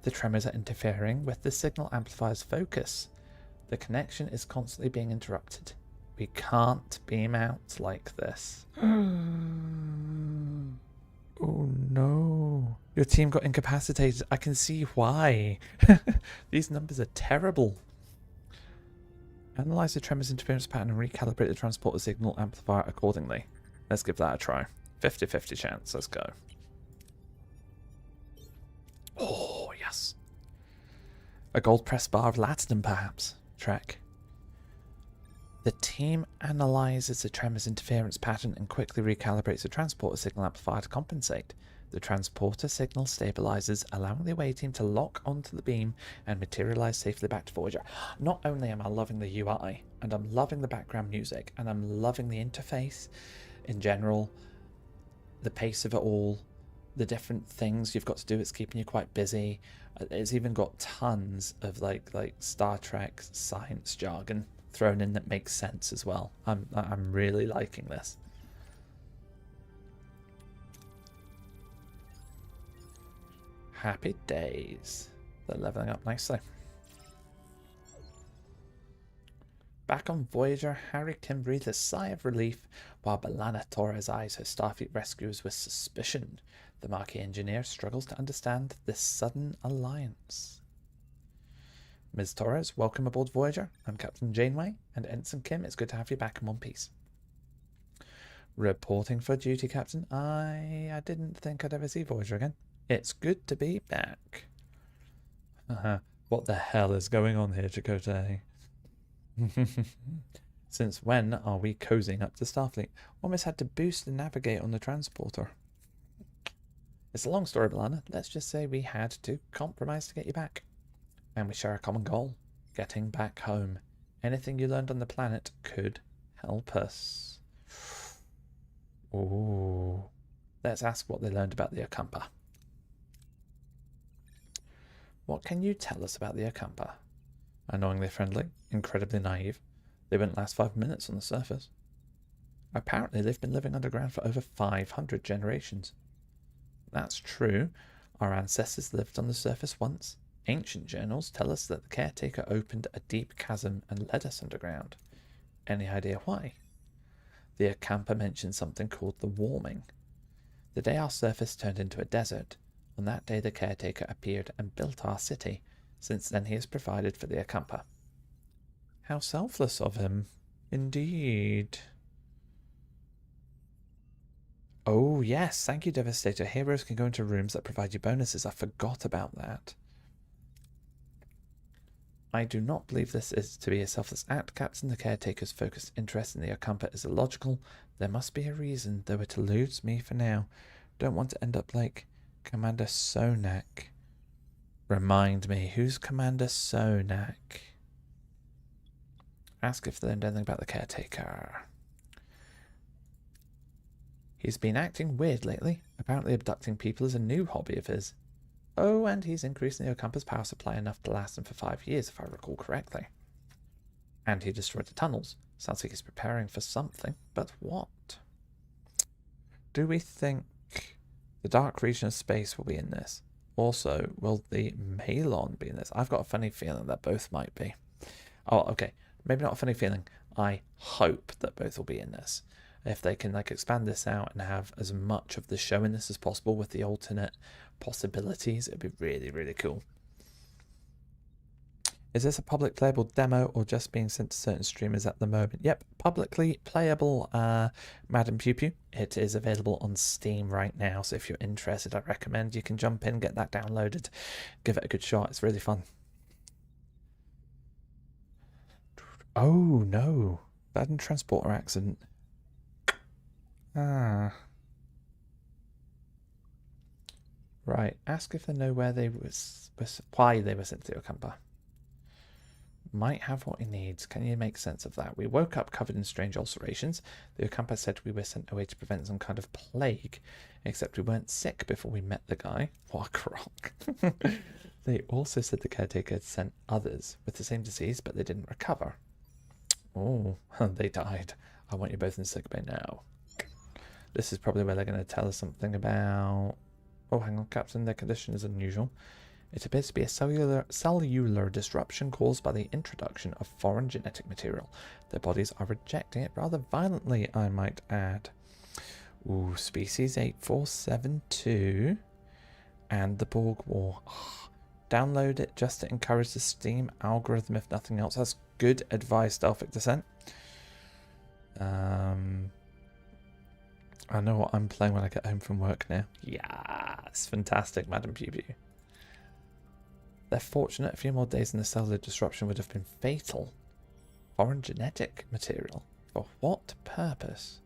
The tremors are interfering with the signal amplifier's focus. The connection is constantly being interrupted. We can't beam out like this. Oh no. Your team got incapacitated. I can see why. These numbers are terrible. Analyze the tremors interference pattern and recalibrate the transporter signal amplifier accordingly. Let's give that a try. 50-50 chance. Let's go. Oh, yes. A gold press bar of latinum, perhaps. Trek. The team analyzes the tremors interference pattern and quickly recalibrates the transporter signal amplifier to compensate. The transporter signal stabilizes, allowing the away team to lock onto the beam and materialize safely back to Voyager. Not only am I loving the UI, and I'm loving the background music, and I'm loving the interface in general, the pace of it all, the different things you've got to do, it's keeping you quite busy. It's even got tons of like Star Trek science jargon thrown in that makes sense as well. I'm really liking this. Happy days. They're leveling up nicely. Back on Voyager, Harry can breathe a sigh of relief while B'Elanna Torres eyes her Starfleet rescuers with suspicion. The Maquis engineer struggles to understand this sudden alliance. Ms. Torres, welcome aboard Voyager. I'm Captain Janeway, and Ensign Kim, it's good to have you back in one piece. Reporting for duty, Captain. I didn't think I'd ever see Voyager again. It's good to be back. What the hell is going on here, Chakotay? Since when are we cozying up to Starfleet? Almost had to boost and navigate on the transporter. It's a long story, B'Elanna. Let's just say we had to compromise to get you back. And we share a common goal. Getting back home. Anything you learned on the planet could help us. Ooh. Let's ask what they learned about the Okampa. What can you tell us about the Okampa? Annoyingly friendly, incredibly naive. They wouldn't last 5 minutes on the surface. Apparently they've been living underground for over 500 generations. That's true. Our ancestors lived on the surface once. Ancient journals tell us that the Caretaker opened a deep chasm and led us underground. Any idea why? The Okampa mentioned something called the warming. The day our surface turned into a desert, on that day the Caretaker appeared and built our city. Since then he has provided for the Okampa. How selfless of him. Indeed. Oh yes, thank you Devastator. Heroes can go into rooms that provide you bonuses. I forgot about that. I do not believe this is to be a selfless act, Captain. The Caretaker's focused interest in the Okampa is illogical. There must be a reason, though it eludes me for now. Don't want to end up like Commander Sonak. Remind me, who's Commander Sonak? Ask if they learned anything about the Caretaker. He's been acting weird lately. Apparently abducting people is a new hobby of his. Oh, and he's increasing the Okampa's power supply enough to last him for 5 years, if I recall correctly. And he destroyed the tunnels. Sounds like he's preparing for something, but what? Do we think the dark region of space will be in this? Also, will the Malon be in this? I've got a funny feeling that both might be. Oh, okay. Maybe not a funny feeling. I hope that both will be in this. If they can like expand this out and have as much of the show in this as possible with the alternate possibilities, it'd be really, really cool. Is this a public playable demo or just being sent to certain streamers at the moment? Yep, publicly playable, Madam Pew Pew. It is available on Steam right now, so if you're interested, I recommend you can jump in, get that downloaded, give it a good shot. It's really fun. Oh no, bad transporter accident. Ah. Right. Ask if they know where why they were sent to the Ocampa. Might have what he needs. Can you make sense of that? We woke up covered in strange ulcerations. The Ocampa said we were sent away to prevent some kind of plague, except we weren't sick before we met the guy. What a crock. They also said the caretaker had sent others with the same disease, but they didn't recover. Oh, they died. I want you both in sickbay now. This is probably where they're going to tell us something about... Oh, hang on, Captain. Their condition is unusual. It appears to be a cellular disruption caused by the introduction of foreign genetic material. Their bodies are rejecting it rather violently, I might add. Ooh, species 8472 and the Borg War. Oh, download it just to encourage the Steam algorithm, if nothing else. That's good advice, Delphic Descent. I know what I'm playing when I get home from work now. Yeah, it's fantastic, Madam Pew Pew. They're fortunate. A few more days and the cellular disruption would have been fatal. Foreign genetic material. For what purpose?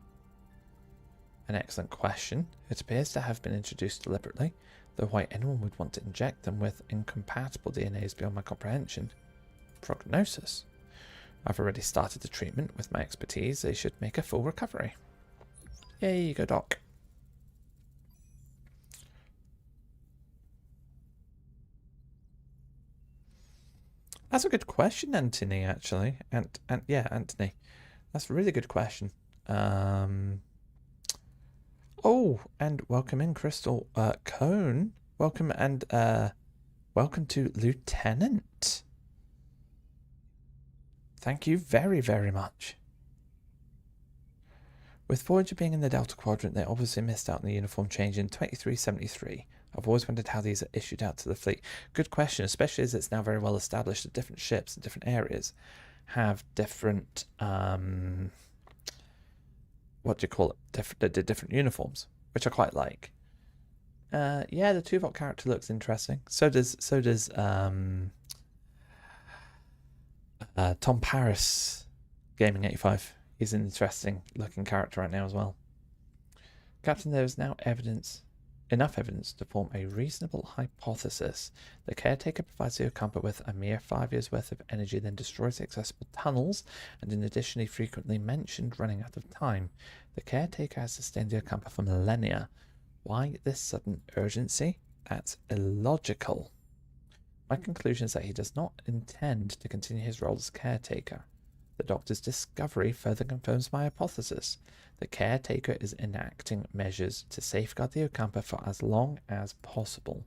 An excellent question. It appears to have been introduced deliberately, though why anyone would want to inject them with incompatible DNA is beyond my comprehension. Prognosis. I've already started the treatment. With my expertise, they should make a full recovery. Yay, you go, Doc. That's a good question, Anthony, actually. Yeah, Anthony. That's a really good question. Oh, and welcome in, Crystal. Cone. Welcome and welcome to Lieutenant. Thank you very, very much. With Voyager being in the Delta Quadrant, they obviously missed out on the uniform change in 2373. I've always wondered how these are issued out to the fleet. Good question, especially as it's now very well established that different ships in different areas have different, what do you call it? Different uniforms, which I quite like. Yeah, the Tuvok character looks interesting. So does Tom Paris, Gaming 85. He's an interesting looking character right now as well. Captain, there is now enough evidence to form a reasonable hypothesis. The caretaker provides the Ocampa with a mere 5 years worth of energy, then destroys the accessible tunnels, and in addition he frequently mentioned running out of time. The caretaker has sustained the Ocampa for millennia. Why this sudden urgency? That's illogical. My conclusion is that he does not intend to continue his role as caretaker. The Doctor's discovery further confirms my hypothesis. The caretaker is enacting measures to safeguard the Ocampa for as long as possible.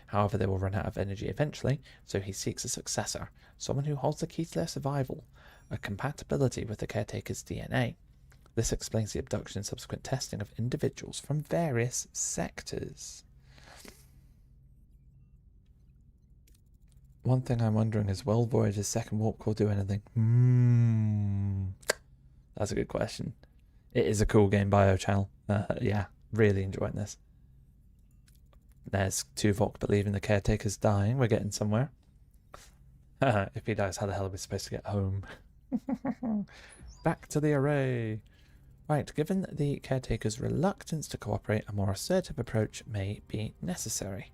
However, they will run out of energy eventually, so he seeks a successor, someone who holds the key to their survival, a compatibility with the caretaker's DNA. This explains the abduction and subsequent testing of individuals from various sectors. One thing I'm wondering is, will Voyager's second warp core do anything? That's a good question. It is a cool game, Bio Channel. Yeah, really enjoying this. There's Tuvok believing the caretaker's dying. We're getting somewhere. If he dies, how the hell are we supposed to get home? Back to the array. Right, given the caretaker's reluctance to cooperate, a more assertive approach may be necessary.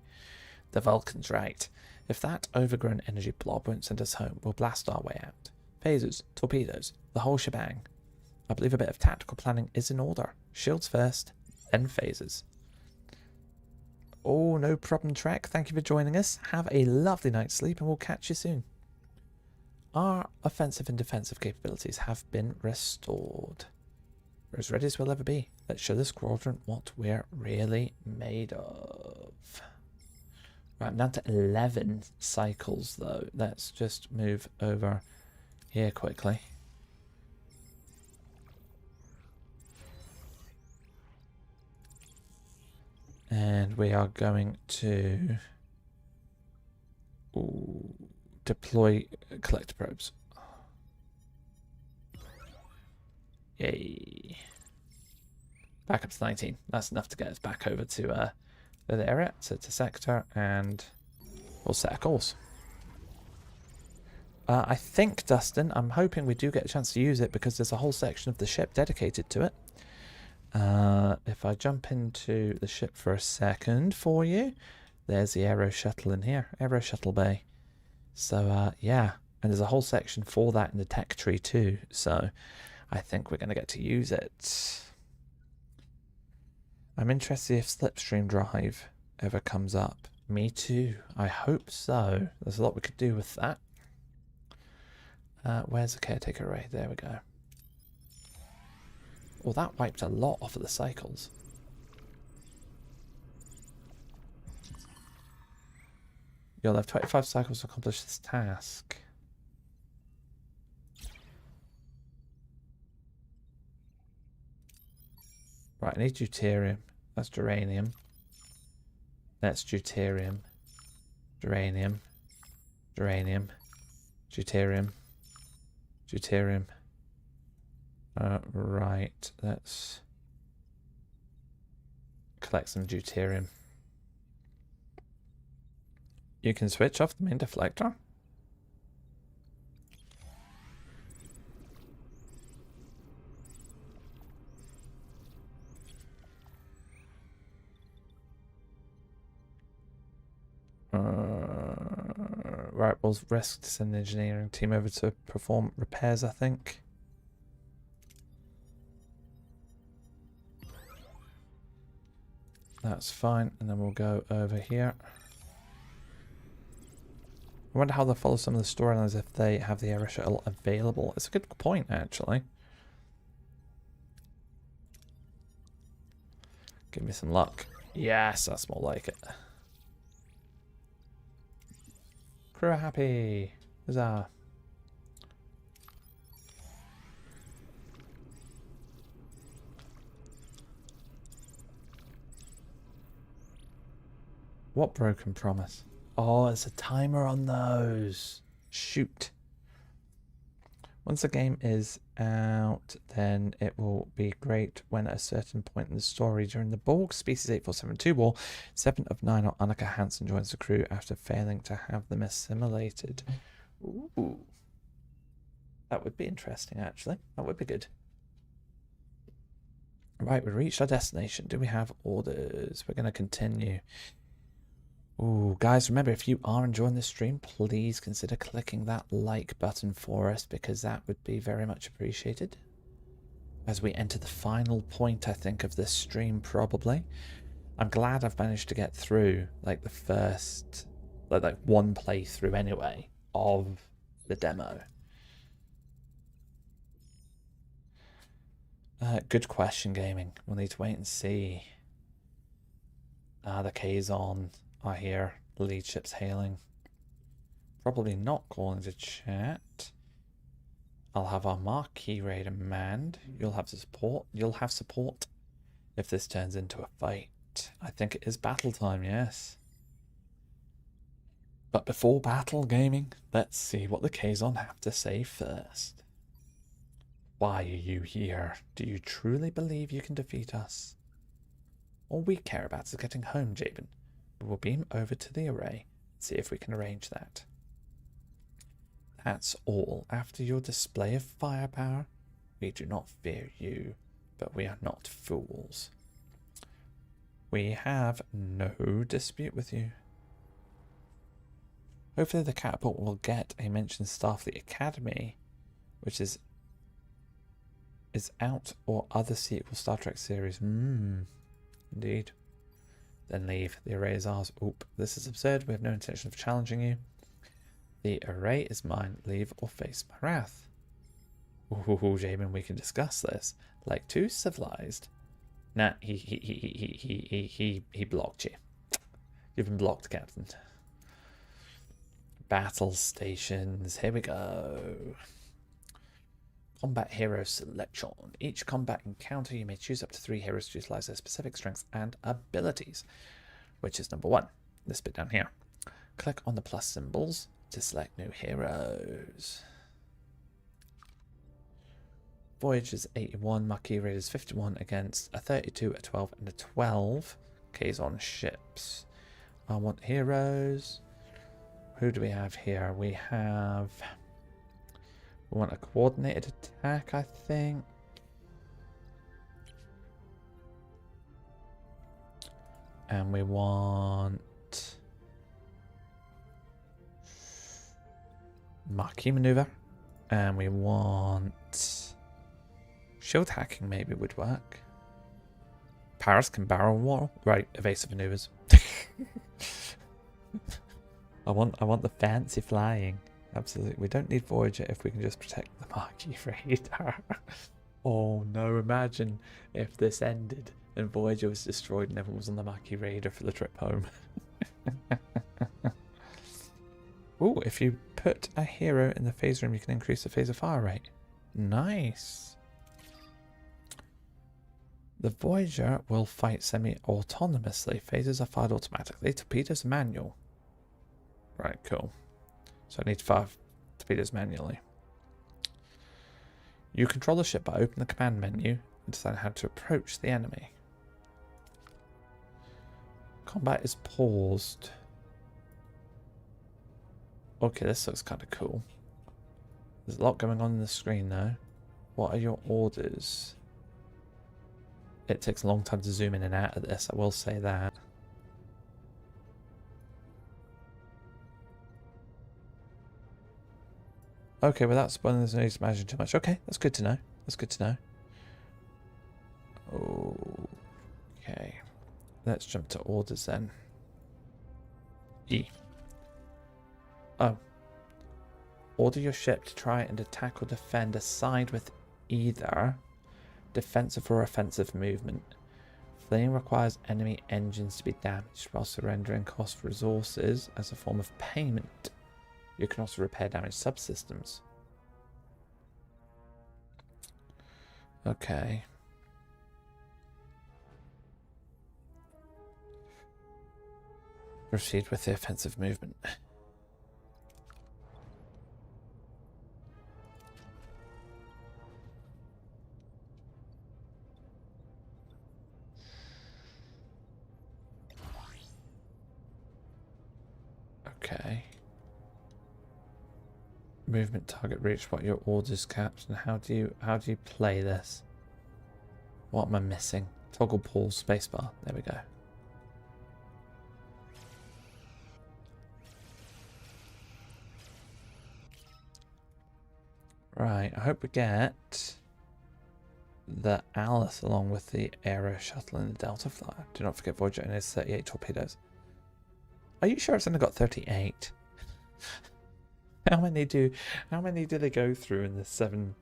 The Vulcan's right. If that overgrown energy blob won't send us home, we'll blast our way out. Phasers, torpedoes, the whole shebang. I believe a bit of tactical planning is in order. Shields first, then phasers. Oh, no problem, Trek. Thank you for joining us. Have a lovely night's sleep and we'll catch you soon. Our offensive and defensive capabilities have been restored. We're as ready as we'll ever be. Let's show this quadrant what we're really made of. Right, I'm down to 11 cycles though. Let's just move over here quickly. And we are going to deploy collector probes. Yay. Back up to 19. That's enough to get us back over to the area, to sector, and we'll set a course. I think, Dustin, I'm hoping we do get a chance to use it because there's a whole section of the ship dedicated to it. If I jump into the ship for a second for you, there's the Aero Shuttle in here, Aero Shuttle Bay. So, yeah, and there's a whole section for that in the tech tree too, so I think we're going to get to use it. I'm interested if Slipstream Drive ever comes up. Me too. I hope so. There's a lot we could do with that. Where's the Caretaker array? There we go. Well, that wiped a lot off of the cycles. You'll have 25 cycles to accomplish this task. Right, I need deuterium. That's geranium. That's deuterium. Geranium. Geranium. Deuterium. Deuterium. Right, let's collect some deuterium. You can switch off the main deflector. Right, we'll risk to send the engineering team over to perform repairs, I think. That's fine, and then we'll go over here. I wonder how they'll follow some of the storylines if they have the Aero Shuttle available. It's a good point, actually. Give me some luck. Yes, that's more like it. Crew are happy. Huzzah. What broken promise? Oh, it's a timer on those. Shoot. Once the game is out, then it will be great when at a certain point in the story during the Borg Species 8472 war, 7 of 9 or Annika Hansen joins the crew after failing to have them assimilated. Ooh. That would be interesting, actually. That would be good. Right, we reached our destination. Do we have orders? We're going to continue. Ooh, guys, remember, if you are enjoying this stream, please consider clicking that like button for us, because that would be very much appreciated. As we enter the final point, I think, of this stream, probably. I'm glad I've managed to get through, like, the first, like one playthrough anyway, of the demo. Good question, Gaming. We'll need to wait and see. The Kazon. I hear lead ships hailing. Probably not calling to chat. I'll have our Maquis raider manned. You'll have support. You'll have support if this turns into a fight. I think it is battle time, yes. But before battle, Gaming, let's see what the Kazon have to say first. Why are you here? Do you truly believe you can defeat us? All we care about is getting home, Jabin. We'll beam over to the array and see if we can arrange that. That's all. After your display of firepower, we do not fear you, but we are not fools. We have no dispute with you. Hopefully the catapult will get a mention Starfleet Academy, which is out, or other sequel Star Trek series. Indeed. Then leave. The array is ours. Oop, this is absurd. We have no intention of challenging you. The array is mine. Leave or face my wrath. Ooh, Jamin, we can discuss this. Like two civilized. Nah, he blocked you. You've been blocked, Captain. Battle stations. Here we go. Combat hero selection. Each combat encounter, you may choose up to 3 heroes to utilize their specific strengths and abilities, which is number 1. This bit down here. Click on the plus symbols to select new heroes. Voyager's 81, Maquis Raiders 51 against a 32, a 12, and a 12. Kazon ships. I want heroes. Who do we have here? We have... We want a coordinated attack, I think. And we want Maquis maneuver. And we want shield hacking maybe would work. Paris can barrel wall. Right, evasive maneuvers. I want the fancy flying. Absolutely. We don't need Voyager if we can just protect the Maquis radar. Oh no, imagine if this ended and Voyager was destroyed and everyone was on the Maquis radar for the trip home. Oh, if you put a hero in the phase room, you can increase the phaser fire rate. Nice. The Voyager will fight semi-autonomously. Phasers are fired automatically. Torpedoes are manual. Right, cool. So I need to fire torpedoes manually. You control the ship by opening the command menu and decide how to approach the enemy. Combat is paused. Okay, this looks kind of cool. There's a lot going on the screen though. What are your orders? It takes a long time to zoom in and out of this, I will say that. Okay, without spoiling, there's no need to imagine too much. Okay, that's good to know. That's good to know. Okay. Let's jump to orders then. E. Oh. Order your ship to try and attack or defend a side with either defensive or offensive movement. Fleeing requires enemy engines to be damaged while surrendering cost resources as a form of payment. You can also repair damaged subsystems. Okay. Proceed with the offensive movement. Okay. Movement target reached. What are your orders, Captain? How do you play this? What am I missing? Toggle pause spacebar. There we go. Right, I hope we get the Alice along with the Aero shuttle and the Delta Flyer. Do not forget Voyager and its 38 torpedoes. Are you sure it's only got 38? How many do they go through in the 7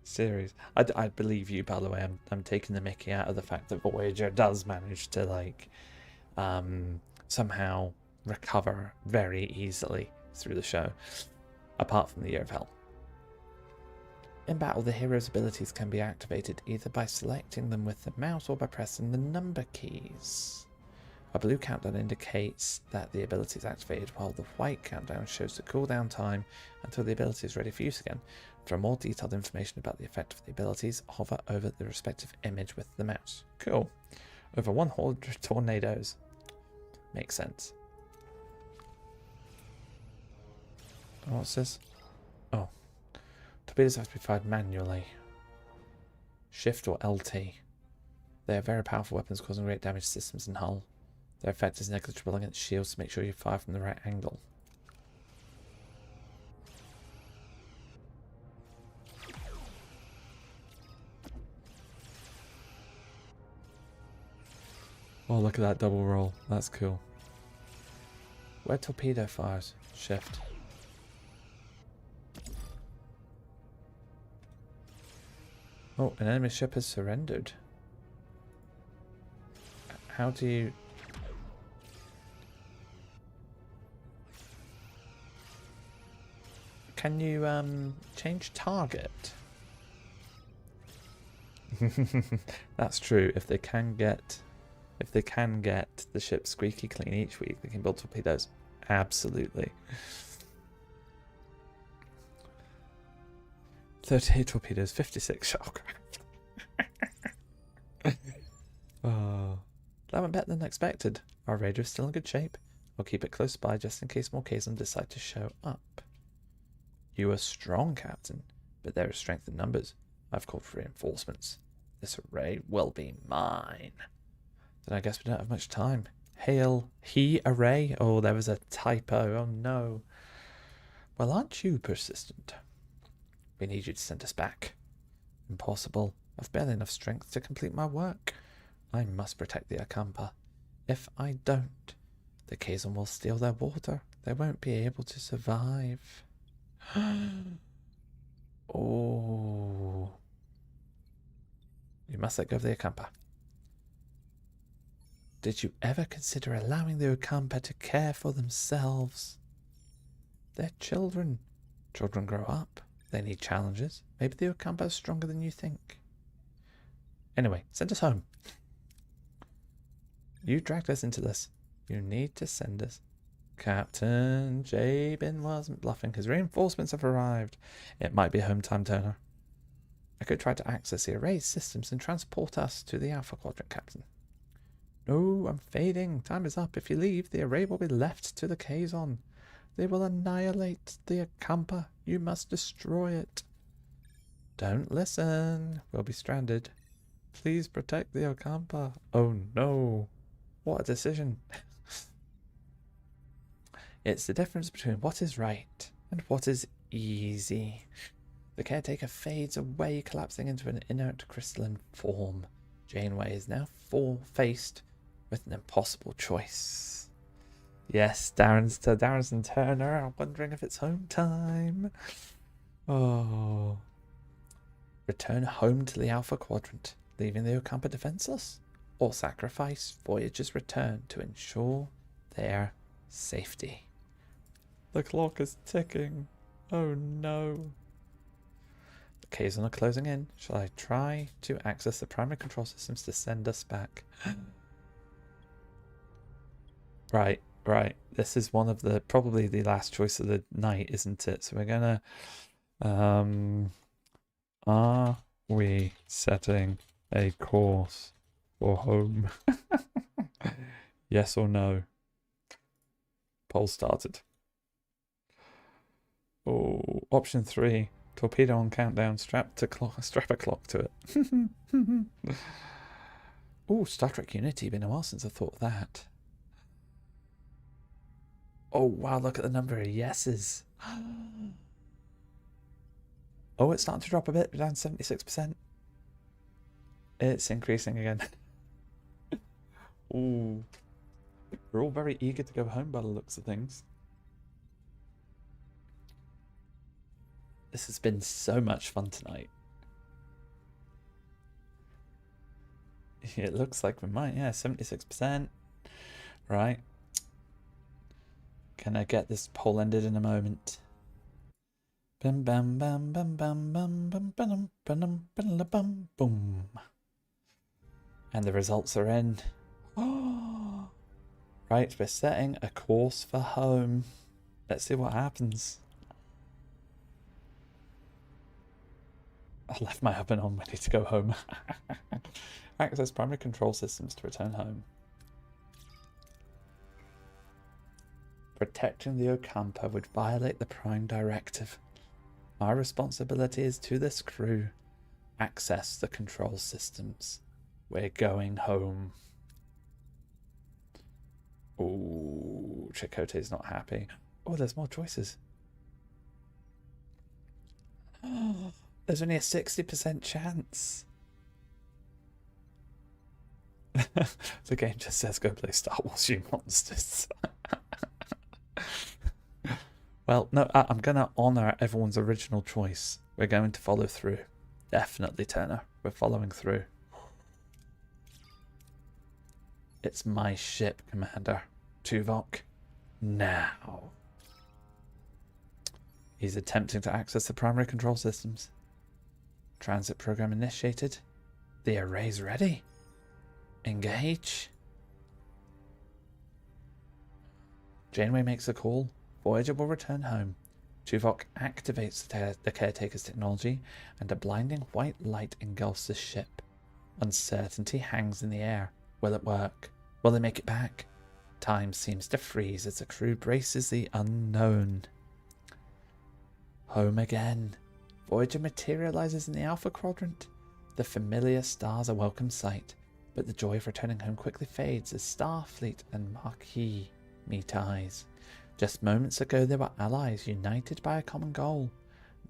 series? I believe you, by the way. I'm taking the mickey out of the fact that Voyager does manage to like somehow recover very easily through the show, apart from the Year of Hell. In battle, the hero's abilities can be activated either by selecting them with the mouse or by pressing the number keys. A blue countdown indicates that the ability is activated, while the white countdown shows the cooldown time until the ability is ready for use again. For more detailed information about the effect of the abilities, hover over the respective image with the mouse. Cool. Over 100 tornadoes. Makes sense. What's this? Oh. Torpedoes have to be fired manually. Shift or LT. They are very powerful weapons causing great damage to systems and hull. Their effect is negligible against shields, so make sure you fire from the right angle. Oh, look at that double roll. That's cool. Where torpedo fires? Shift. Oh, an enemy ship has surrendered. How do you... Can you change target? That's true. If they can get the ship squeaky clean each week, they can build torpedoes. Absolutely. 38 torpedoes, 56 shuttlecraft. Oh, that went better than expected. Our radar is still in good shape. I'll keep it close by just in case more Kazon decide to show up. You are strong, Captain, but there is strength in numbers. I've called for reinforcements. This array will be mine. Then I guess we don't have much time. Hail he array. Oh, there was a typo. Oh no. Well, aren't you persistent? We need you to send us back. Impossible. I've barely enough strength to complete my work. I must protect the Akampa. If I don't, the Kazon will steal their water. They won't be able to survive. Oh. You must let go of the Akampa. Did you ever consider allowing the Akampa to care for themselves? They're children. Children grow up. They need challenges. Maybe the Akampa is stronger than you think. Anyway, send us home. You dragged us into this. You need to send us. Captain Jabin wasn't bluffing. His reinforcements have arrived. It might be home time, Turner. I could try to access the array's systems and transport us to the Alpha Quadrant, Captain. No, I'm fading. Time is up. If you leave, the array will be left to the Kazon. They will annihilate the Akampa. You must destroy it. Don't listen. We'll be stranded. Please protect the Akampa. Oh no. What a decision. It's the difference between what is right and what is easy. The Caretaker fades away, collapsing into an inert crystalline form. Janeway is now faced with an impossible choice. Yes, Darren's and Turner are wondering if it's home time. Oh. Return home to the Alpha Quadrant, leaving the Akampa defenseless, or sacrifice Voyager's return to ensure their safety. The clock is ticking. Oh no. The Kazon are closing in. Shall I try to access the primary control systems to send us back? Right. This is one of the, probably the last choice of the night, isn't it? So we're gonna, are we setting a course for home? Yes or no? Poll started. Oh, option 3. Torpedo on countdown. Strap a clock to it. Oh, Star Trek Unity. Been a while since I thought of that. Oh wow, look at the number of yeses. Oh, it's starting to drop a bit, down 76%. It's increasing again. Ooh. We're all very eager to go home by the looks of things. This has been so much fun tonight. It looks like we might, yeah, 76%. Right. Can I get this poll ended in a moment? Bam bam bam bam bam bam bam bam bam bam bam boom. And the results are in. Oh. Right, we're setting a course for home. Let's see what happens. I left my oven on, ready to go home. Access primary control systems to return home. Protecting the Akampa would violate the Prime Directive. My responsibility is to this crew. Access the control systems. We're going home. Ooh, Chakotay's not happy. Oh, there's more choices. Oh, there's only a 60% chance. The game just says go play Star Wars, you monsters. Well, no, I'm going to honour everyone's original choice. We're going to follow through. Definitely, Turner. We're following through. It's my ship, Commander. Tuvok. Now. He's attempting to access the primary control systems. Transit program initiated. The array's ready. Engage. Janeway makes a call. Voyager will return home. Tuvok activates the Caretaker's technology, and a blinding white light engulfs the ship. Uncertainty hangs in the air. Will it work? Will they make it back? Time seems to freeze as the crew braces the unknown. Home again. Voyager materializes in the Alpha Quadrant. The familiar star's a welcome sight, But the joy of returning home quickly fades as Starfleet and Maquis meet eyes. Just moments ago they were allies, united by a common goal.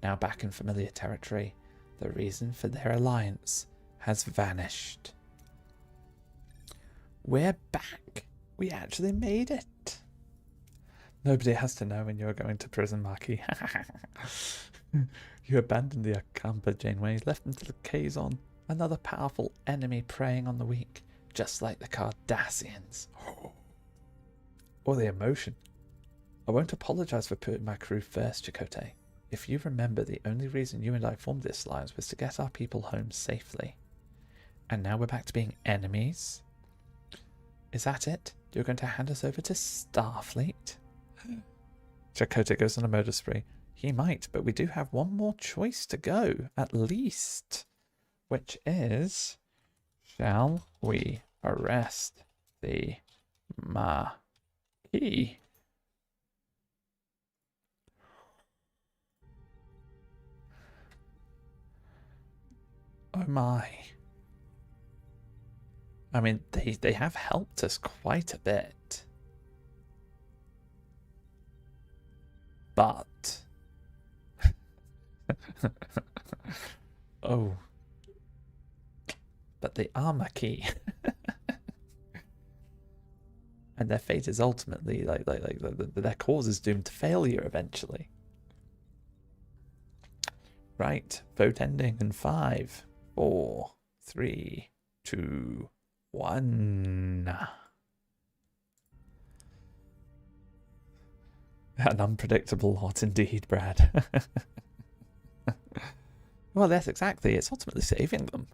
Now back in familiar territory, the reason for their alliance has vanished. We're back. We actually made it. Nobody has to know when you're going to prison, Maquis. You abandoned the Acampa, Janeway, left them to the Kazon, another powerful enemy preying on the weak, just like the Cardassians. Or the emotion. I won't apologize for putting my crew first, Chakotay. If you remember, the only reason you and I formed this alliance was to get our people home safely. And now we're back to being enemies? Is that it? You're going to hand us over to Starfleet? Chakotay goes on a murder spree. He might, but we do have one more choice to go, at least. Which is, shall we arrest the Maquis? Oh my. I mean, they have helped us quite a bit. But... oh. But they are Maquis. And their fate is ultimately, their cause is doomed to failure eventually. Right, vote ending in 5, 4, 3, 2, 1. An unpredictable lot indeed, Brad. Well, yes, exactly. It's ultimately saving them.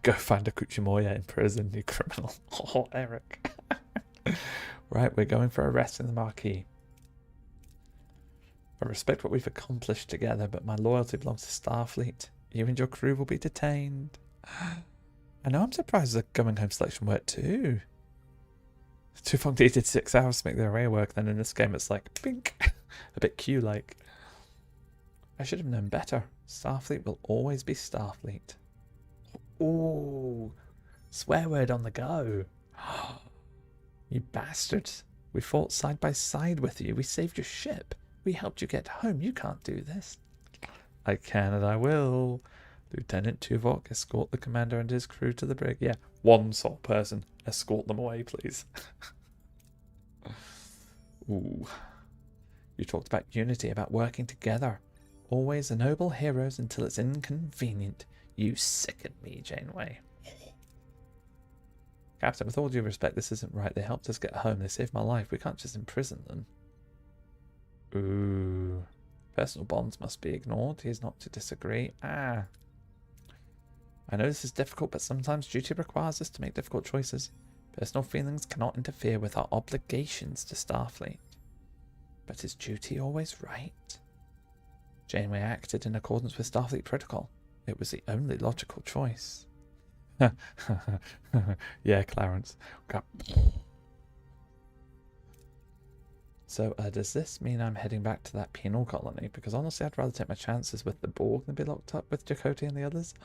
Go find a Kuchimoya in prison, you criminal. Oh, Eric. Right, we're going for arresting the Maquis. I respect what we've accomplished together, but my loyalty belongs to Starfleet. You and your crew will be detained. I know I'm surprised the going home selection worked too. Tufong needed 6 hours to make their array work, then in this game it's like, bink. A bit Q-like. I should have known better. Starfleet will always be Starfleet. Ooh, swear word on the go. You bastards. We fought side by side with you. We saved your ship. We helped you get home. You can't do this. I can and I will. Lieutenant Tuvok, escort the commander and his crew to the brig. Yeah, one sole person. Escort them away, please. Ooh. You talked about unity, about working together. Always a noble heroes until it's inconvenient. You sicken me, Janeway. Captain, with all due respect, this isn't right. They helped us get home. They saved my life. We can't just imprison them. Ooh. Personal bonds must be ignored. He is not to disagree. Ah. I know this is difficult, but sometimes duty requires us to make difficult choices. Personal feelings cannot interfere with our obligations to Starfleet. But is duty always right? Janeway acted in accordance with Starfleet protocol. It was the only logical choice. Yeah, Clarence. Okay. So, does this mean I'm heading back to that penal colony? Because honestly, I'd rather take my chances with the Borg than be locked up with Chakotay and the others.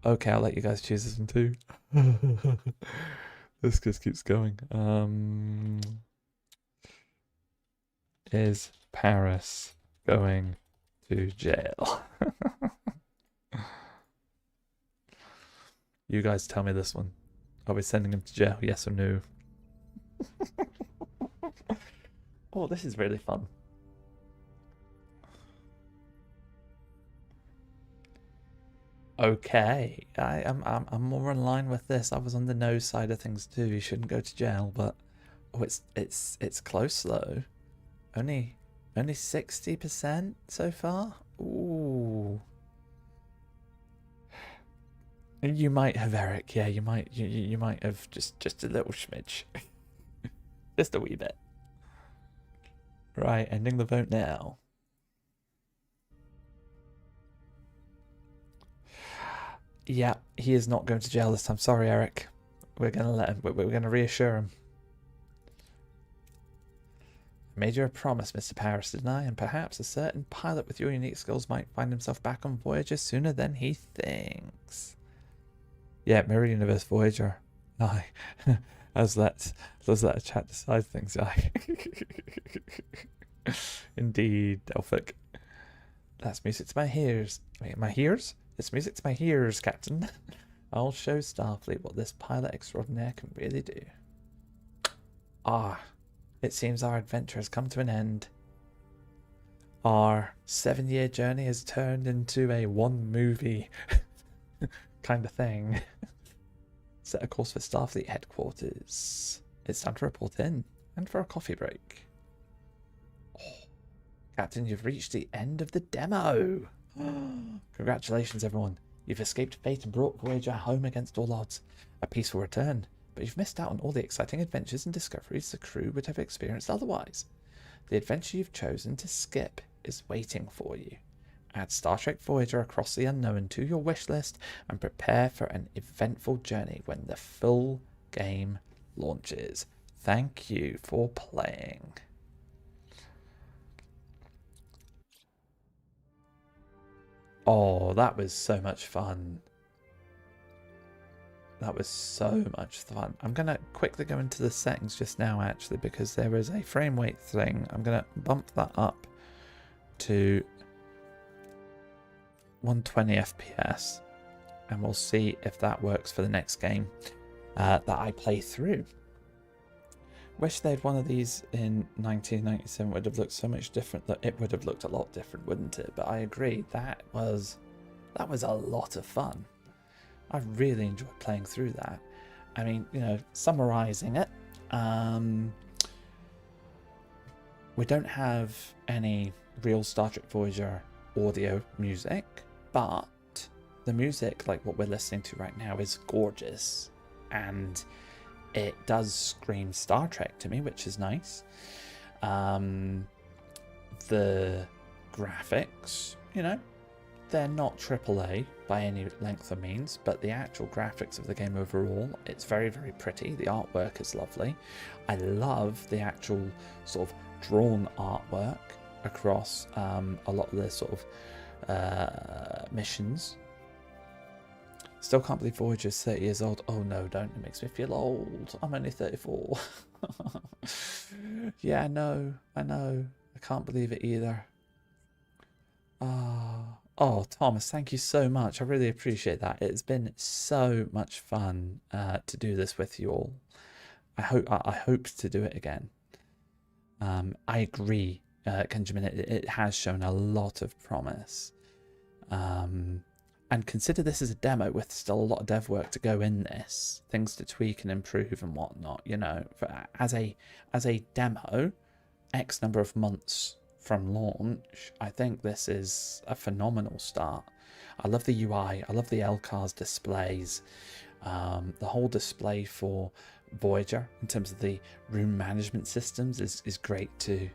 Okay, I'll let you guys choose this one too. This just keeps going. Is Paris going to jail? You guys tell me this one. Are we sending him to jail? Yes or no? Oh, this is really fun. Okay, I'm more in line with this. I was on the no side of things too. You shouldn't go to jail, but oh, it's close though. Only 60% so far. Ooh. You might have, Eric. Yeah, you might have just a little smidge. Just a wee bit. Right, ending the vote now. Yeah, he is not going to jail this time. Sorry, Eric. We're gonna let him. We're gonna reassure him. I made you a promise, Mr. Paris, didn't I? And perhaps a certain pilot with your unique skills might find himself back on Voyager sooner than he thinks. Yeah, Mirror Universe Voyager. Aye. Let's let a chat decide things. Aye. Indeed, Delphic. That's music to my ears. Wait, my ears? It's music to my ears, Captain. I'll show Starfleet what this pilot extraordinaire can really do. Ah, it seems our adventure has come to an end. Our 7-year journey has turned into a one-movie kind of thing. Set a course for Starfleet headquarters. It's time to report in and for a coffee break. Oh, Captain, you've reached the end of the demo. Congratulations, everyone. You've escaped fate and brought Voyager home against all odds. A peaceful return, but you've missed out on all the exciting adventures and discoveries the crew would have experienced otherwise. The adventure you've chosen to skip is waiting for you. Add Star Trek Voyager Across the Unknown to your wish list and prepare for an eventful journey when the full game launches. Thank you for playing. Oh, that was so much fun. That was so much fun. I'm going to quickly go into the settings just now, actually, because there is a frame rate thing. I'm going to bump that up to 120 FPS, and we'll see if that works for the next game that I play through. Wish they had one of these in 1997. Would have looked so much different. That it would have looked a lot different, wouldn't it? But I agree, that was a lot of fun. I really enjoyed playing through that. I mean, you know, summarizing it, we don't have any real Star Trek Voyager audio music, but the music, like what we're listening to right now, is gorgeous, and it does scream Star Trek to me, which is nice. The graphics, you know, they're not AAA by any length or means, but the actual graphics of the game overall, it's very, very pretty. The artwork is lovely. I love the actual sort of drawn artwork across a lot of the sort of missions. Still can't believe Voyager's 30 years old. Oh no, don't. It makes me feel old. I'm only 34. Yeah, I know. I can't believe it either. Oh, Thomas, thank you so much. I really appreciate that. It's been so much fun to do this with you all. I hope to do it again. I agree, Benjamin. It has shown a lot of promise. And consider this as a demo with still a lot of dev work to go in this, things to tweak and improve and whatnot. You know, as a demo, X number of months from launch, I think this is a phenomenal start. I love the UI. I love the LCARS displays. The whole display for Voyager in terms of the room management systems is great too.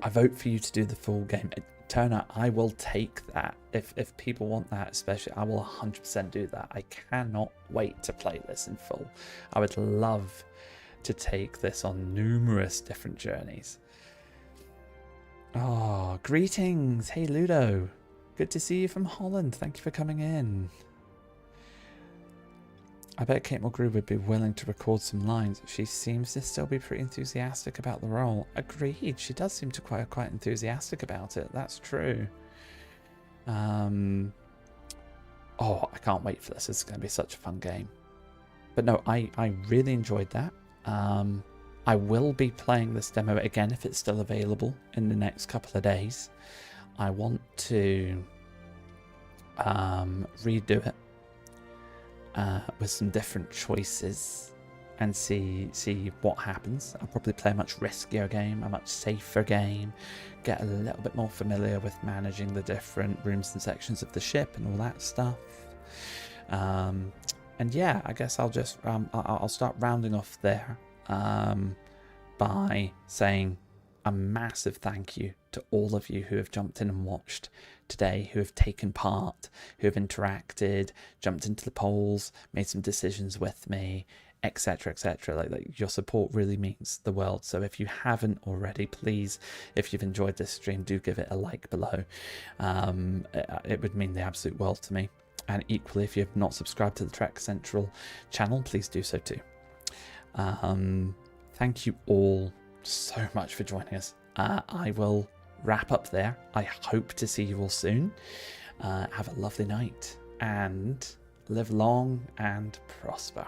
I vote for you to do the full game. Turner, I will take that. If people want that especially, I will 100% do that. I cannot wait to play this in full. I would love to take this on numerous different journeys. Oh, greetings. Hey, Ludo. Good to see you from Holland. Thank you for coming in. I bet Kate Mulgrew would be willing to record some lines. She seems to still be pretty enthusiastic about the role. Agreed. She does seem to quite enthusiastic about it. That's true. Oh, I can't wait for this. It's going to be such a fun game. But no, I really enjoyed that. I will be playing this demo again if it's still available in the next couple of days. I want to redo it with some different choices and see what happens. I'll probably play a much riskier game, a much safer game, get a little bit more familiar with managing the different rooms and sections of the ship and all that stuff. And yeah, I guess I'll just I'll start rounding off there by saying a massive thank you to all of you who have jumped in and watched today, who have taken part, who have interacted, jumped into the polls, made some decisions with me, etc, etc. Like your support really means the world. So if you haven't already, please, if you've enjoyed this stream, do give it a like below. It would mean the absolute world to me. And equally, if you have not subscribed to the Trek Central channel, please do so too. Thank you all so much for joining us. I will wrap up there. I hope to see you all soon. Have a lovely night and live long and prosper.